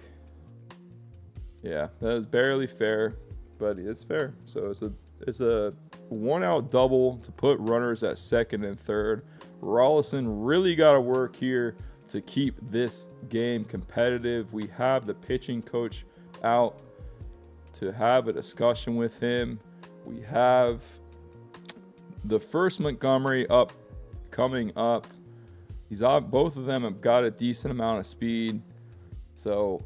yeah, that is barely fair, but it's fair. So it's a 1-out double to put runners at second and third. Rollinson really got to work here to keep this game competitive. We have the pitching coach out to have a discussion with him. We have the first Montgomery coming up. Both of them have got a decent amount of speed. So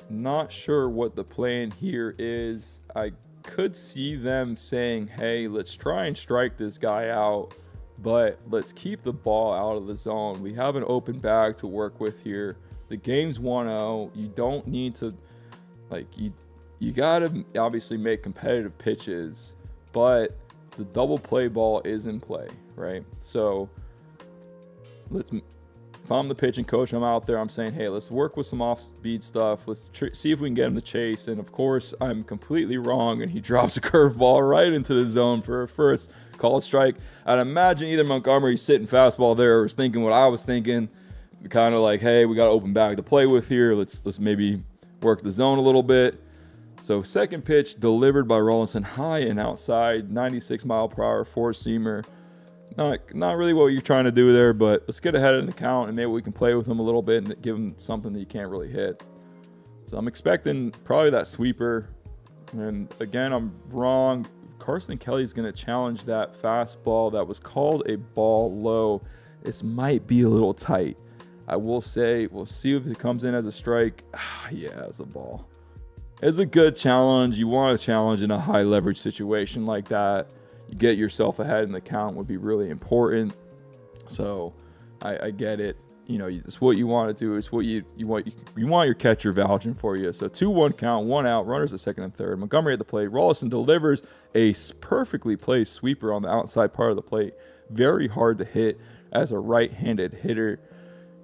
not sure what the plan here is. I could see them saying, hey, let's try and strike this guy out, but let's keep the ball out of the zone. We have an open bag to work with here. The game's 1-0. You don't need to, you got to obviously make competitive pitches, but the double play ball is in play, right? So if I'm the pitching coach, I'm out there, I'm saying, hey, let's work with some off-speed stuff. Let's see if we can get him to chase. And, of course, I'm completely wrong, and he drops a curveball right into the zone for a first called strike. I'd imagine either Montgomery's sitting fastball there or was thinking what I was thinking, kind of like, hey, we got an open bag to play with here. Let's maybe work the zone a little bit. So second pitch delivered by Rollinson, high and outside, 96 mile per hour, four-seamer. Not really what you're trying to do there, but let's get ahead in the count and maybe we can play with him a little bit and give him something that you can't really hit. So I'm expecting probably that sweeper. And again, I'm wrong. Carson Kelly's going to challenge that fastball that was called a ball low. This might be a little tight. I will say, we'll see if it comes in as a strike. Yeah, it's a ball. It's a good challenge. You want a challenge in a high leverage situation like that. You get yourself ahead in the count would be really important. So I get it. you know, it's what you want to do. It's what you want your catcher vouching for you. So 2-1 count, 1 out, runners at second and third. Montgomery at the plate. Rolison delivers a perfectly placed sweeper on the outside part of the plate. Very hard to hit as a right-handed hitter,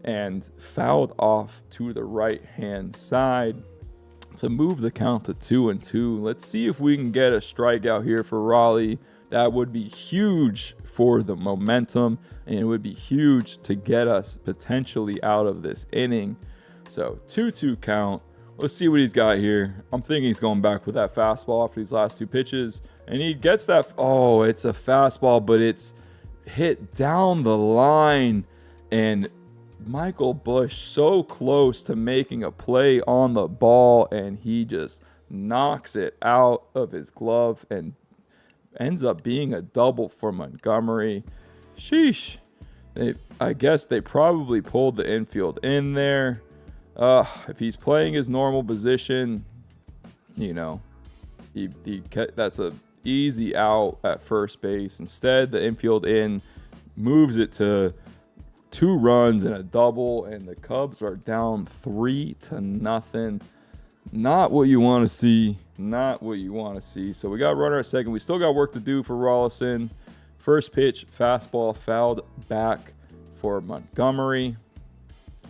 and fouled off to the right-hand side to move the count to 2-2. Let's see if we can get a strikeout here for Raleigh. That would be huge for the momentum, and it would be huge to get us potentially out of this inning. So 2-2 count. Let's see what he's got here. I'm thinking he's going back with that fastball after these last 2 pitches, and he gets that. Oh, it's a fastball, but it's hit down the line, and Michael Busch so close to making a play on the ball, and he just knocks it out of his glove and ends up being a double for Montgomery. Sheesh. I guess they probably pulled the infield in there. If he's playing his normal position, you know, that's a easy out at first base. Instead, the infield in moves it to 2 runs and a double, and the Cubs are down 3-0. Not what you want to see. Not what you want to see. So we got a runner at second. We still got work to do for Rolison. First pitch, fastball fouled back for Montgomery.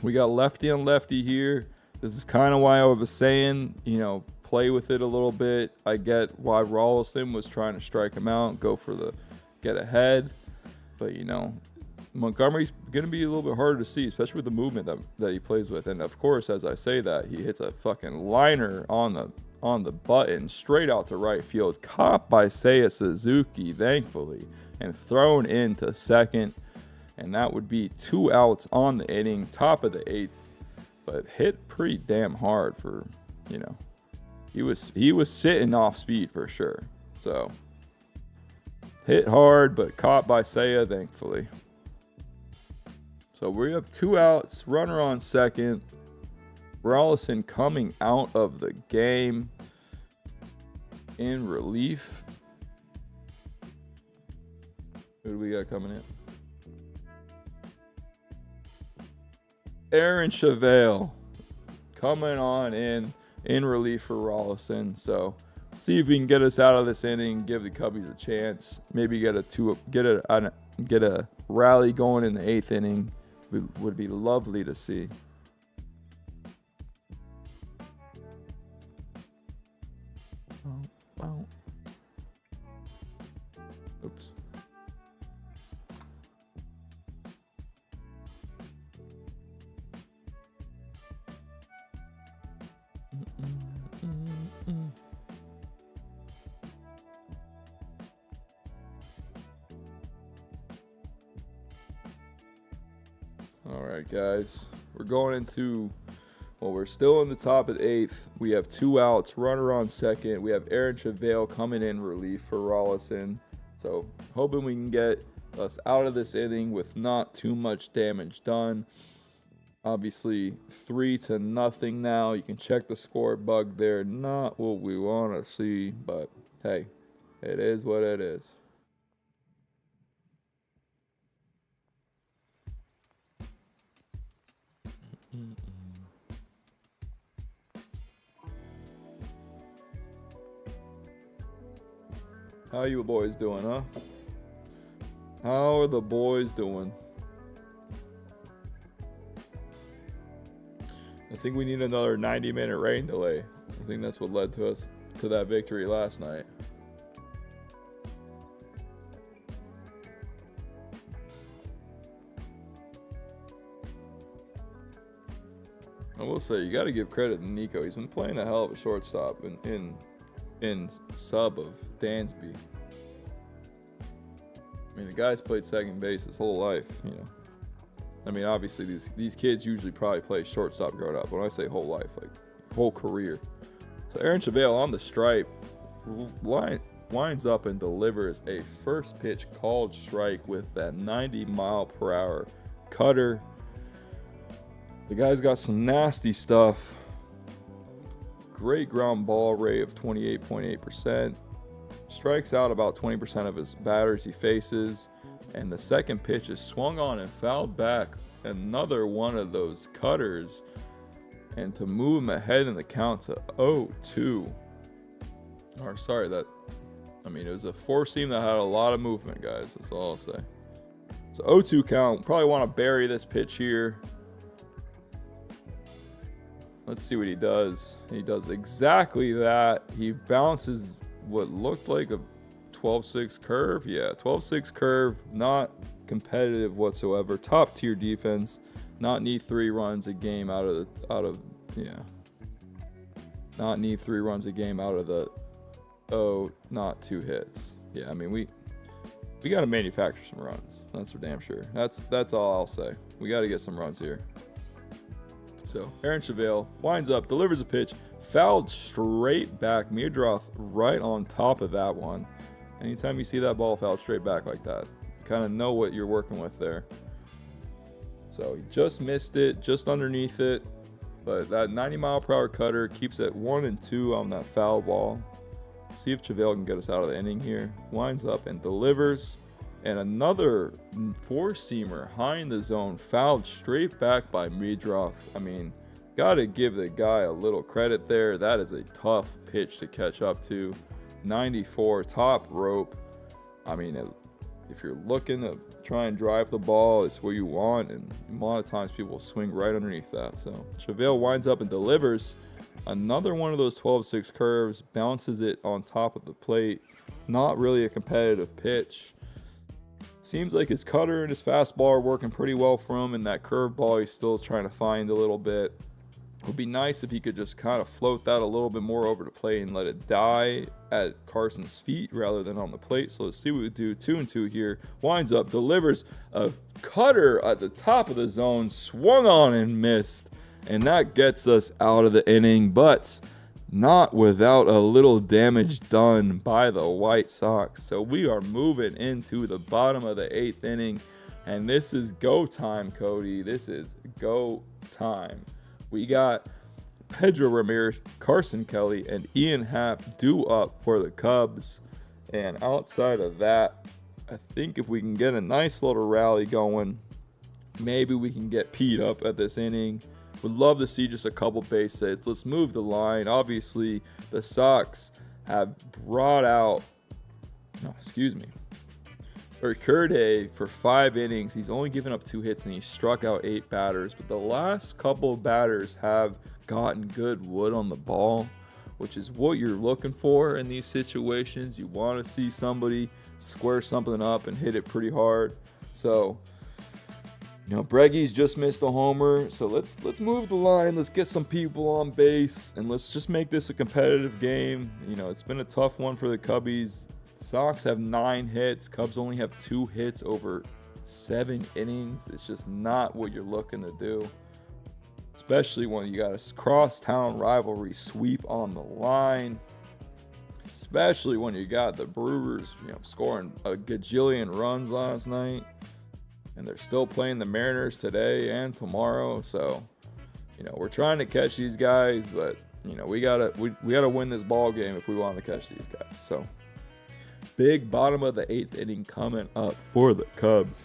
We got lefty on lefty here. This is kind of why I was saying, you know, play with it a little bit. I get why Rolison was trying to strike him out, go for the get ahead. But, you know, Montgomery's going to be a little bit harder to see, especially with the movement that he plays with. And, of course, as I say that, he hits a fucking liner on the button straight out to right field, caught by Seiya Suzuki, thankfully, and thrown into second. And that would be 2 outs on the inning, top of the 8th, but hit pretty damn hard for, you know, he was sitting off speed for sure. So hit hard, but caught by Seiya, thankfully. So we have 2 outs, runner on second. Rolison coming out of the game in relief. Who do we got coming in? Aaron Chevelle coming on in relief for Rolison. So see if we can get us out of this inning, give the Cubbies a chance. Maybe get a rally going in the 8th inning. Would be lovely to see. Oh. Oops. All right, guys. We're going into, well, we're still in the top of the 8th. We have 2 outs, runner on second. We have Aaron Chevelle coming in relief for Rolison. So hoping we can get us out of this inning with not too much damage done. Obviously, 3-0 now. You can check the score bug there. Not what we want to see, but hey, it is what it is. How you boys doing, huh? How are the boys doing? I think we need another 90-minute rain delay. I think that's what led to us to that victory last night. I will say, you got to give credit to Nico. He's been playing a hell of a shortstop in sub of Dansby. I mean, the guy's played second base his whole life, you know. I mean, obviously, these kids usually probably play shortstop growing up. When I say whole life, like whole career. So Aaron Chevelle on the stripe winds up and delivers a first pitch called strike with that 90-mile-per-hour cutter. The guy's got some nasty stuff. Great ground ball rate of 28.8%. Strikes out about 20% of his batters he faces. And the second pitch is swung on and fouled back another one of those cutters, and to move him ahead in the count to 0-2. Or sorry, it was a four seam that had a lot of movement, guys. That's all I'll say. So 0-2 count. Probably want to bury this pitch here. Let's see what he does. He does exactly that. He bounces what looked like a 12-6 curve. Yeah, 12-6 curve. Not competitive whatsoever. Top tier defense. Not need 3 runs a game out of Not need 3 runs a game out of the not 2 hits. Yeah, I mean we got to manufacture some runs. That's for damn sure. That's all I'll say. We got to get some runs here. So Aaron Chevelle winds up, delivers a pitch, fouled straight back. Meadroth right on top of that one. Anytime you see that ball fouled straight back like that, you kind of know what you're working with there. So he just missed it, just underneath it. But that 90-mile-per-hour cutter keeps it 1-2 on that foul ball. See if Chevelle can get us out of the inning here. Winds up and delivers. And another four-seamer high in the zone, fouled straight back by Meadroth. I mean, got to give the guy a little credit there. That is a tough pitch to catch up to. 94, top rope. I mean, if you're looking to try and drive the ball, it's what you want. And a lot of times people swing right underneath that. So Chevelle winds up and delivers. Another one of those 12-6 curves, bounces it on top of the plate. Not really a competitive pitch. Seems like his cutter and his fastball are working pretty well for him, and that curveball he's still trying to find a little bit. It would be nice if he could just kind of float that a little bit more over the plate and let it die at Carson's feet rather than on the plate. So let's see what we do. 2-2 here. Winds up, delivers a cutter at the top of the zone, swung on and missed. And that gets us out of the inning, but not without a little damage done by the White Sox. So we are moving into the bottom of the 8th inning, and this is go time, Cody. This is go time. We got Pedro Ramirez, Carson Kelly, and Ian Happ due up for the Cubs. And outside of that, I think if we can get a nice little rally going, maybe we can get Pete up at this inning. Would love to see just a couple base hits. Let's move the line. Obviously, the Sox have brought out, Urquidy for 5 innings. He's only given up 2 hits and he struck out 8 batters. But the last couple of batters have gotten good wood on the ball, which is what you're looking for in these situations. You want to see somebody square something up and hit it pretty hard. So, Breggie's just missed a homer, so let's move the line. Let's get some people on base, and let's just make this a competitive game. It's been a tough one for the Cubbies. Sox have 9 hits. Cubs only have 2 hits over 7 innings. It's just not what you're looking to do, especially when you got a crosstown rivalry sweep on the line. Especially when you got the Brewers, scoring a gajillion runs last night. And they're still playing the Mariners today and tomorrow. So, we're trying to catch these guys, but we gotta win this ball game if we want to catch these guys. So, big bottom of the 8th inning coming up for the Cubs.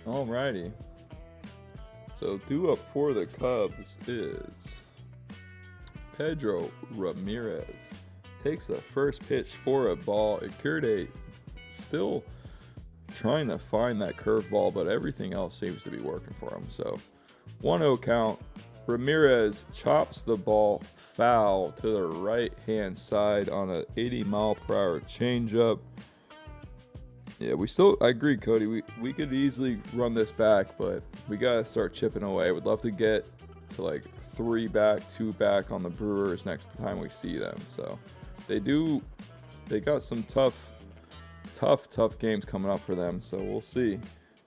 Alrighty. So due up for the Cubs is Pedro Ramirez. Takes the first pitch for a ball. Urquidy still trying to find that curveball, but everything else seems to be working for him. So 1-0 count. Ramirez chops the ball foul to the right-hand side on an 80-mile-per-hour changeup. Yeah, I agree, Cody. We could easily run this back, but we got to start chipping away. Would love to get to like 3 back, 2 back on the Brewers next time we see them. So they got some tough games coming up for them. So we'll see.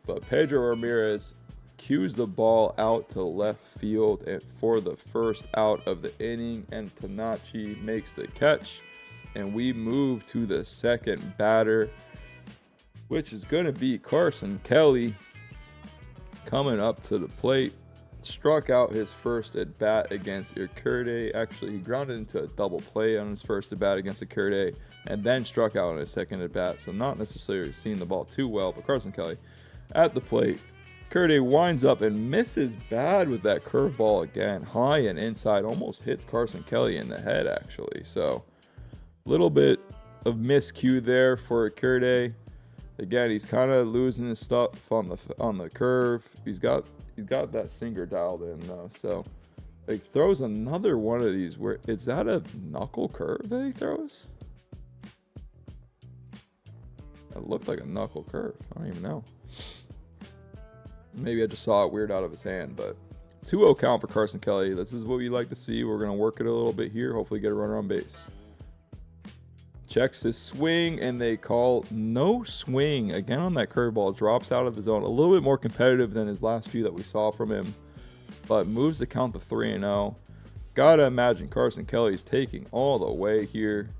But Pedro Ramirez cues the ball out to left field and for the first out of the inning, and Tanachi makes the catch. and we move to the second batter, which is going to be Carson Kelly coming up to the plate. Struck out his first at bat against Icurde. Actually, he grounded into a double play on his first at bat against Icurde, and then struck out on his second at bat. So not necessarily seeing the ball too well, but Carson Kelly at the plate. Icurde winds up and misses bad with that curveball again, high and inside, almost hits Carson Kelly in the head actually. So a little bit of miscue there for Icurde. Again, he's kind of losing his stuff on the curve. He's got that sinker dialed in though. So he throws another one of these. Where is that a knuckle curve that he throws? It looked like a knuckle curve. I don't even know. Maybe I just saw it weird out of his hand, but 2-0 count for Carson Kelly. This is what we like to see. We're going to work it a little bit here. Hopefully get a runner on base. Checks his swing, and they call no swing. Again on that curveball. Drops out of the zone. A little bit more competitive than his last few that we saw from him, but moves the count to 3-0. Gotta imagine Carson Kelly's taking all the way here.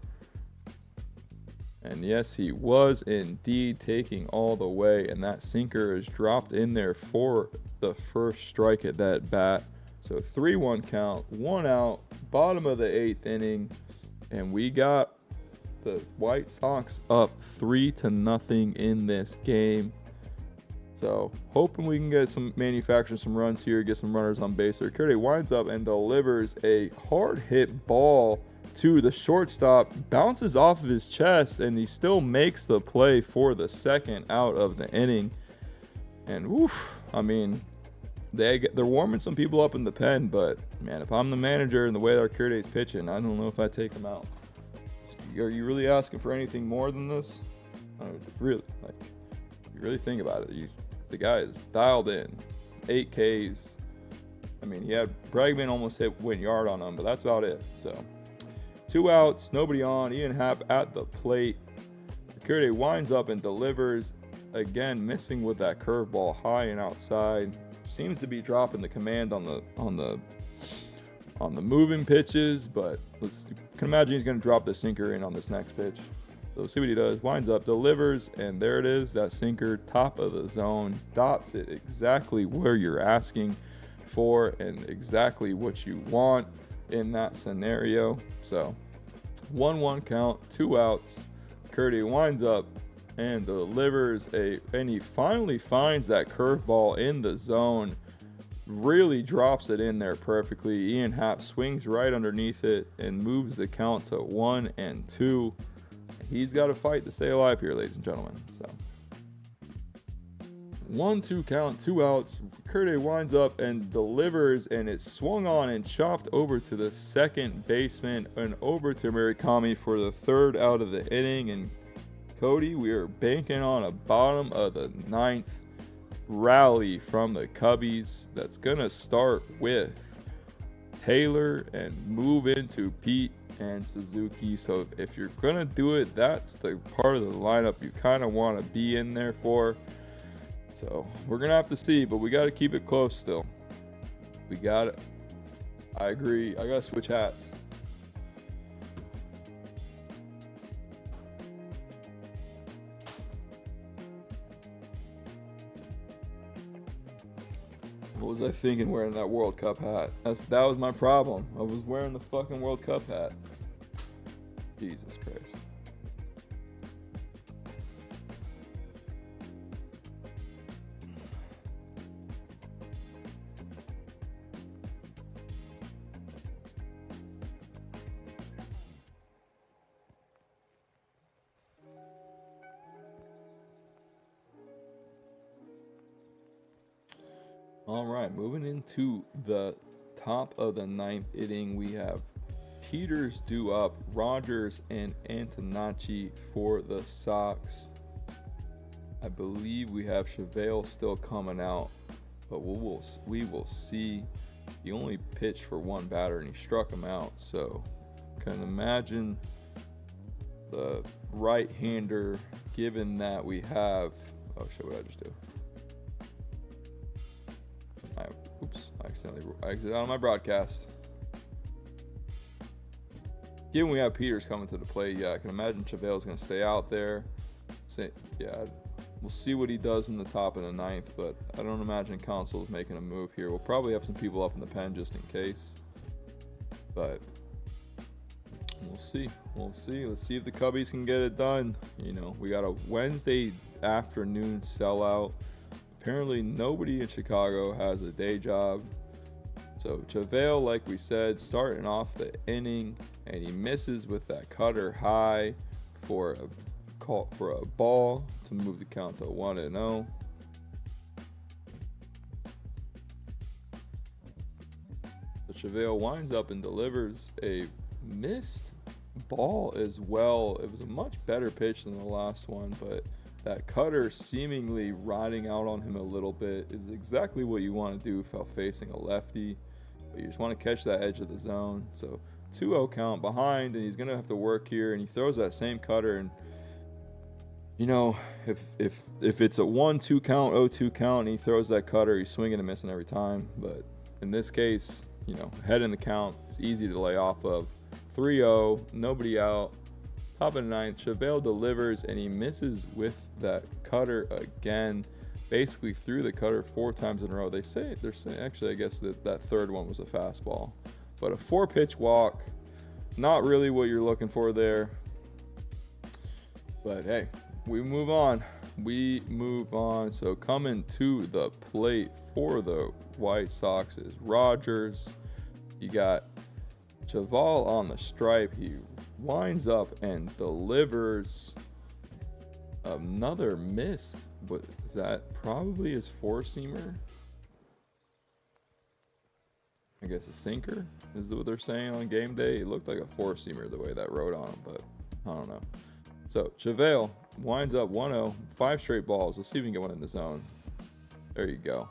And yes, he was indeed taking all the way, and that sinker is dropped in there for the first strike at that bat. So 3-1 count, 1 out, bottom of the 8th inning, and we got the White Sox up 3-0 in this game. So hoping we can get some manufacture some runs here, get some runners on base. Icurde winds up and delivers a hard hit ball to the shortstop, bounces off of his chest, and he still makes the play for the second out of the inning. And woof, I mean, they're warming some people up in the pen, but man, if I'm the manager and the way that Icurde is pitching, I don't know if I take him out. Are you really asking for anything more than this? Really, like, you really think about it. The guy is dialed in, 8 Ks. I mean, he had Bregman almost hit win yard on him, but that's about it. So 2 outs, nobody on. Ian Happ at the plate. Icurde winds up and delivers again, missing with that curveball high and outside. Seems to be dropping the command on the moving pitches, but you can imagine he's going to drop the sinker in on this next pitch. So we'll see what he does. Winds up, delivers, and there it is. That sinker, top of the zone, dots it exactly where you're asking for and exactly what you want in that scenario. So 1-1 count, 2 outs. Icurde winds up and delivers and he finally finds that curveball in the zone. Really drops it in there perfectly. Ian Happ swings right underneath it and moves the count to 1-2. He's got to fight to stay alive here, ladies and gentlemen. So 1-2 count, 2 outs. Icurde winds up and delivers, and it's swung on and chopped over to the second baseman and over to Murakami for the 3rd out of the inning. And Cody, we are banking on a bottom of the 9th rally from the Cubbies that's gonna start with Taylor and move into Pete and Suzuki. So if you're gonna do it, that's the part of the lineup you kind of want to be in there for. So we're gonna have to see, but we got to keep it close still. We got it. I agree. I gotta switch hats. What was I thinking wearing that World Cup hat? That was my problem. I was wearing the fucking World Cup hat. Jesus Christ. All right, moving into the top of the 9th inning, we have Peters due up, Rogers and Antonacci for the Sox. I believe we have Chevelle still coming out, but we will see. He only pitched for 1 batter and he struck him out, so can imagine the right-hander, given that we have. Oh shit! What did I just do? I accidentally exited out of my broadcast. Given we have Peters coming to the plate, yeah, I can imagine Chevale's going to stay out there. Yeah, we'll see what he does in the top of the ninth, but I don't imagine Counsell's making a move here. We'll probably have some people up in the pen just in case. But we'll see. We'll see. Let's see if the Cubbies can get it done. You know, we got a Wednesday afternoon sellout. Apparently, nobody in Chicago has a day job. So Chavale, like we said, starting off the inning, and he misses with that cutter high for a ball to move the count to 1-0. So Chavale winds up and delivers a missed ball as well. It was a much better pitch than the last one, but that cutter seemingly riding out on him a little bit is exactly what you want to do while facing a lefty. But you just want to catch that edge of the zone. So 2-0 count behind, and he's going to have to work here, and he throws that same cutter. And you know, if it's a 1-2 count, 0-2 count, and he throws that cutter, he's swinging and missing every time. But in this case, you know, head in the count, it's easy to lay off of. 3-0, nobody out. Top of the ninth, Chavale delivers, and he misses with that cutter again. Basically threw the cutter 4 times in a row. They're saying actually, I guess that third one was a fastball, but a 4-pitch walk, not really what you're looking for there. But hey, we move on. So coming to the plate for the White Sox is Rogers. You got Chaval on the stripe. He winds up and delivers another miss. What is that? Probably his 4-seamer. I guess a sinker is what they're saying on game day. It looked like a 4-seamer the way that rode on him, but I don't know. So Chavale winds up 1-0, 5 straight balls. Let's see if we can get one in the zone. There you go.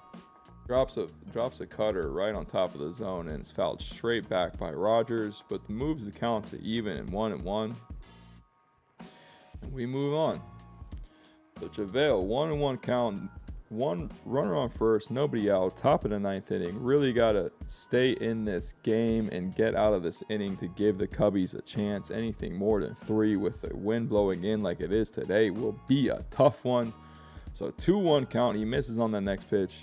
Drops a cutter right on top of the zone, and it's fouled straight back by Rogers, but moves the count to even and 1-1. And we move on. So Chavale, 1-1 count, 1 runner on first, nobody out, top of the ninth inning. Really got to stay in this game and get out of this inning to give the Cubbies a chance. Anything more than 3 with the wind blowing in like it is today will be a tough one. So 2-1 count, he misses on the next pitch.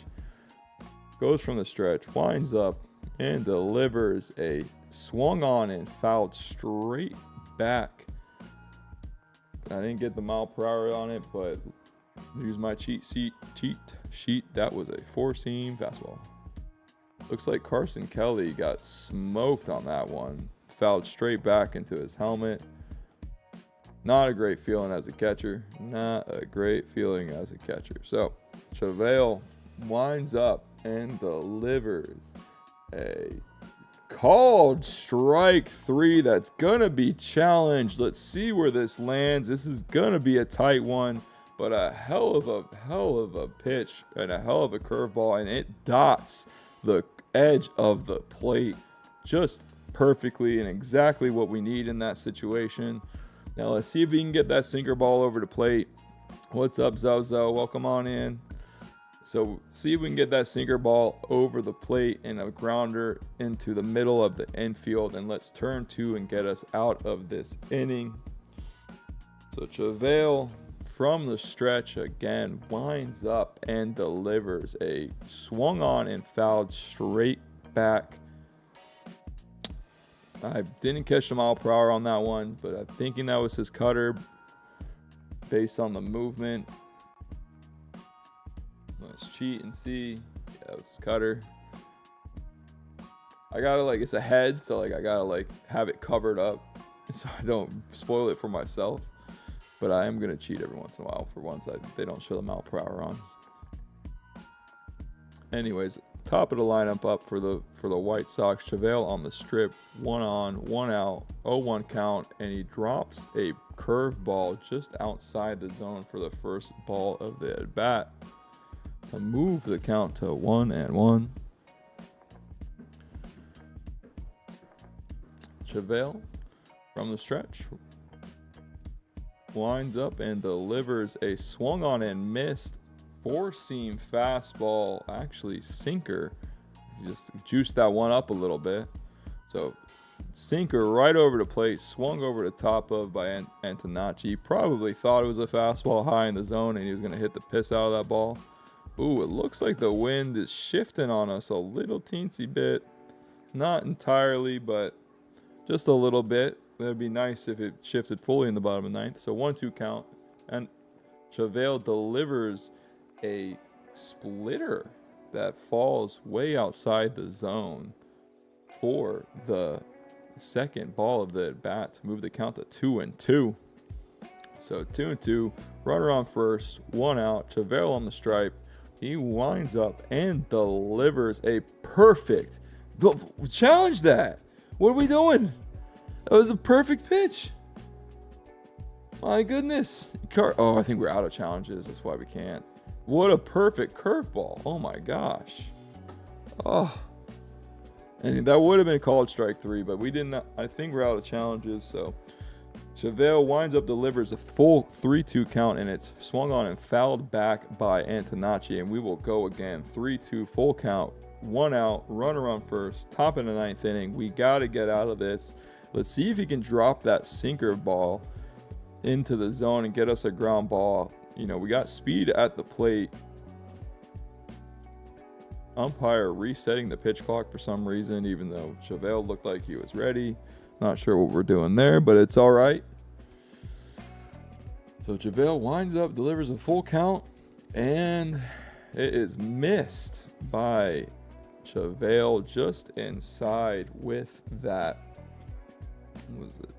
Goes from the stretch, winds up, and delivers a swung on and fouled straight back. I didn't get the mile per hour on it, but use my cheat sheet. That was a 4-seam fastball. Looks like Carson Kelly got smoked on that one. Fouled straight back into his helmet. Not a great feeling as a catcher. So Chavale winds up and delivers a called strike 3 that's gonna be challenged. Let's see where this lands. This is gonna be a tight one, but a hell of a pitch and a hell of a curveball, and it dots the edge of the plate just perfectly and exactly what we need in that situation. Now let's see if we can get that sinker ball over the plate. What's up, Zozo? Welcome on in. So see if we can get that sinker ball over the plate and a grounder into the middle of the infield, and let's turn 2 and get us out of this inning. So Chavale from the stretch again winds up and delivers a swung on and fouled straight back. I didn't catch the mile per hour on that one, but I'm thinking that was his cutter based on the movement. Let's cheat and see. Yeah, that was his cutter. I gotta it's a head, so I gotta have it covered up so I don't spoil it for myself. But I am gonna cheat every once in a while for once they don't show the mile per hour on. Anyways, top of the lineup up for the White Sox. Chavale on the strip, 1 on, 1 out, 0-1 count, and he drops a curveball just outside the zone for the first ball of the at bat to move the count to 1-1. Chavale from the stretch winds up and delivers a swung on and missed 4-seam fastball, actually sinker. He just juiced that one up a little bit. So Sinker right over the plate, swung over the top of by Antonacci. Probably thought it was a fastball high in the zone and he was going to hit the piss out of that ball. Ooh, it looks like the wind is shifting on us a little teensy bit. Not entirely, but just a little bit. That'd be nice if it shifted fully in the bottom of the ninth. So 1-2 count. And Chevelle delivers a splitter that falls way outside the zone for the second ball of the at bat to move the count to 2-2. So 2-2, runner on first, 1 out, Chevelle on the stripe. He winds up and delivers a perfect challenge. That. What are we doing? That was a perfect pitch. My goodness. Oh, I think we're out of challenges. That's why we can't. What a perfect curveball. Oh my gosh. Oh. And that would have been called strike 3, but we didn't. I think we're out of challenges. So Chevelle winds up, delivers a full 3-2 count, and it's swung on and fouled back by Antonacci. And we will go again. 3-2 full count, 1 out, runner on first, top of the 9th inning. We got to get out of this. Let's see if he can drop that sinker ball into the zone and get us a ground ball. You know, we got speed at the plate. Umpire resetting the pitch clock for some reason, even though Chevelle looked like he was ready. Not sure what we're doing there, but it's all right. So Chevelle winds up, delivers a full count, and it is missed by Chevelle just inside with that. What was it?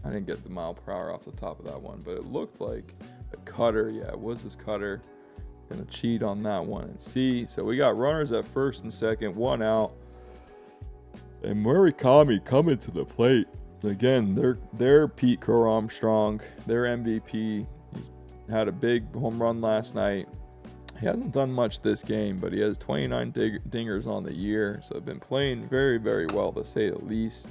I didn't get the mile per hour off the top of that one, but it looked like a cutter. Yeah, it was his cutter. Gonna cheat on that one and see. So we got runners at first and second, 1 out. And Murakami coming to the plate. Again, they're Pete Crow-Armstrong, their MVP. He's had a big home run last night. He hasn't done much this game, but he has 29 dingers on the year. So been playing very, very well, to say the least.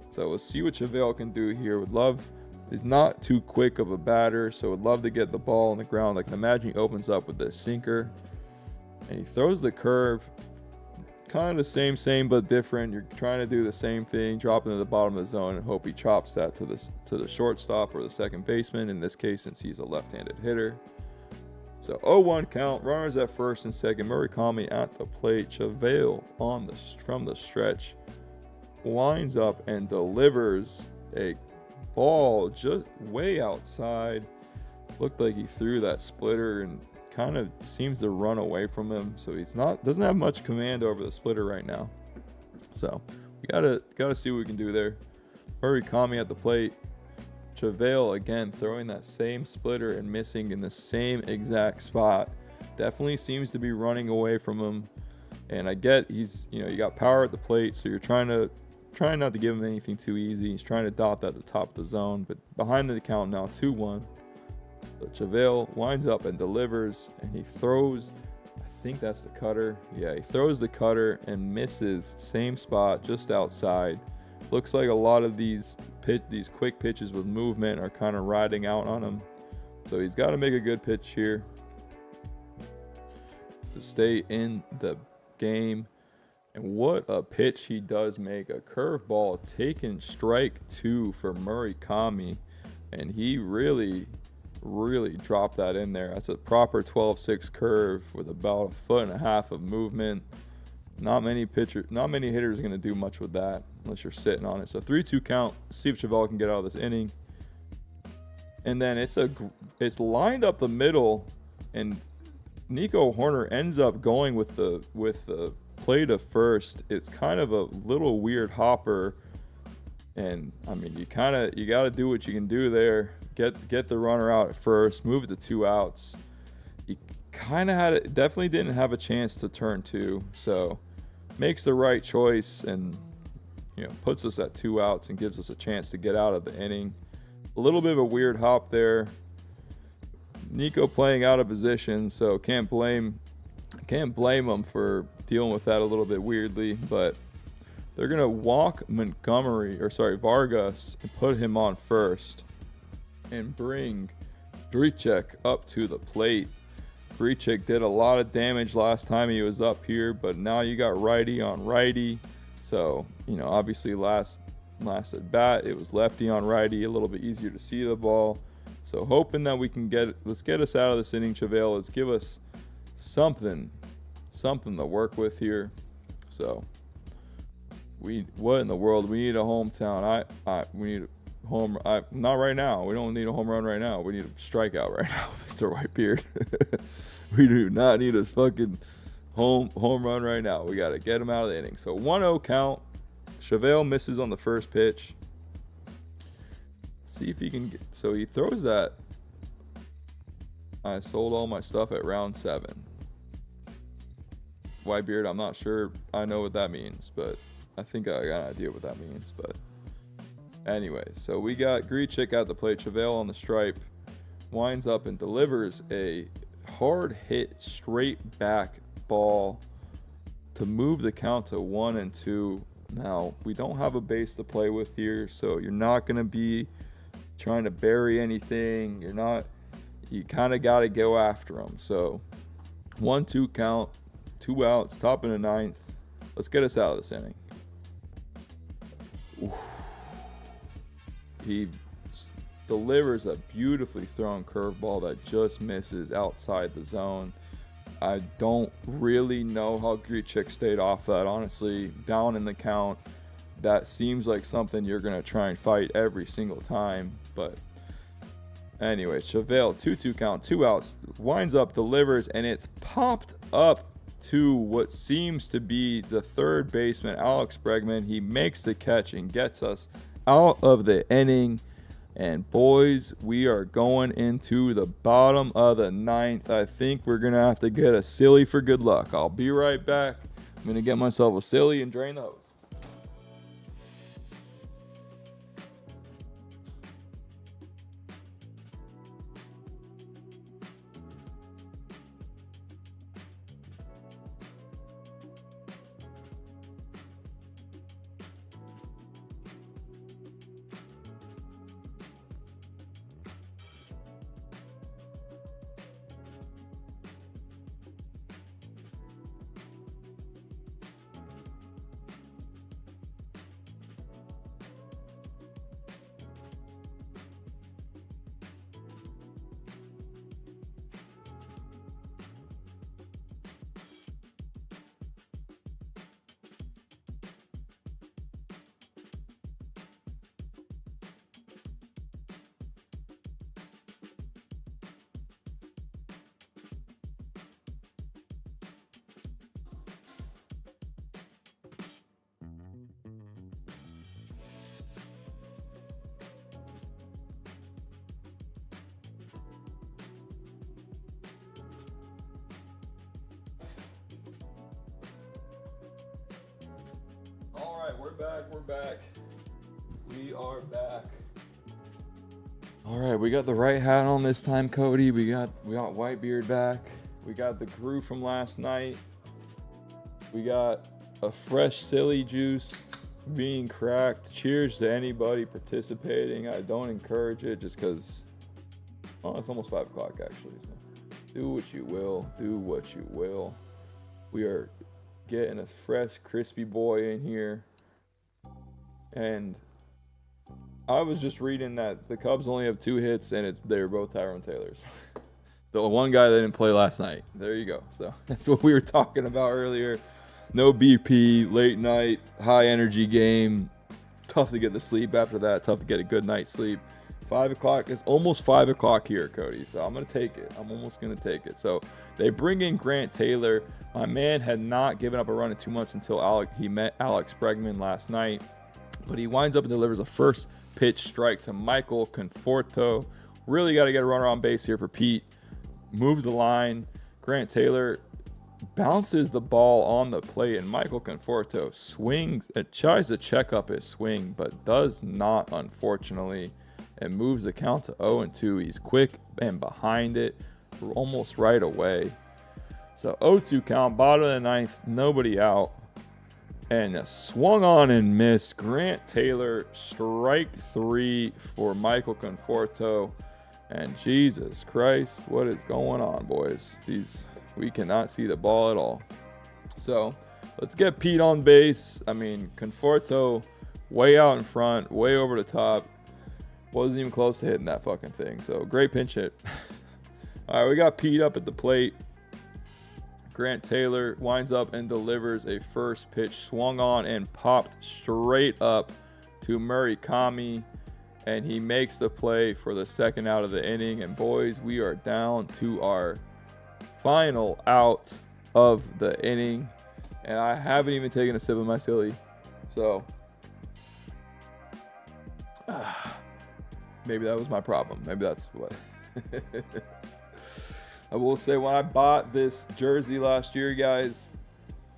So we'll see what Chevelle can do here. Would love. He's not too quick of a batter, so would love to get the ball on the ground. I can imagine he opens up with the sinker, and he throws the curve. Kind of the same, but different. You're trying to do the same thing, drop it to the bottom of the zone, and hope he chops that to the shortstop or the second baseman. In this case, since he's a left-handed hitter. So 0-1 count. Runners at first and second. Murakami at the plate. Chevelle from the stretch winds up and delivers a ball just way outside. Looked like he threw that splitter and kind of seems to run away from him, so doesn't have much command over the splitter right now. So we gotta see what we can do there. Murakami at the plate. Chevelle again throwing that same splitter and missing in the same exact spot. Definitely seems to be running away from him, and I get you got power at the plate, so you're trying not to give him anything too easy. He's trying to dot at the top of the zone, but behind the count now, 2-1. So Chevelle winds up and delivers, and he throws, I think that's the cutter. Yeah, he throws the cutter and misses, same spot, just outside. Looks like a lot of these quick pitches with movement are kind of riding out on him. So he's got to make a good pitch here to stay in the game. And what a pitch he does make. A curveball taking strike 2 for Murakami. And he really dropped that in there. That's a proper 12-6 curve with about 1.5 feet of movement. Not many hitters are going to do much with that unless you're sitting on it. So 3-2 count. See if Chevelle can get out of this inning. And then it's lined up the middle, and Nico Horner ends up going with the play to first. It's kind of a little weird hopper, and I mean you got to do what you can do there. Get the runner out at first, move it to 2 outs. He definitely didn't have a chance to turn 2, so makes the right choice and puts us at 2 outs and gives us a chance to get out of the inning. A little bit of a weird hop there. Nico playing out of position, so can't blame him for dealing with that a little bit weirdly, but they're gonna walk Vargas and put him on first and bring Grichuk up to the plate. Grichuk did a lot of damage last time he was up here, but now you got righty on righty. So obviously last last at bat. It was lefty on righty, a little bit easier to see the ball. So hoping that we can let's get us out of this inning, Chevelle. Let's give us something to work with here. So what in the world? We need a hometown. We need a home. Not right now. We don't need a home run right now. We need a strikeout right now, Mr. Whitebeard. We do not need a fucking home run right now. We got to get him out of the inning. So 1-0 count. Chevelle misses on the first pitch. See if he can get. So he throws that. I sold all my stuff at round 7. Whitebeard, I'm not sure I know what that means, but I think I got an idea what that means. But anyway, so we got Grichuk at the plate. Chevelle on the stripe. Winds up and delivers a hard hit straight back ball to move the count to 1-2. Now, we don't have a base to play with here, so you're not going to be trying to bury anything. You kind of got to go after them. So 1-2 count, 2 outs, top of the 9th. Let's get us out of this inning. Oof. He delivers a beautifully thrown curveball that just misses outside the zone. I don't really know how Grichuk stayed off that, honestly. Down in the count, that seems like something you're going to try and fight every single time. But anyway, Chevelle, 2-2 count, 2 outs, winds up, delivers, and it's popped up to what seems to be the third baseman, Alex Bregman. He makes the catch and gets us out of the inning. And boys, we are going into the bottom of the 9th. I think we're going to have to get a silly for good luck. I'll be right back. I'm going to get myself a silly and drain the hose. We're back. We are back. All right, we got the right hat on this time, Cody. We got Whitebeard back. We got the crew from last night. We got a fresh silly juice being cracked. Cheers to anybody participating. I don't encourage it just because, it's almost 5 o'clock actually. So do what you will. Do what you will. We are getting a fresh, crispy boy in here. And I was just reading that the Cubs only have 2 hits, and they were both Tyrone Taylor's. The one guy that didn't play last night. There you go. So that's what we were talking about earlier. No BP, late night, high energy game. Tough to get to sleep after that. Tough to get a good night's sleep. 5 o'clock. It's almost 5 o'clock here, Cody. So I'm going to take it. I'm almost going to take it. So they bring in Grant Taylor. My man had not given up a run in 2 months until he met Alex Bregman last night. But he winds up and delivers a first pitch strike to Michael Conforto. Really got to get a runner on base here for Pete. Move the line. Grant Taylor bounces the ball on the plate, and Michael Conforto swings. It tries to check up his swing, but does not, unfortunately, and moves the count to 0-2. He's quick and behind it almost right away. So 0-2 count, bottom of the 9th, nobody out. And a swung on and missed. Grant Taylor, strike 3 for Michael Conforto. And Jesus Christ, what is going on, boys? We cannot see the ball at all. So let's get Pete on base. I mean, Conforto way out in front, way over the top. Wasn't even close to hitting that fucking thing. So great pinch hit. All right, we got Pete up at the plate. Grant Taylor winds up and delivers a first pitch swung on and popped straight up to Murakami, and he makes the play for the second out of the inning. And boys, we are down to our final out of the inning, and I haven't even taken a sip of my silly. So maybe that was my problem. Maybe that's what. I will say, when I bought this jersey last year, guys,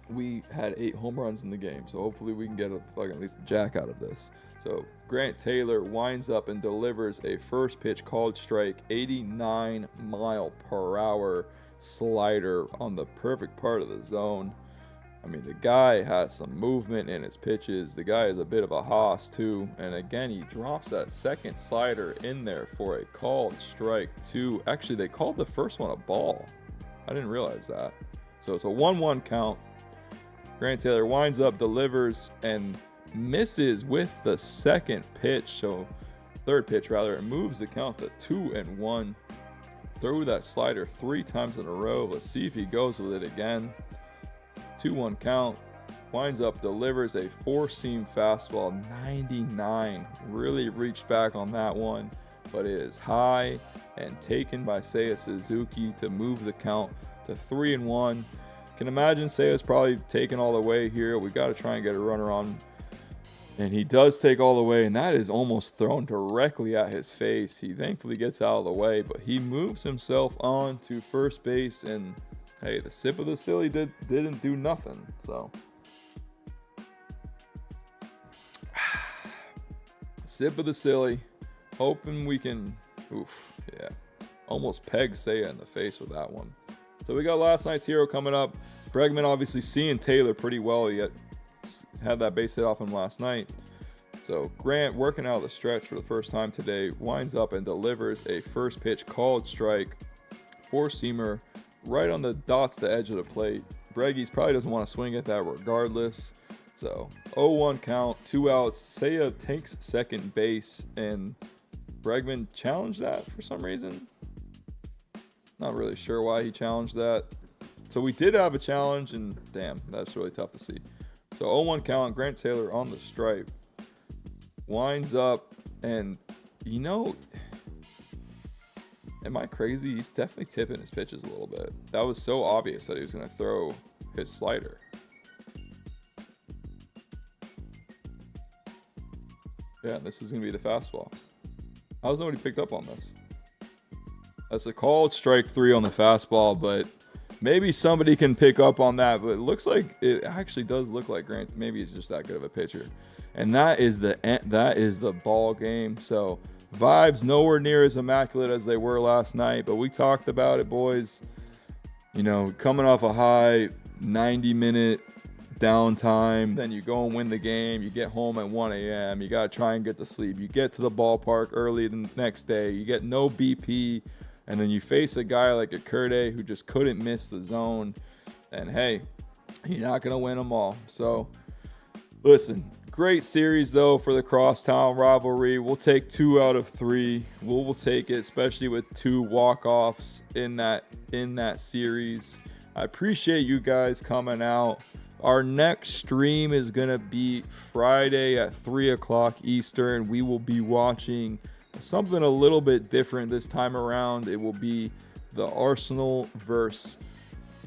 we had 8 home runs in the game. So hopefully we can get a fucking at least a jack out of this. So Grant Taylor winds up and delivers a first pitch called strike, 89 mile per hour slider on the perfect part of the zone. I mean, the guy has some movement in his pitches. The guy is a bit of a hoss too. And again, he drops that second slider in there for a called strike 2. Actually, they called the first one a ball. I didn't realize that. So it's a 1-1 count. Grant Taylor winds up, delivers, and misses with the second pitch. So third pitch rather, and moves the count to 2-1. Throw that slider 3 times in a row. Let's see if he goes with it again. 2-1 count. Winds up, delivers a 4-seam fastball, 99. Really reached back on that one, but it is high and taken by Seiya Suzuki to move the count to 3-1. Can imagine Seiya's probably taking all the way here. We got to try and get a runner on. And he does take all the way, and that is almost thrown directly at his face. He thankfully gets out of the way, but he moves himself on to first base, and hey, the sip of the silly didn't do nothing. So sip of the silly, hoping we can, almost peg Seiya in the face with that one. So we got last night's hero coming up. Bregman obviously seeing Taylor pretty well. He had that base hit off him last night. So Grant, working out the stretch for the first time today, winds up and delivers a first pitch called strike, 4-seamer, right on the dots, the edge of the plate. Breggies probably doesn't want to swing at that regardless. So 0-1 count, 2 outs. Seiya takes second base, and Bregman challenged that for some reason. Not really sure why he challenged that. So we did have a challenge, and damn, that's really tough to see. So 0-1 count, Grant Taylor on the stripe. Winds up, and am I crazy? He's definitely tipping his pitches a little bit. That was so obvious that he was going to throw his slider. Yeah, this is going to be the fastball. How's nobody picked up on this? That's a called strike 3 on the fastball, but maybe somebody can pick up on that. But it actually does look like Grant. Maybe he's just that good of a pitcher. And that is the ball game. So vibes nowhere near as immaculate as they were last night, but we talked about it, boys. Coming off a high 90-minute downtime, then you go and win the game. You get home at 1 a.m. You got to try and get to sleep. You get to the ballpark early the next day. You get no BP, and then you face a guy like a Kurde who just couldn't miss the zone. And hey, you're not going to win them all. So listen, great series, though, for the Crosstown rivalry. We'll take 2 out of 3. We'll take it, especially with 2 walk-offs in that series. I appreciate you guys coming out. Our next stream is going to be Friday at 3 o'clock Eastern. We will be watching something a little bit different this time around. It will be the Arsenal versus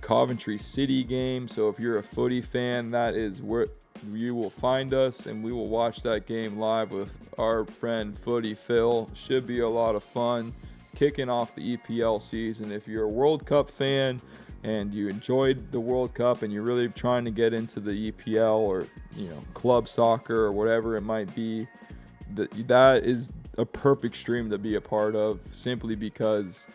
Coventry City game. So if you're a footy fan, that is where you will find us, and we will watch that game live with our friend Footy Phil. Should be a lot of fun kicking off the EPL season. If you're a World Cup fan and you enjoyed the World Cup and you're really trying to get into the EPL or club soccer or whatever it might be, that is a perfect stream to be a part of, simply because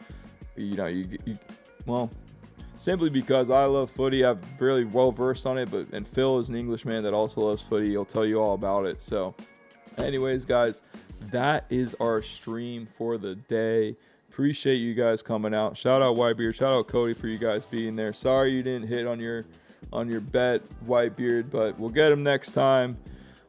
simply because I love footy. I'm really well versed on it, and Phil is an Englishman that also loves footy. He'll tell you all about it. So anyways, guys, that is our stream for the day. Appreciate you guys coming out. Shout out Whitebeard. Shout out Cody for you guys being there. Sorry you didn't hit on your bet, Whitebeard, but we'll get him next time.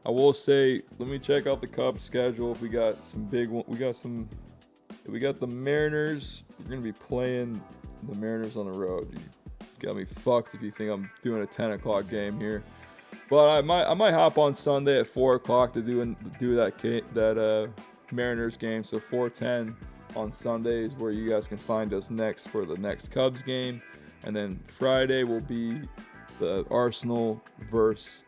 I will say, let me check out the Cubs schedule. If we got some big one, we got the Mariners. We're gonna be playing the Mariners on the road. You got me fucked if you think I'm doing a 10 o'clock game here. But I might hop on Sunday at 4 o'clock to do that Mariners game. So 4:10 on Sunday is where you guys can find us next for the next Cubs game, and then Friday will be the Arsenal versus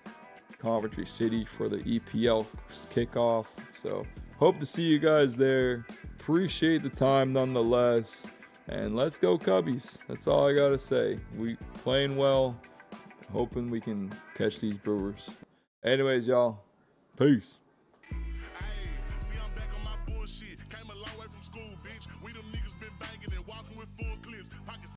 Coventry City for the EPL kickoff. So hope to see you guys there. Appreciate the time nonetheless, and let's go Cubbies. That's all I gotta say. We playing well. Hoping we can catch these Brewers. Anyways, y'all. Peace. See, I'm back on my bullshit. Came a long way from school, bitch. We them niggas been banging and walking with full